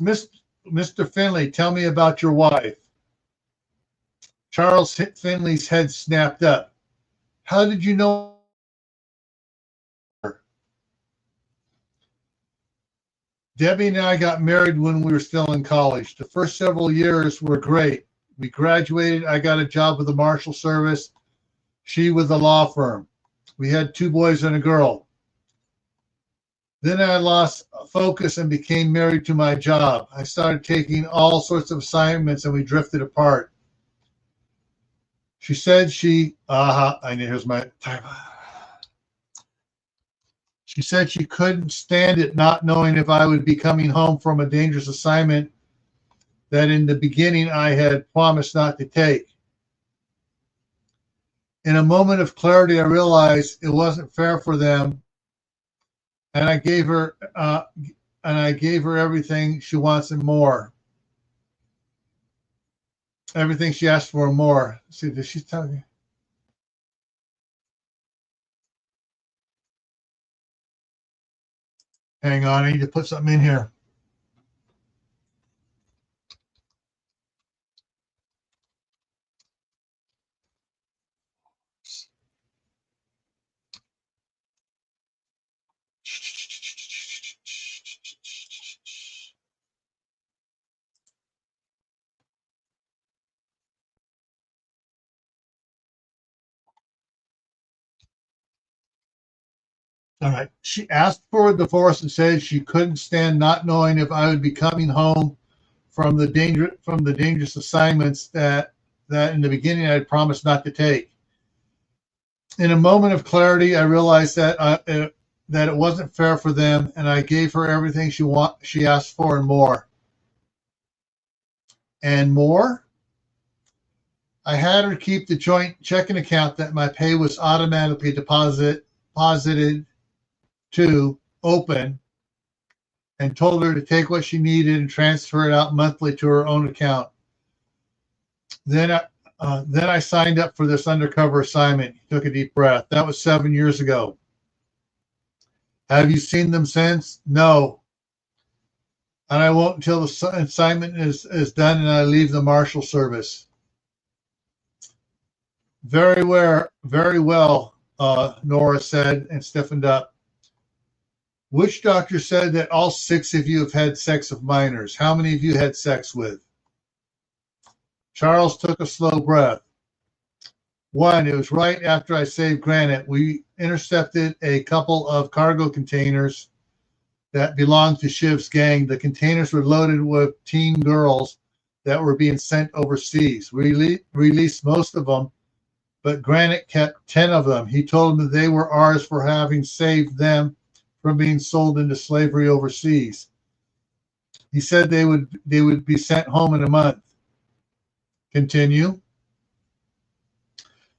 Mr. Finley, tell me about your wife. Charles Finley's head snapped up. How did you know her? Debbie and I got married when we were still in college. The first several years were great. We graduated. I got a job with the Marshal Service. She with the law firm. We had 2 boys and a girl. Then I lost focus and became married to my job. I started taking all sorts of assignments and we drifted apart. She said here's my time. She said she couldn't stand it not knowing if I would be coming home from a dangerous assignment that in the beginning I had promised not to take. In a moment of clarity, I realized it wasn't fair for them, and I gave her everything she wants and more. Everything she asked for and more. See, did she tell you? Hang on, I need to put something in here. All right. She asked for a divorce and said she couldn't stand not knowing if I would be coming home from the dangerous assignments that in the beginning I had promised not to take. In a moment of clarity, I realized that it wasn't fair for them, and I gave her everything she asked for and more. And more? I had her keep the joint checking account that my pay was automatically deposited to open, and told her to take what she needed and transfer it out monthly to her own account. Then I signed up for this undercover assignment. He took a deep breath. That was 7 years ago. Have you seen them since? No. And I won't until the assignment is done and I leave the Marshal Service. Very well, Nora said and stiffened up. Which doctor said that all 6 of you have had sex with minors? How many of you had sex with? Charles took a slow breath. 1, it was right after I saved Granite. We intercepted a couple of cargo containers that belonged to Shiv's gang. The containers were loaded with teen girls that were being sent overseas. We released most of them, but Granite kept 10 of them. He told them that they were ours for having saved them from being sold into slavery overseas. He said they would be sent home in a month. Continue.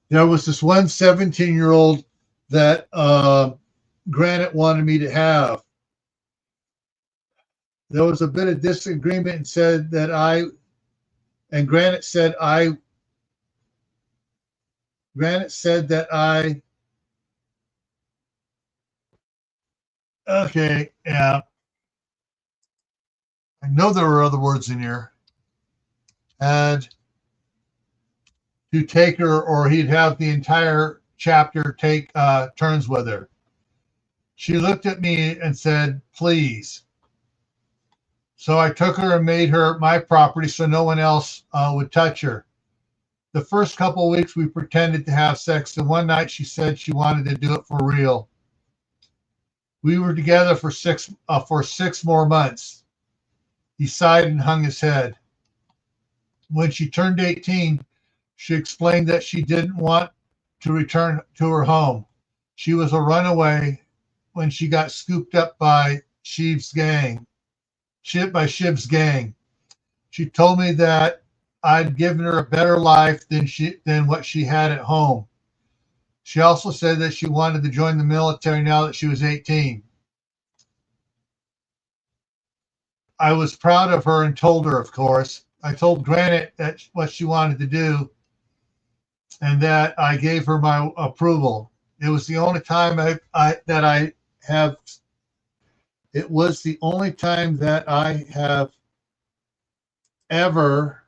There was this one 17-year-old that Granite wanted me to have. There was a bit of disagreement and said that Granite said that okay, yeah. I know there were other words in here. Had to take her, or he'd have the entire chapter take turns with her. She looked at me and said, please. So I took her and made her my property so no one else would touch her. The first couple of weeks we pretended to have sex, and one night she said she wanted to do it for real. We were together for 6 more months. He sighed and hung his head. When she turned 18, she explained that she didn't want to return to her home. She was a runaway when she got scooped up by Shiv's gang. Shiv's gang. She told me that I'd given her a better life than what she had at home. She also said that she wanted to join the military now that she was 18. I was proud of her and told her, of course. I told Granite that what she wanted to do and that I gave her my approval. It was the only time it was the only time that I have ever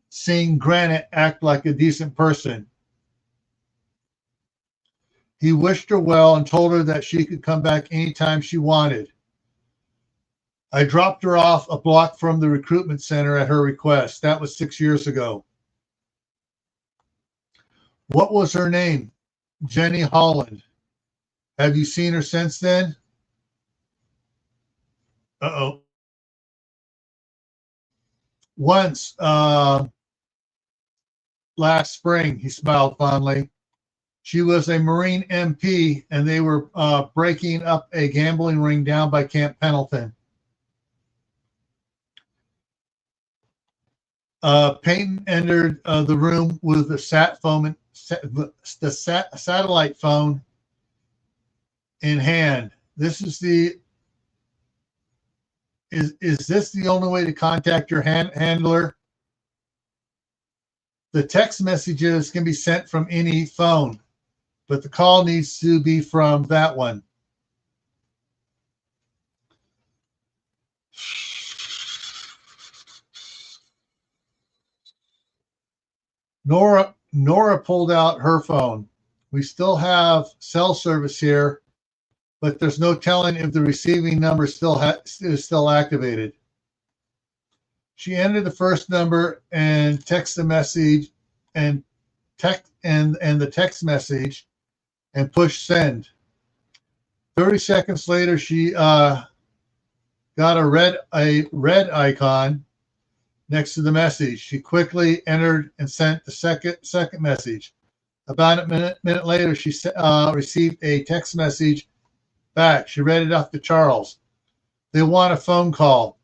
seen Granite act like a decent person. He wished her well and told her that she could come back anytime she wanted. I dropped her off a block from the recruitment center at her request. That was 6 years ago. What was her name? Jenny Holland. Have you seen her since then? Uh-oh. Once, last spring, he smiled fondly. She was a Marine MP, and they were breaking up a gambling ring down by Camp Pendleton. Peyton entered the room with the satellite phone in hand. This is is this the only way to contact your handler? The text messages can be sent from any phone, but the call needs to be from that one. Nora pulled out her phone. We still have cell service here, but there's no telling if the receiving number is still activated. She entered the first number and text the message and the text message and push send. 30 seconds later, she got a red icon next to the message. She quickly entered and sent the second message. About a minute later, she received a text message back. She read it off to Charles. They want a phone call.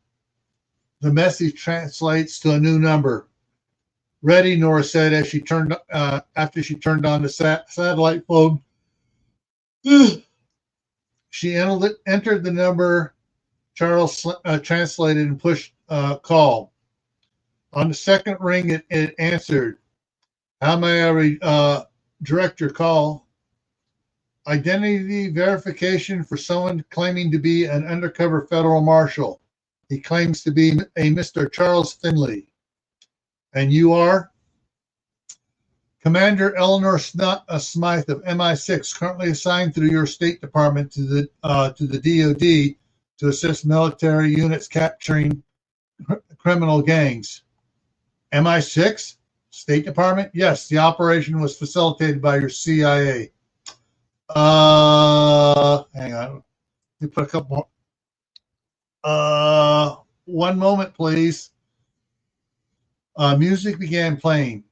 The message translates to a new number. Ready, Nora said as she turned after she turned on the satellite phone. She entered the number Charles translated and pushed call. On the second ring, it answered. How may I direct your call? Identity verification for someone claiming to be an undercover federal marshal. He claims to be a Mr. Charles Finley. And you are? Commander Eleanor Smythe of MI6, currently assigned through your State Department to the DOD to assist military units capturing criminal gangs. MI6? State Department? Yes, the operation was facilitated by your CIA. Hang on. Let me put a couple more. One moment, please. Music began playing.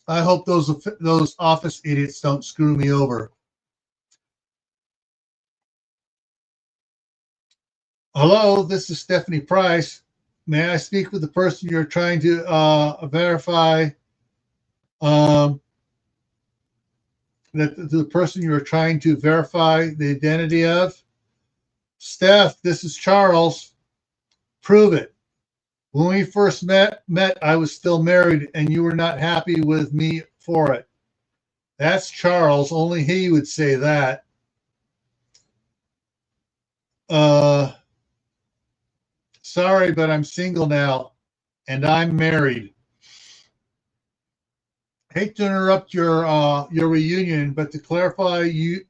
I hope those office idiots don't screw me over. Hello, this is Stephanie Price. May I speak with the person you're trying to verify? That the person you're trying to verify the identity of? Steph, this is Charles. Prove it. When we first met, I was still married, and you were not happy with me for it. That's Charles. Only he would say that. Sorry, but I'm single now, and I'm married. Hate to interrupt your reunion, but to clarify, you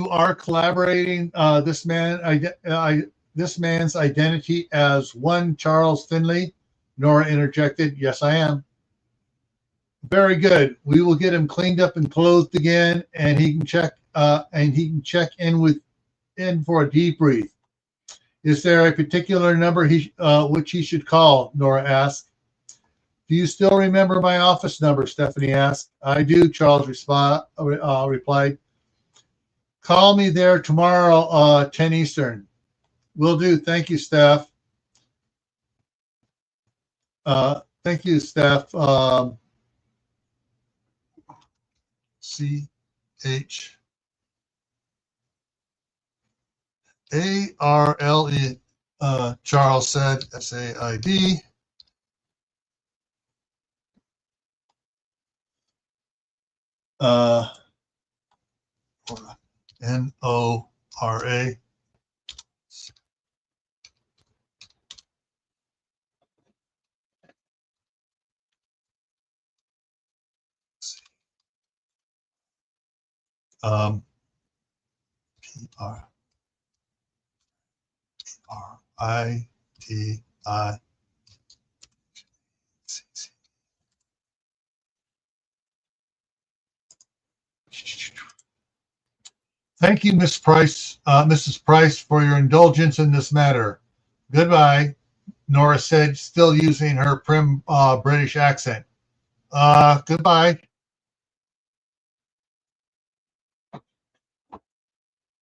are collaborating this man's identity as one Charles Finley. Nora interjected. Yes, I am. Very good. We will get him cleaned up and clothed again, and he can check in for a debrief. Is there a particular number which he should call? Nora asked. Do you still remember my office number? Stephanie asked. I do, Charles replied. Call me there tomorrow, 10 Eastern. Will do. Thank you, Steph. Thank you, Steph. CHARLE, Charles said. SAID. NORA. PRITI. Thank you, Mrs. Price, for your indulgence in this matter. Goodbye, Nora said, still using her prim British accent. Goodbye.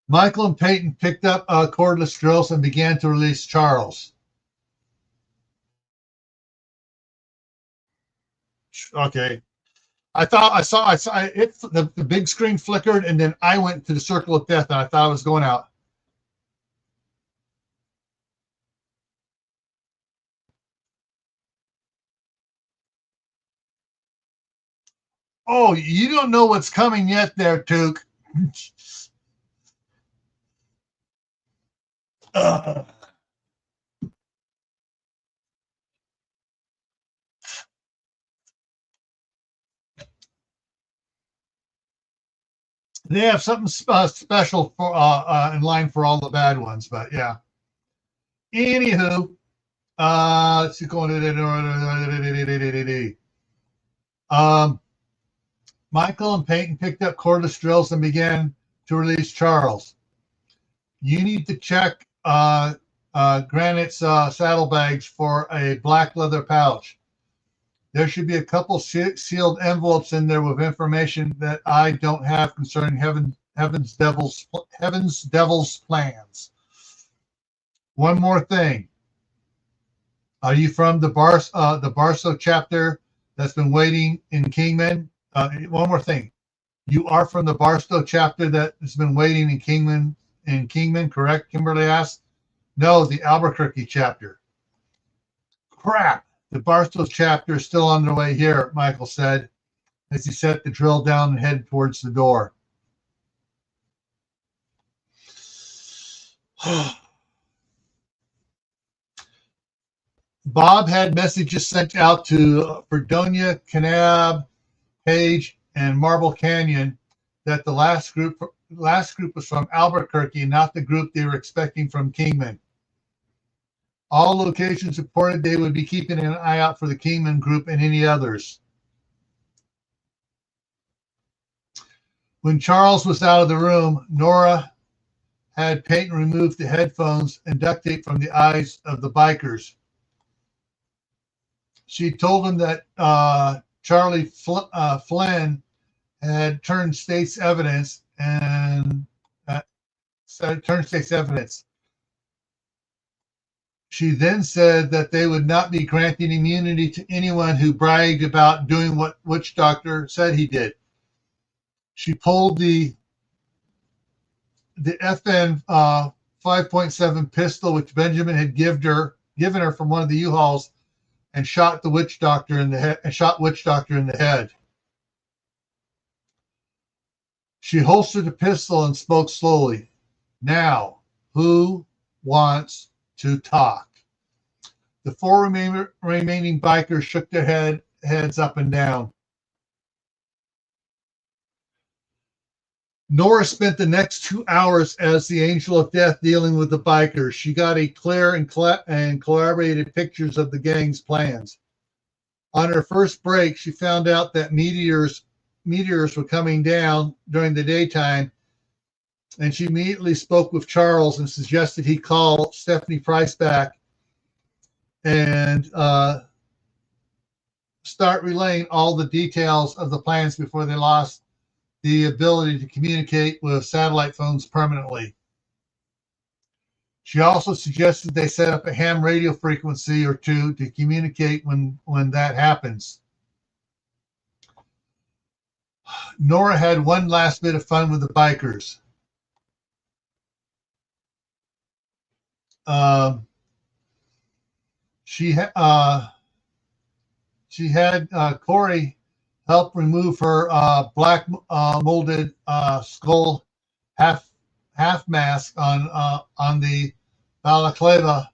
Michael and Peyton picked up cordless drills and began to release Charles. Okay. I thought I saw it. The big screen flickered, and then I went to the circle of death, and I thought I was going out. Oh, you don't know what's coming yet there, Took. They have something special for in line for all the bad ones, but yeah. Anywho, let's see, Michael and Peyton picked up cordless drills and began to release Charles. You need to check Granite's saddlebags for a black leather pouch. There should be a couple sealed envelopes in there with information that I don't have concerning Heaven's Devil's plans. One more thing. Are you from the Barstow chapter that's been waiting in Kingman? One more thing. You are from the Barstow chapter that has been waiting in Kingman, correct? Kimberly asked. No, the Albuquerque chapter. Crap. The Barstow chapter is still on their way here, Michael said, as he set the drill down and headed towards the door. Bob had messages sent out to Fredonia, Kanab, Page, and Marble Canyon that the last group was from Albuquerque, not the group they were expecting from Kingman. All locations reported they would be keeping an eye out for the Kingman group and any others. When Charles was out of the room, Nora had Peyton remove the headphones and duct tape from the eyes of the bikers. She told him that Charlie Flynn had turned state's evidence She then said that they would not be granting immunity to anyone who bragged about doing what Witch Doctor said he did. She pulled the FN 5.7 pistol, which Benjamin had given her from one of the U-Hauls, and shot the Witch Doctor in the head. She holstered the pistol and spoke slowly. Now, who wants to talk? The four remaining bikers shook their heads up and down. Nora spent the next 2 hours as the angel of death dealing with the bikers. She got a clear and collaborated pictures of the gang's plans. On her first break, she found out that meteors were coming down during the daytime, and she immediately spoke with Charles and suggested he call Stephanie Price back and start relaying all the details of the plans before they lost the ability to communicate with satellite phones permanently. She also suggested they set up a ham radio frequency or two to communicate when that happens. Nora had one last bit of fun with the bikers. She had Corey help remove her black molded skull half mask on the balaclava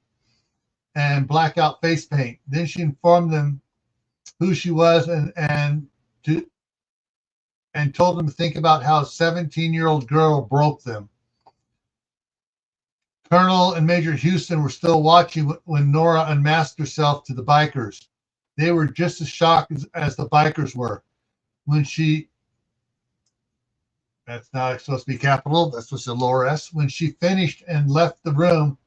and blackout face paint. Then she informed them who she was and told them to think about how a 17-year-old girl broke them. Colonel and Major Houston were still watching when Nora unmasked herself to the bikers. They were just as shocked as the bikers were. That's not supposed to be capital, that's supposed to be lower S. When she finished and left the room,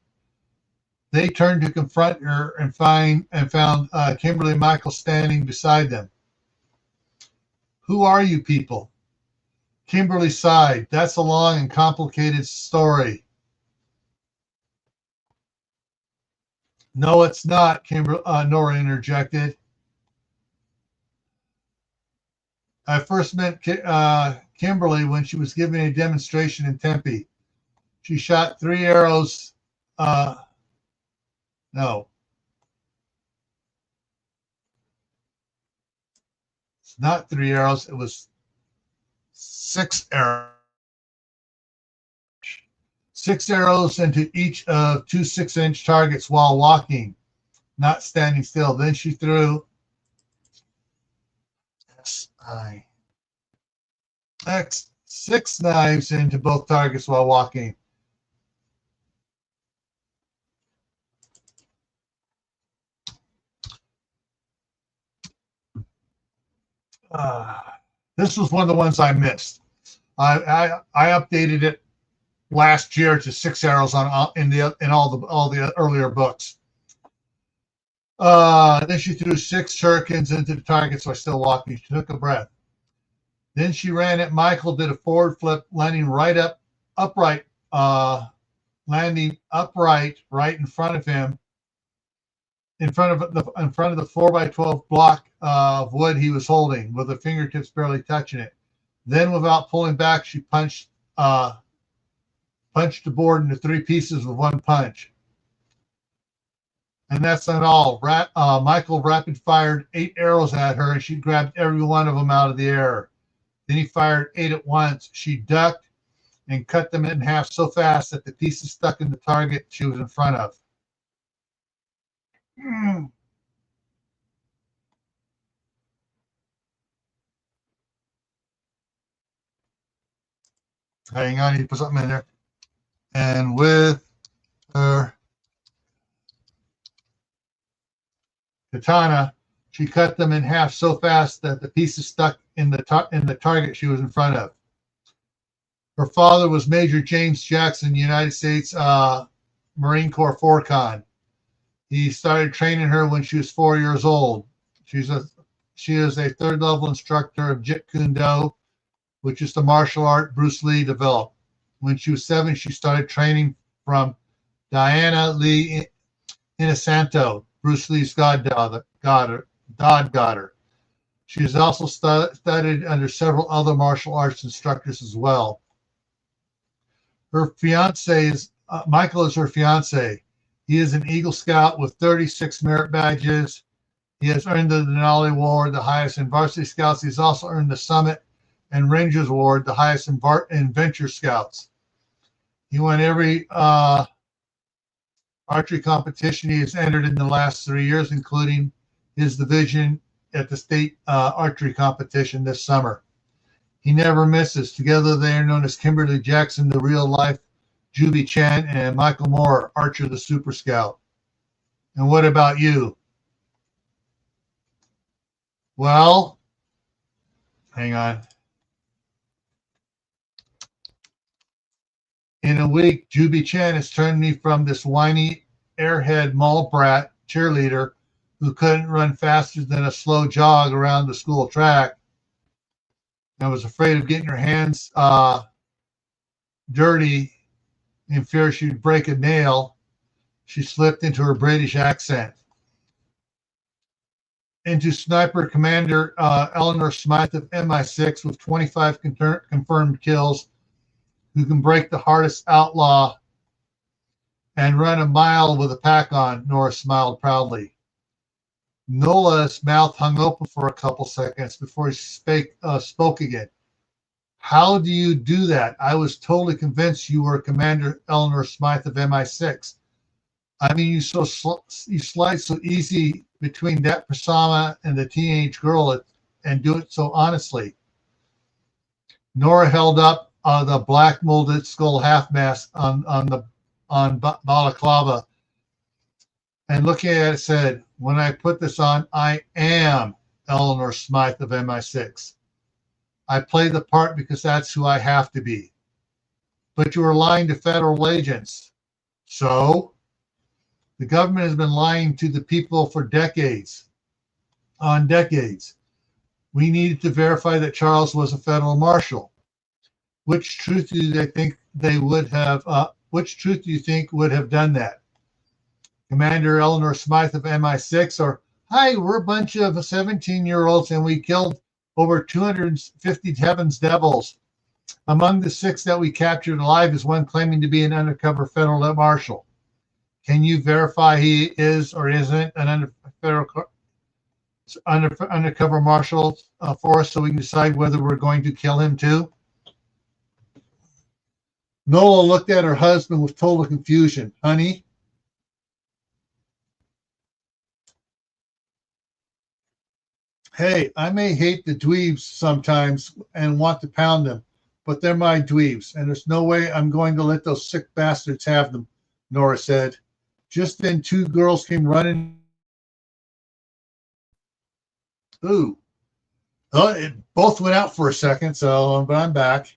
they turned to confront her and found Kimberly and Michael standing beside them. Who are you people? Kimberly sighed. That's a long and complicated story. No, it's not, Nora interjected. I first met Kimberly when she was giving a demonstration in Tempe. She shot 3 arrows. No. It's not 3 arrows. It was 6 arrows. 6 arrows into each of 2 6-inch targets while walking, not standing still. Then she threw 6 knives into both targets while walking. This was one of the ones I missed. I updated it last year to 6 arrows in all the earlier books. Then she threw 6 shurikens into the target, so I still walking. She took a breath. Then she ran at Michael, did a forward flip, landing upright right in front of him, in front of the 4x12 block of wood he was holding, with her fingertips barely touching it. Then, without pulling back, she punched the board into 3 pieces with one punch. And that's not all. Michael rapid fired 8 arrows at her, and she grabbed every one of them out of the air. Then he fired 8 at once. She ducked and cut them in half so fast that the pieces stuck in the target she was in front of. Hang on, you put something in there. And with her katana, she cut them in half so fast that the pieces stuck in the target she was in front of. Her father was Major James Jackson, United States Marine Corps FORCON. He started training her when she was 4 years old. She is a 3rd level instructor of Jeet Kune Do, which is the martial art Bruce Lee developed. When she was 7, she started training from Diana Lee Inosanto, Bruce Lee's goddaughter. She has also studied under several other martial arts instructors as well. Her fiance Michael is her fiance. He is an Eagle Scout with 36 merit badges. He has earned the Denali Award, the highest in varsity scouts. He's also earned the Summit and Rangers Award, the highest in Venture Scouts. He won every archery competition he has entered in the last 3 years, including his division at the state archery competition this summer. He never misses. Together they are known as Kimberly Jackson, the real life Juby Chan, and Michael Moore, Archer the Super Scout. And what about you? Well, hang on. In a week, Juby Chan has turned me from this whiny airhead mall brat cheerleader who couldn't run faster than a slow jog around the school track and was afraid of getting her hands dirty in fear she'd break a nail. She slipped into her British accent. Into Sniper Commander Eleanor Smythe of MI6 with 25 confirmed kills, who can break the hardest outlaw and run a mile with a pack on, Nora smiled proudly. Nola's mouth hung open for a couple seconds before he spoke again. How do you do that? I was totally convinced you were Commander Eleanor Smythe of MI6. I mean, you slide so easy between that persona and the teenage girl and do it so honestly. Nora held up the black molded skull half mask on balaclava, and looking at it said, "When I put this on, I am Eleanor Smythe of MI6. I play the part because that's who I have to be. But you are lying to federal agents. So? The government has been lying to the people for decades. On decades. We needed to verify that Charles was a federal marshal. Which truth do you think would have done that? Commander Eleanor Smythe of MI6, or hi, we're a bunch of 17-year-olds and we killed over 250 Heaven's Devils. Among the 6 that we captured alive is one claiming to be an undercover federal marshal. Can you verify he is or isn't an undercover marshal for us so we can decide whether we're going to kill him too?" Nola looked at her husband with total confusion. "Honey?" "Hey, I may hate the dweebs sometimes and want to pound them, but they're my dweebs, and there's no way I'm going to let those sick bastards have them," Nora said. Just then 2 girls came running. Ooh. Oh, it both went out for a second, but I'm back.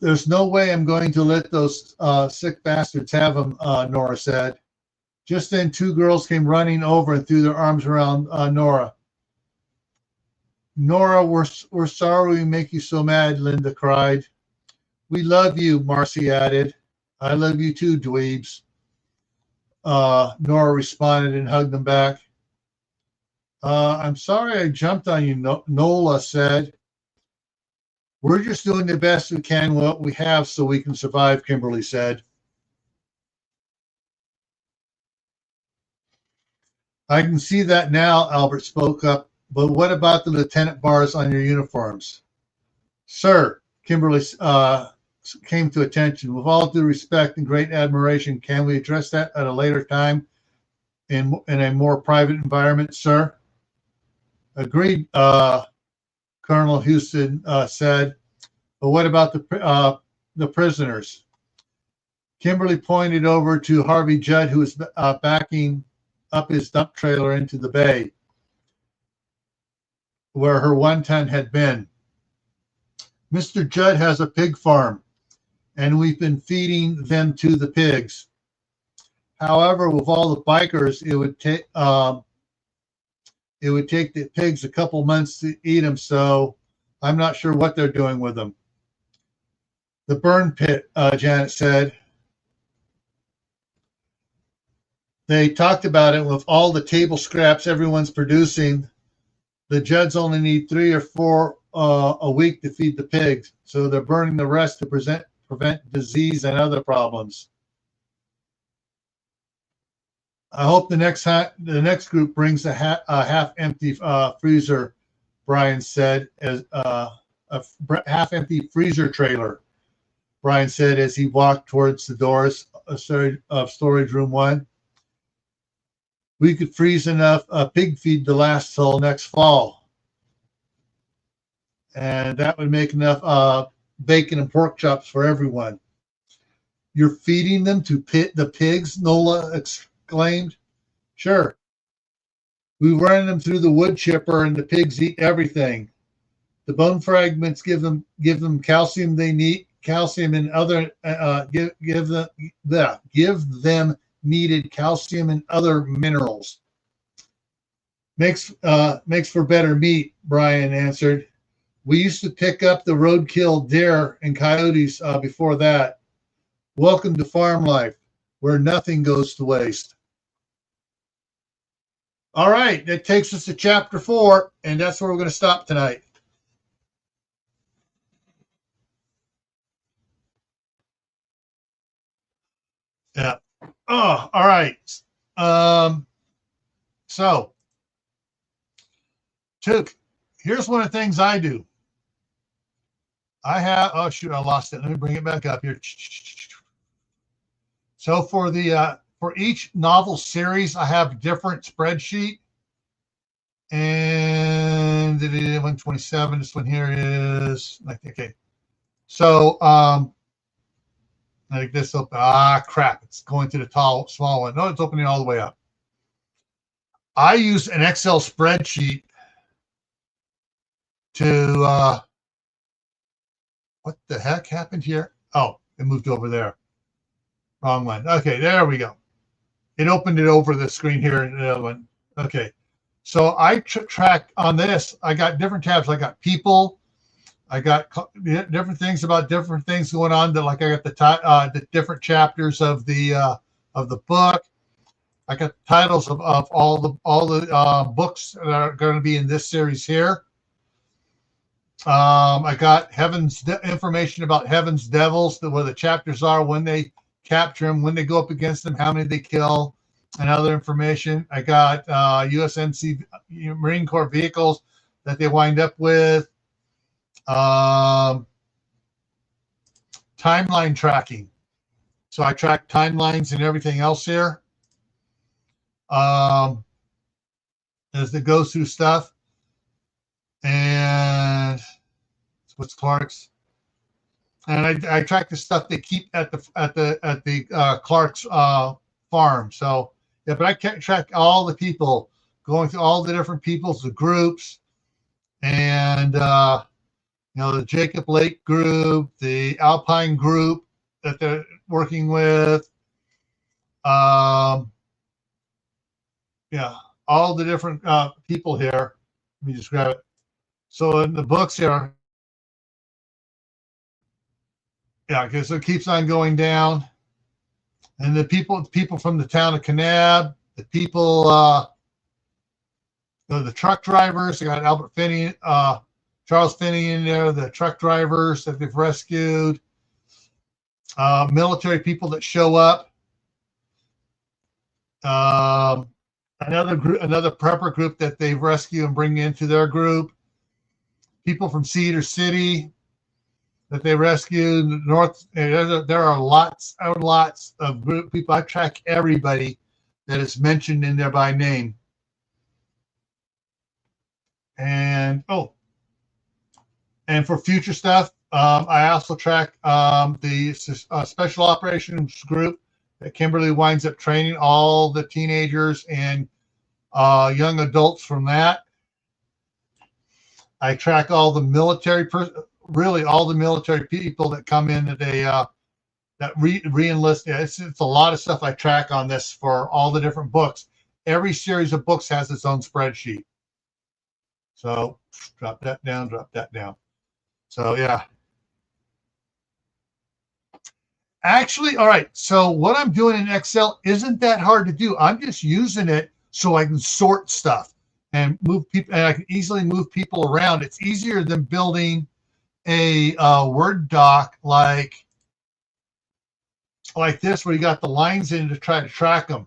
"There's no way I'm going to let those sick bastards have them," Nora said. Just then 2 girls came running over and threw their arms around Nora. "Nora, we're sorry we make you so mad," Linda cried. "We love you," Marcy added. "I love you too, dweebs," Nora responded and hugged them back. "I'm sorry I jumped on you," Nola said. "We're just doing the best we can with what we have so we can survive," Kimberly said. "I can see that now," Albert spoke up. "But what about the lieutenant bars on your uniforms?" "Sir," Kimberly came to attention, "with all due respect and great admiration, can we address that at a later time in a more private environment, sir?" "Agreed," Colonel Houston said. "But what about the prisoners?" Kimberly pointed over to Harvey Judd, who was backing up his dump trailer into the bay where her 1-ton had been. "Mr. Judd has a pig farm, and we've been feeding them to the pigs. However, with all the bikers, it would take the pigs a couple months to eat them, so I'm not sure what they're doing with them." "The burn pit," Janet said. "They talked about it with all the table scraps everyone's producing. The Judds only need 3 or 4 a week to feed the pigs, so they're burning the rest to prevent disease and other problems. I hope the next group brings a half-empty freezer," Brian said, as a half-empty freezer trailer. Brian said as he walked towards the doors of storage room 1. We could freeze enough pig feed to last till next fall. And that would make enough bacon and pork chops for everyone. You're feeding them to the pigs, Nola exclaimed. Sure. We run them through the wood chipper and the pigs eat everything. The bone fragments give them calcium they need, calcium and other give them needed calcium and other minerals. Makes for better meat, Brian answered. We used to pick up the roadkill deer and coyotes before that. Welcome to farm life, where nothing goes to waste. All right, that takes us to chapter 4, and that's where we're going to stop tonight. Yeah. Oh, all right. So, here's one of the things I do. I have, oh shoot, I lost it. Let me bring it back up here. So for each novel series, I have a different spreadsheet. And 127, this one here is, okay. So, I think this up, crap, it's going to the small one. No, it's opening all the way up. I use an Excel spreadsheet to, what the heck happened here? Oh, it moved over there. Wrong one. Okay, there we go. It opened it over the screen here in the other one. Okay. So I track on this. I got different tabs. I got people. I got different things about different things going on. That, like, I got the different chapters of the book. I got the titles of all the books that are going to be in this series here. I got information about Heaven's Devils, where the chapters are, when they capture them, when they go up against them, how many they kill, and other information. I got USNC Marine Corps vehicles that they wind up with. Timeline tracking. So I track timelines and everything else here as it goes through stuff. And what's Clark's? And I track the stuff they keep at the Clark's farm. So yeah, but I can't track all the people, going through all the different peoples, the groups, and the Jacob Lake group, the Alpine group that they're working with. Yeah, all the different people here. Let me just grab it. So in the books here, yeah, okay, so it keeps on going down. And the people from the town of Kanab, the people, the truck drivers, they got Albert Finney, Charles Finney in there, the truck drivers that they've rescued, military people that show up, another prepper group that they've rescued and bring into their group, people from Cedar City that they rescued, north. There are lots of group people. I track everybody that is mentioned in there by name. And for future stuff, I also track the special operations group that Kimberly winds up training all the teenagers and young adults from that. I track all the military, really all the military people that come in that they that re-enlist. Yeah, it's a lot of stuff I track on this for all the different books. Every series of books has its own spreadsheet. So drop that down. So yeah. Actually, all right. So what I'm doing in Excel isn't that hard to do. I'm just using it so I can sort stuff and move people, and I can easily move people around. It's easier than building a Word doc like this, where you got the lines in to try to track them.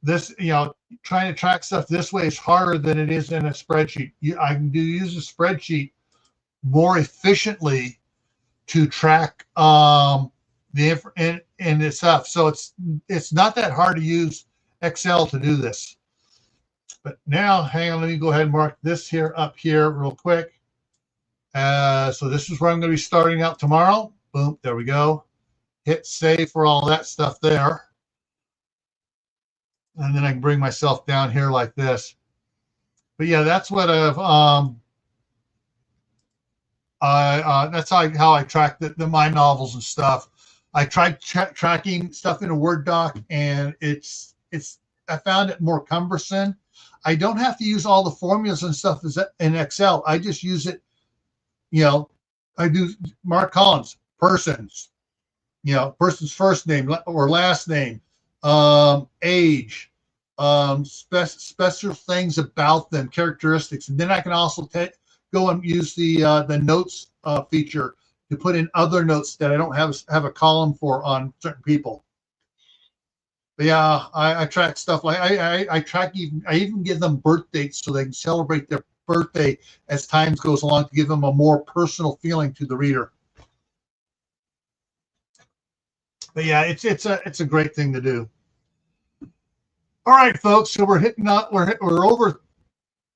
this, trying to track stuff this way is harder than it is in a spreadsheet. I can use a spreadsheet more efficiently to track and the stuff. So it's not that hard to use Excel to do this. But now, hang on, let me go ahead and mark this here up here real quick. So this is where I'm going to be starting out tomorrow. Boom, there we go. Hit save for all that stuff there. And then I can bring myself down here like this. But yeah, that's what that's how I track my novels and stuff. I tried tracking stuff in a Word doc, and I found it more cumbersome. I don't have to use all the formulas and stuff in Excel. I just use it. I do Mark Collins, persons. Person's first name or last name, age, special things about them, characteristics, and then I can also go and use the notes feature to put in other notes that I don't have a column for on certain people. But yeah, I track stuff like I even give them birth dates so they can celebrate their birthday as time goes along to give them a more personal feeling to the reader. But yeah, it's a great thing to do. All right, folks. So we're over.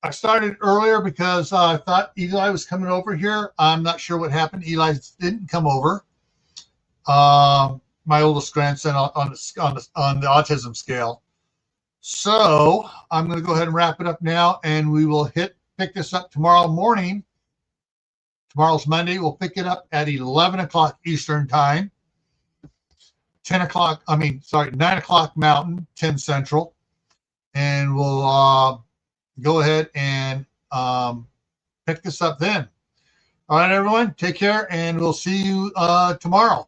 I started earlier because I thought Eli was coming over here. I'm not sure what happened. Eli didn't come over. My oldest grandson on the autism scale. So I'm going to go ahead and wrap it up now, and we will pick this up tomorrow morning. Tomorrow's Monday. We'll pick it up at 11 o'clock Eastern time. 9 o'clock Mountain, 10 Central. And we'll go ahead and pick this up then. All right, everyone, take care, and we'll see you tomorrow.